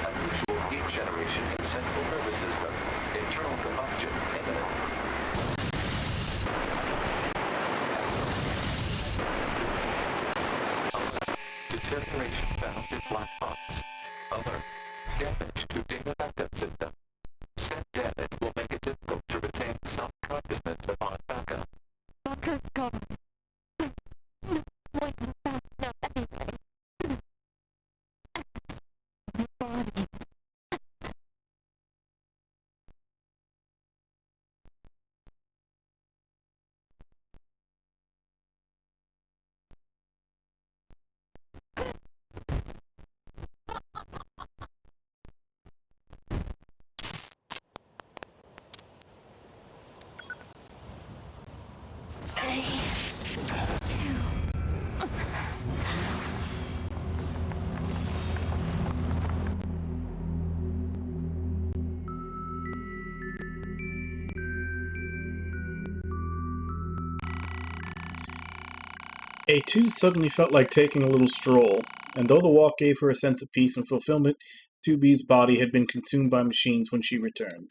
Unusual heat generation in central nervous system. Internal combustion imminent. Alert. Deterioration found in black box. Alert. Damage to data backup system. Said damage will make it difficult to retain self-consciousness upon backup. A2 suddenly felt like taking a little stroll, and though the walk gave her a sense of peace and fulfillment, 2B's body had been consumed by machines when she returned.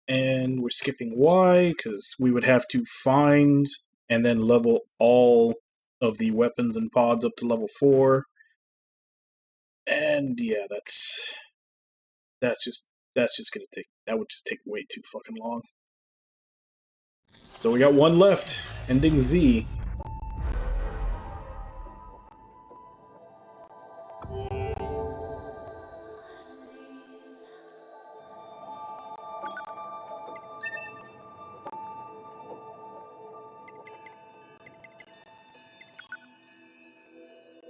And we're skipping Y, because we would have to find and then level all of the weapons and pods up to level 4. And yeah, that's just gonna take, that would just take way too fucking long. So we got one left, ending Z.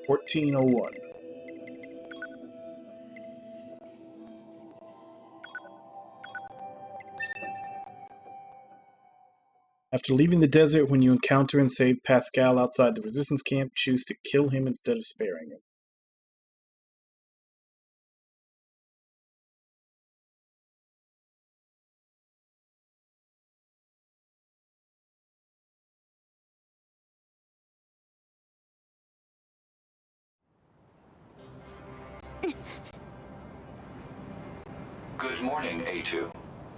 $14.01. After leaving the desert, when you encounter and save Pascal outside the resistance camp, choose to kill him instead of sparing him. Good morning, A2.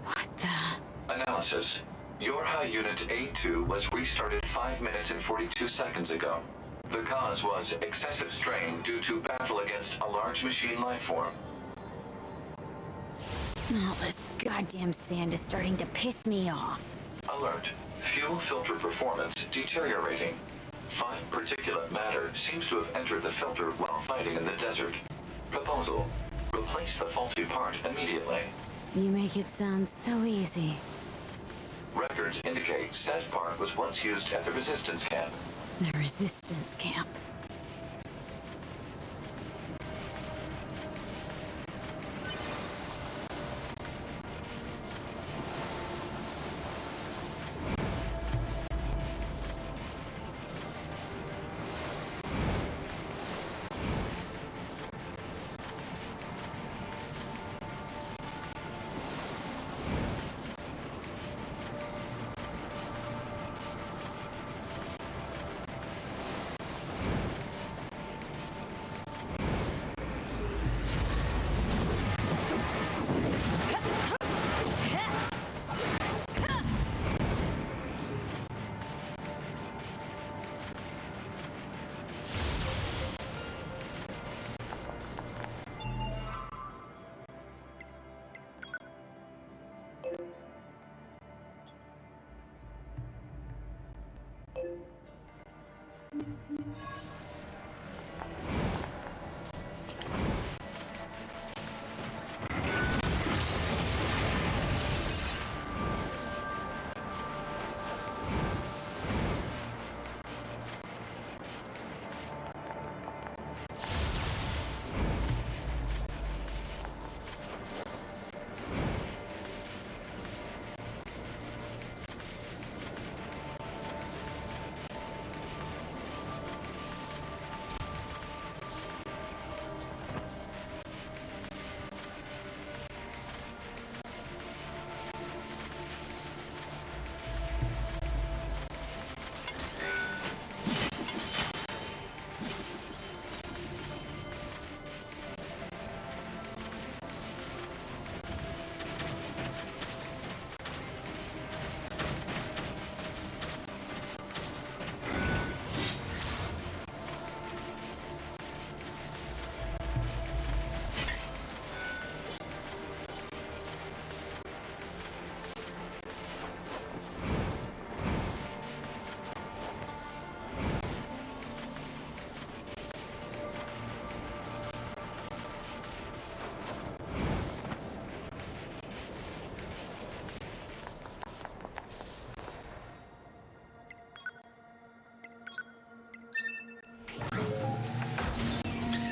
What the? Analysis. Your high unit A2 was restarted 5 minutes and 42 seconds ago. The cause was excessive strain due to battle against a large machine life form. All this goddamn sand is starting to piss me off. Alert. Fuel filter performance deteriorating. Fine particulate matter seems to have entered the filter while fighting in the desert. Proposal. Replace the faulty part immediately. You make it sound so easy. Records indicate said part was once used at the resistance camp. The resistance camp.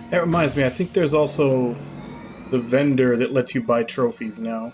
That reminds me, I think there's also the vendor that lets you buy trophies now.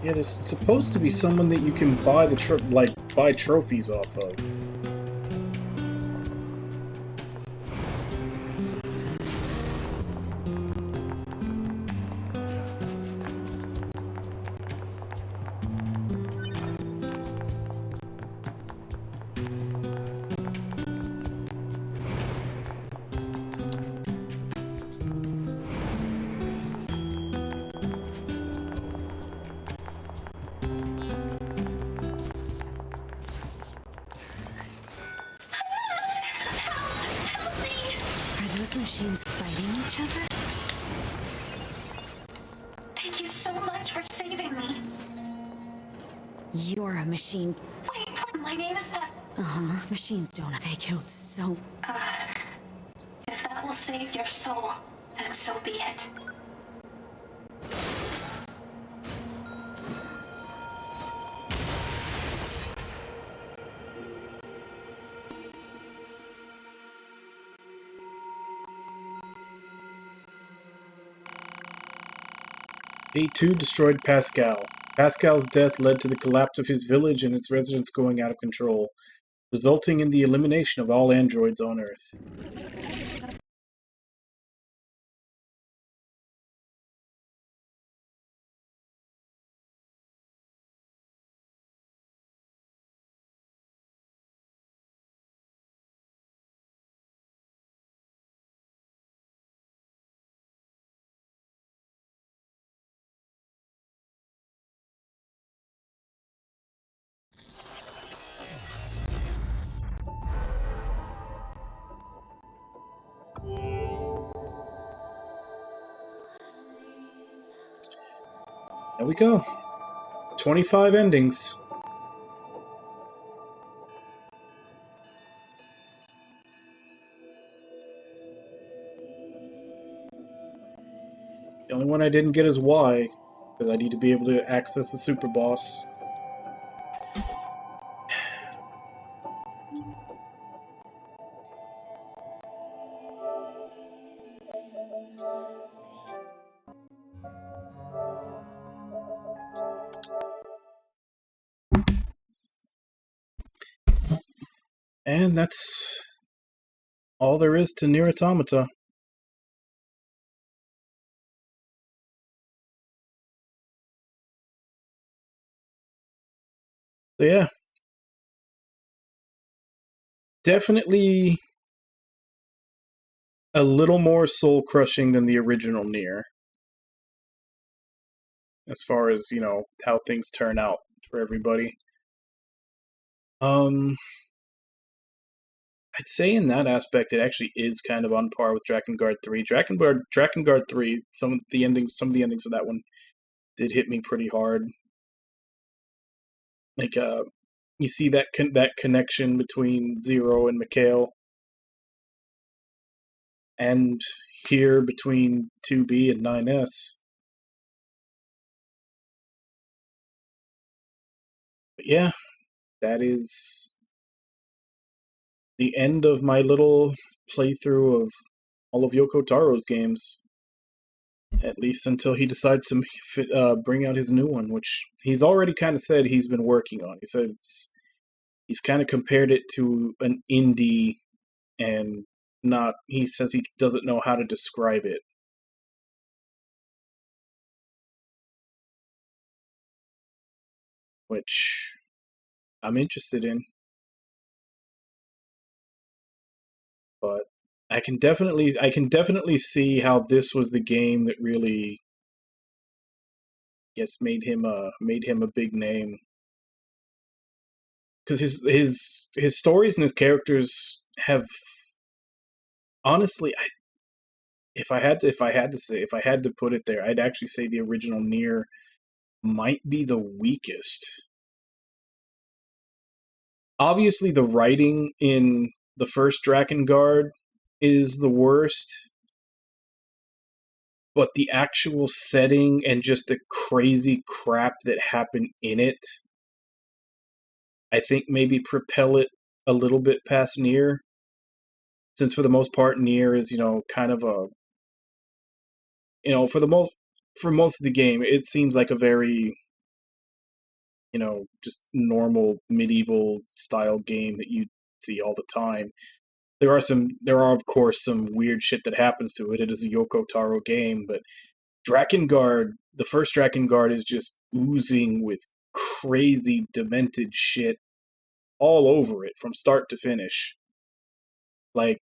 Yeah, there's supposed to be someone that you can buy buy trophies off of. Are those machines fighting each other? Thank you so much for saving me. You're a machine. Wait, my name is Beth. Uh-huh. Machines don't. They killed so... If that will save your soul, then so be it. A2 destroyed Pascal. Pascal's death led to the collapse of his village and its residents going out of control, resulting in the elimination of all androids on Earth. There we go. 25 endings. The only one I didn't get is Y, because I need to be able to access the super boss. And that's all there is to Nier Automata. So yeah. Definitely a little more soul-crushing than the original Nier. As far as, you know, how things turn out for everybody. I'd say in that aspect, it actually is kind of on par with Drakengard 3. Drakengard 3, some of the endings of that one did hit me pretty hard. Like, you see that connection between Zero and Mikhail, and here between 2B and 9S. But yeah, that is the end of my little playthrough of all of Yoko Taro's games. At least until he decides to bring out his new one, which he's already kind of said he's been working on. He said he's kind of compared it to an indie, and not. He says he doesn't know how to describe it. Which I'm interested in. But I can definitely see how this was the game that really, I guess, made him a big name. Because his stories and his characters have, honestly, if I had to put it there, I'd actually say the original Nier might be the weakest. Obviously, the writing in the first Drakengard is the worst, but the actual setting and just the crazy crap that happened in it, I think maybe propel it a little bit past Nier. Since for the most part, Nier is, kind of a, for most of the game, it seems like a very, just normal medieval style game that you see all the time. There are of course some weird shit that happens to it. It is a Yoko Taro game, but Drakengard, the first Drakengard is just oozing with crazy demented shit all over it from start to finish. Like,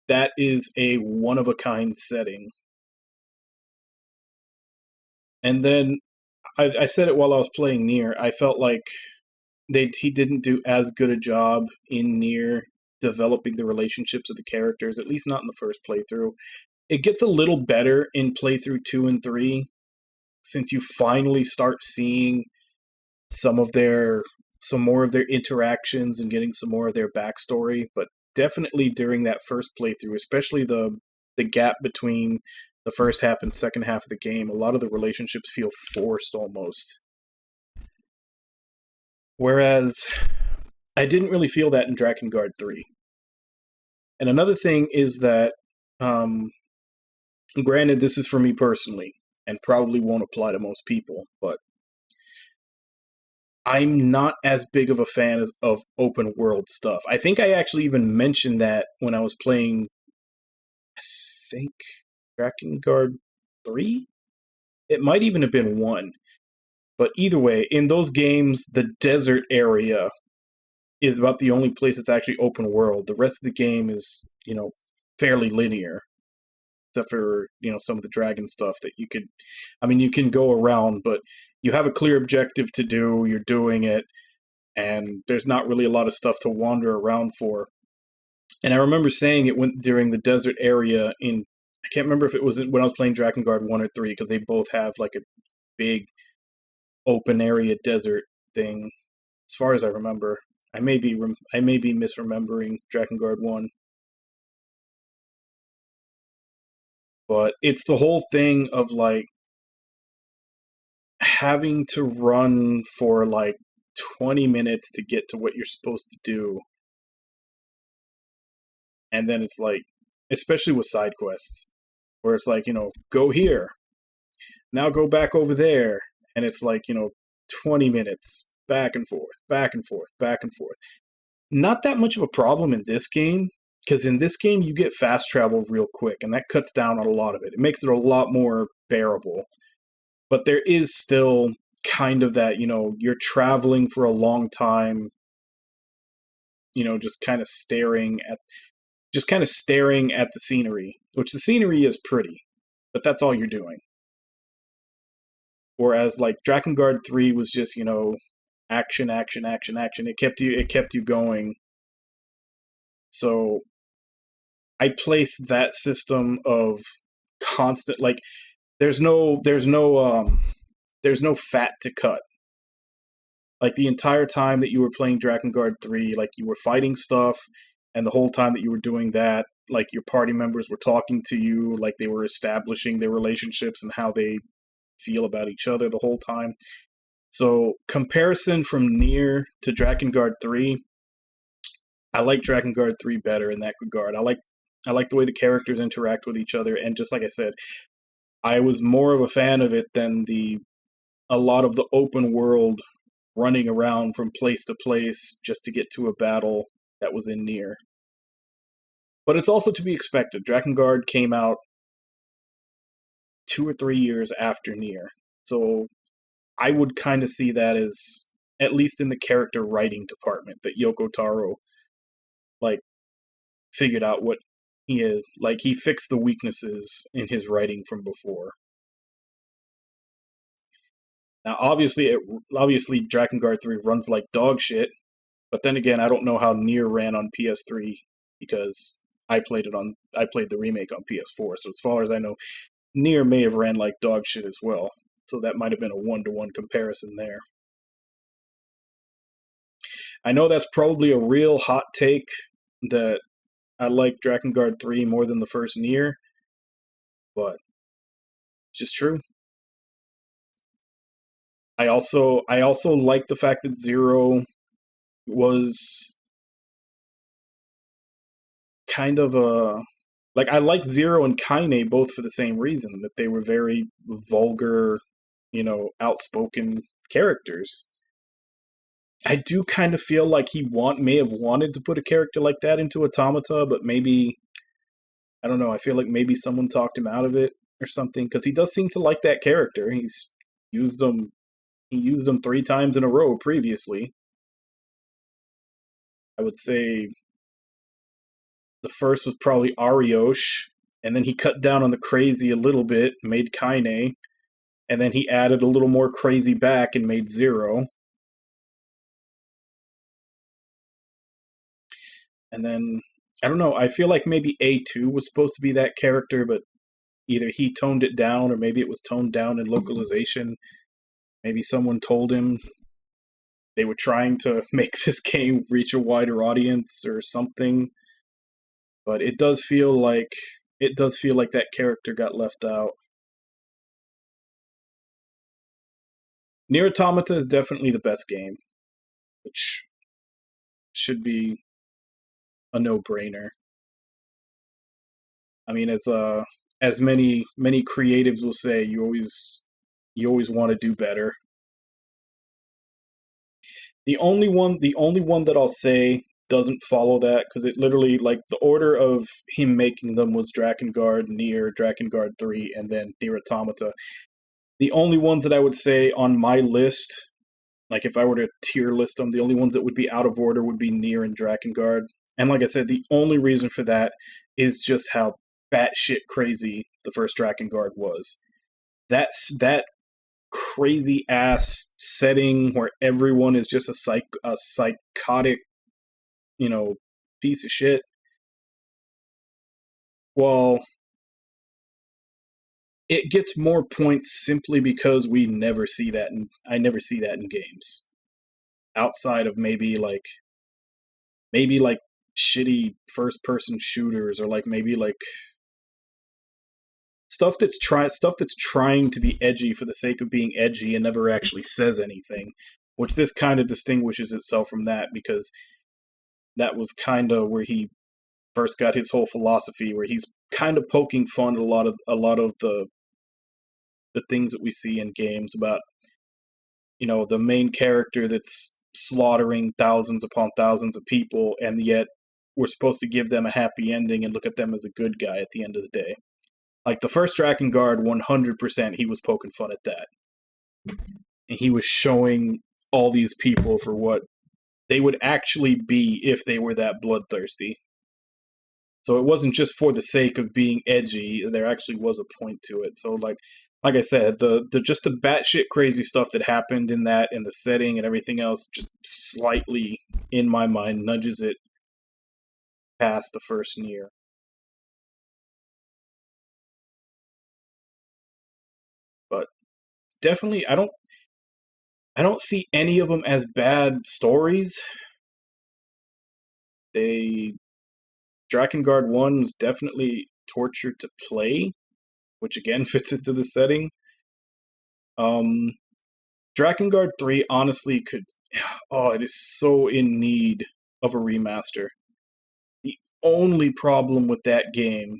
that is a one-of-a-kind setting. And then, I said it while I was playing Nier, I felt like he didn't do as good a job in Nier developing the relationships of the characters, at least not in the first playthrough. It gets a little better in playthrough 2 and 3, since you finally start seeing some more of their interactions and getting some more of their backstory. But definitely during that first playthrough, especially the gap between the first half and second half of the game, a lot of the relationships feel forced almost. Whereas I didn't really feel that in Drakengard 3. And another thing is that, granted, this is for me personally, and probably won't apply to most people, but I'm not as big of a fan of open world stuff. I think I actually even mentioned that when I was playing, I think, Drakengard 3? It might even have been 1. But either way, in those games, the desert area is about the only place that's actually open world. The rest of the game is, fairly linear. Except for, some of the dragon stuff that you can go around, but you have a clear objective to do, you're doing it, and there's not really a lot of stuff to wander around for. And I remember saying it went during the desert area I can't remember if it was when I was playing Drakengard 1 or 3, because they both have like a big open area desert thing, as far as I remember. I may be misremembering Drakengard 1. But it's the whole thing of, like, having to run for, like, 20 minutes to get to what you're supposed to do. And then it's like, especially with side quests, where it's like, go here, now go back over there. And it's like, 20 minutes, back and forth, back and forth, back and forth. Not that much of a problem in this game, because in this game you get fast travel real quick, and that cuts down on a lot of it. It makes it a lot more bearable. But there is still kind of that, you're traveling for a long time, just kind of staring at the scenery, which the scenery is pretty, but that's all you're doing. Whereas, like, Drakengard 3 was just, action, action, action, action. It kept you going. So I place that system of constant, like, there's no fat to cut. Like, the entire time that you were playing Drakengard 3, like, you were fighting stuff, and the whole time that you were doing that, like, your party members were talking to you, like, they were establishing their relationships and how they feel about each other the whole time. So, comparison from Nier to Drakengard 3, I like Drakengard 3 better in that regard. I like the way the characters interact with each other, and just like I said, I was more of a fan of it than a lot of the open world running around from place to place just to get to a battle that was in Nier. But it's also to be expected. Drakengard came out 2 or 3 years after Nier. So I would kind of see that as, at least in the character writing department, that Yoko Taro, like, figured out what he is. Like, he fixed the weaknesses in his writing from before. Now, obviously, Drakengard 3 runs like dog shit, but then again, I don't know how Nier ran on PS3, because I played the remake on PS4, so as far as I know, Nier may have ran like dog shit as well. So that might have been a one-to-one comparison there. I know that's probably a real hot take, that I like Drakengard 3 more than the first Nier, but it's just true. I also like the fact that Zero was kind of a... Like, I like Zero and Kaine both for the same reason, that they were very vulgar, outspoken characters. I do kind of feel like he may have wanted to put a character like that into Automata, but maybe, I don't know, I feel like maybe someone talked him out of it or something, because he does seem to like that character. He used them 3 times in a row previously. I would say the first was probably Ariosh, and then he cut down on the crazy a little bit, made Kaine, and then he added a little more crazy back and made Zero. And then, I don't know, I feel like maybe A2 was supposed to be that character, but either he toned it down, or maybe it was toned down in localization. Maybe someone told him they were trying to make this game reach a wider audience or something. But it does feel like that character got left out. Nier Automata is definitely the best game, which should be a no-brainer. I mean, as many creatives will say, you always want to do better. The only one that I'll say doesn't follow that, because it literally, like, the order of him making them was Drakengard, Nier, Drakengard 3, and then Nier Automata. The only ones that I would say on my list, like if I were to tier list them, the only ones that would be out of order would be Nier and Drakengard. And like I said, the only reason for that is just how batshit crazy the first Drakengard was. That crazy ass setting where everyone is just a psychotic, piece of shit. Well, it gets more points simply because we never see that, and I never see that in games. Outside of maybe like shitty first-person shooters, or like maybe like stuff that's trying to be edgy for the sake of being edgy and never actually says anything. Which this kind of distinguishes itself from that, because that was kind of where he first got his whole philosophy, where he's kind of poking fun at a lot of the things that we see in games about, you know, the main character that's slaughtering thousands upon thousands of people, and yet we're supposed to give them a happy ending and look at them as a good guy at the end of the day. Like the first Drakengard, 100% he was poking fun at that. And he was showing all these people for what they would actually be if they were that bloodthirsty. So it wasn't just for the sake of being edgy, there actually was a point to it. So like I said, the just the batshit crazy stuff that happened in that, and the setting and everything else, just slightly, in my mind, nudges it past the first Nier. But definitely, I don't see any of them as bad stories. Drakengard 1 was definitely torture to play, which again fits into the setting. Drakengard 3 honestly could... Oh, it is so in need of a remaster. The only problem with that game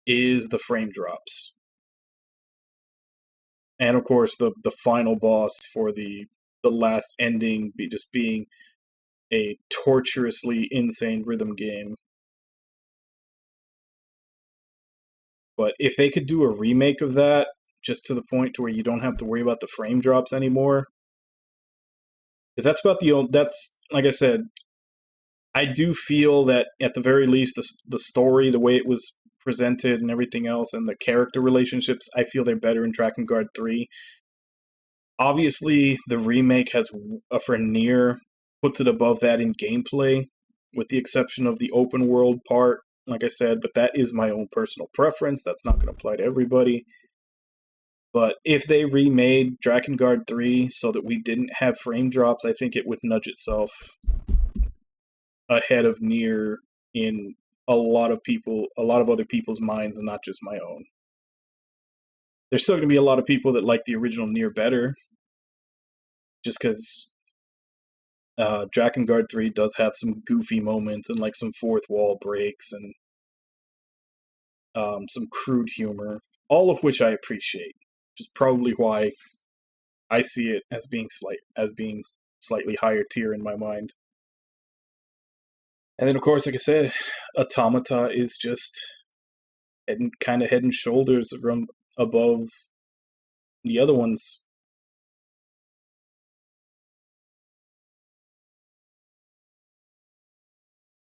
is the frame drops. And of course, the final boss for the last ending just being a torturously insane rhythm game. But if they could do a remake of that, just to the point to where you don't have to worry about the frame drops anymore, because that's like I said, I do feel that at the very least the story, the way it was presented and everything else, and the character relationships, I feel they're better in Drakengard 3. Obviously, the remake for Nier puts it above that in gameplay, with the exception of the open world part, like I said, but that is my own personal preference. That's not going to apply to everybody. But if they remade Drakengard 3 so that we didn't have frame drops, I think it would nudge itself ahead of Nier in a lot of other people's minds, and not just my own. There's still going to be a lot of people that like the original Nier better, just because Drakengard 3 does have some goofy moments and like some fourth wall breaks and some crude humor, all of which I appreciate, which is probably why I see it as being slightly higher tier in my mind. And then, of course, like I said, Automata is just head and shoulders from above the other ones.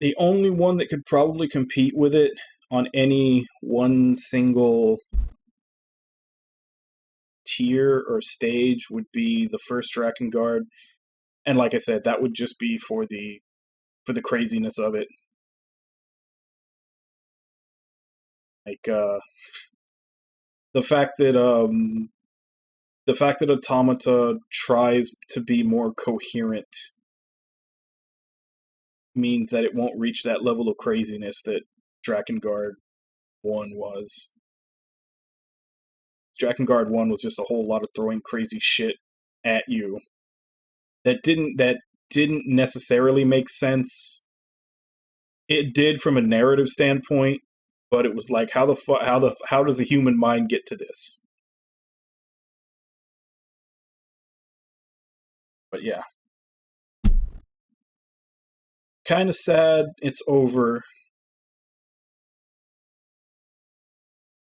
The only one that could probably compete with it on any one single tier or stage would be the first Drakengard. And like I said, that would just be for the craziness of it. Like the fact that Automata tries to be more coherent means that it won't reach that level of craziness that Drakengard 1 was. Drakengard 1 was just a whole lot of throwing crazy shit at you that didn't necessarily make sense. It did from a narrative standpoint, but it was like, how does the human mind get to this? But yeah. Kind of sad it's over.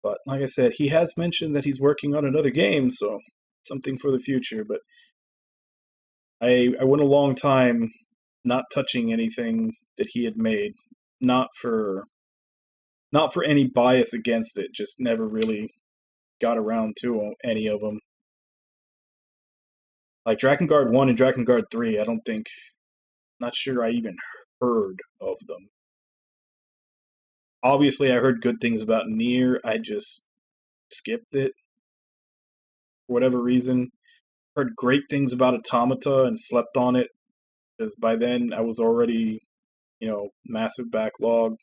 But like I said, he has mentioned that he's working on another game, so something for the future. But I went a long time not touching anything that he had made. Not for any bias against it, just never really got around to any of them. Like Drakengard 1 and Drakengard 3, not sure I even heard of them. Obviously, I heard good things about Nier. I just skipped it for whatever reason. Heard great things about Automata and slept on it because by then I was already, massive backlog.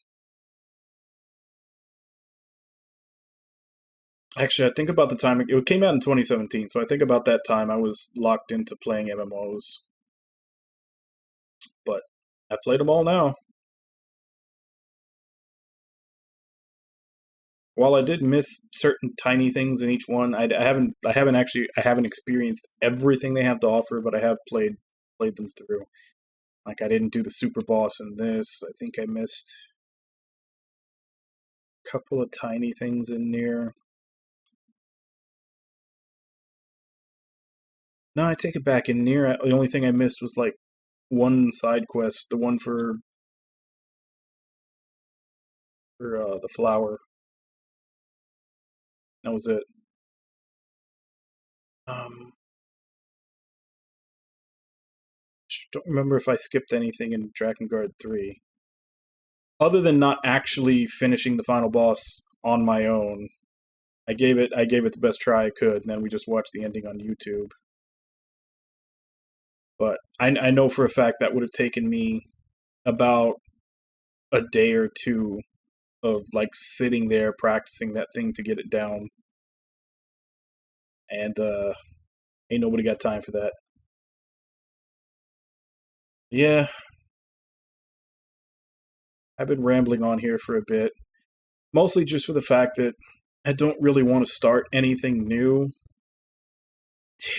Actually, I think about the time it came out in 2017, so I think about that time I was locked into playing MMOs. But I played them all now. While I did miss certain tiny things in each one, I haven't experienced everything they have to offer, but I have played them through. Like I didn't do the super boss in this. I think I missed a couple of tiny things in Nier. No, I take it back. In Nier, the only thing I missed was like one side quest, the one for the flower. That was it. Don't remember if I skipped anything in Drakengard 3. Other than not actually finishing the final boss on my own, I gave it the best try I could, and then we just watched the ending on YouTube. But I know for a fact that would have taken me about a day or two of like sitting there practicing that thing to get it down. And ain't nobody got time for that. Yeah. I've been rambling on here for a bit. Mostly just for the fact that I don't really want to start anything new.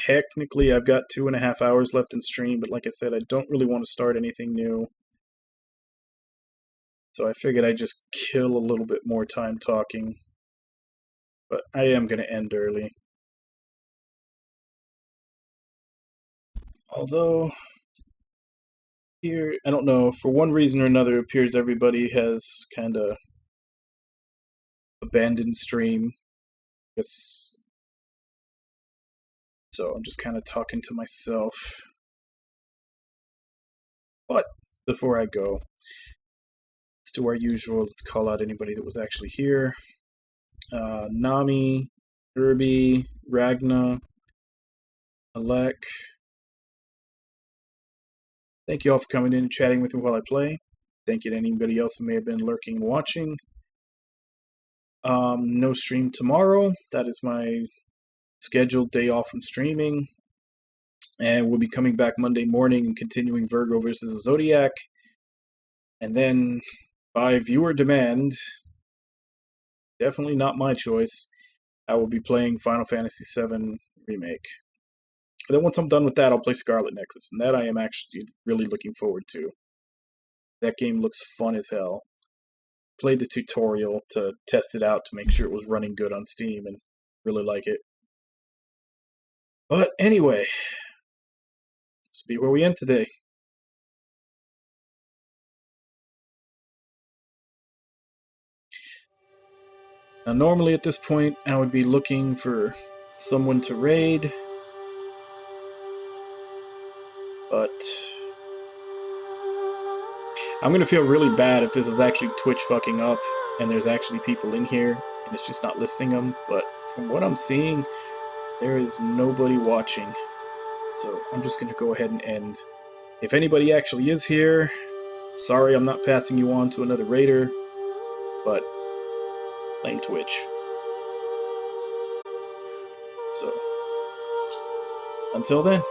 Technically, I've got 2.5 hours left in stream, but like I said, I don't really want to start anything new. So I figured I'd just kill a little bit more time talking. But I am going to end early. Although, here, I don't know, for one reason or another, it appears everybody has kind of abandoned stream. So I'm just kind of talking to myself. But before I go, let's do our usual. Let's call out anybody that was actually here. Nami, Irby, Ragna, Alec. Thank you all for coming in and chatting with me while I play. Thank you to anybody else who may have been lurking and watching. No stream tomorrow. That is my scheduled day off from streaming. And we'll be coming back Monday morning and continuing Virgo versus Zodiac. And then, by viewer demand, definitely not my choice, I will be playing Final Fantasy VII Remake. And then once I'm done with that, I'll play Scarlet Nexus, and that I am actually really looking forward to. That game looks fun as hell. Played the tutorial to test it out to make sure it was running good on Steam, and really like it. But anyway, this will be where we end today. Now, normally at this point, I would be looking for someone to raid, but I'm going to feel really bad if this is actually Twitch fucking up and there's actually people in here and it's just not listing them, but from what I'm seeing, there is nobody watching, so I'm just going to go ahead and end. If anybody actually is here, sorry I'm not passing you on to another raider, but blame Twitch. So, until then.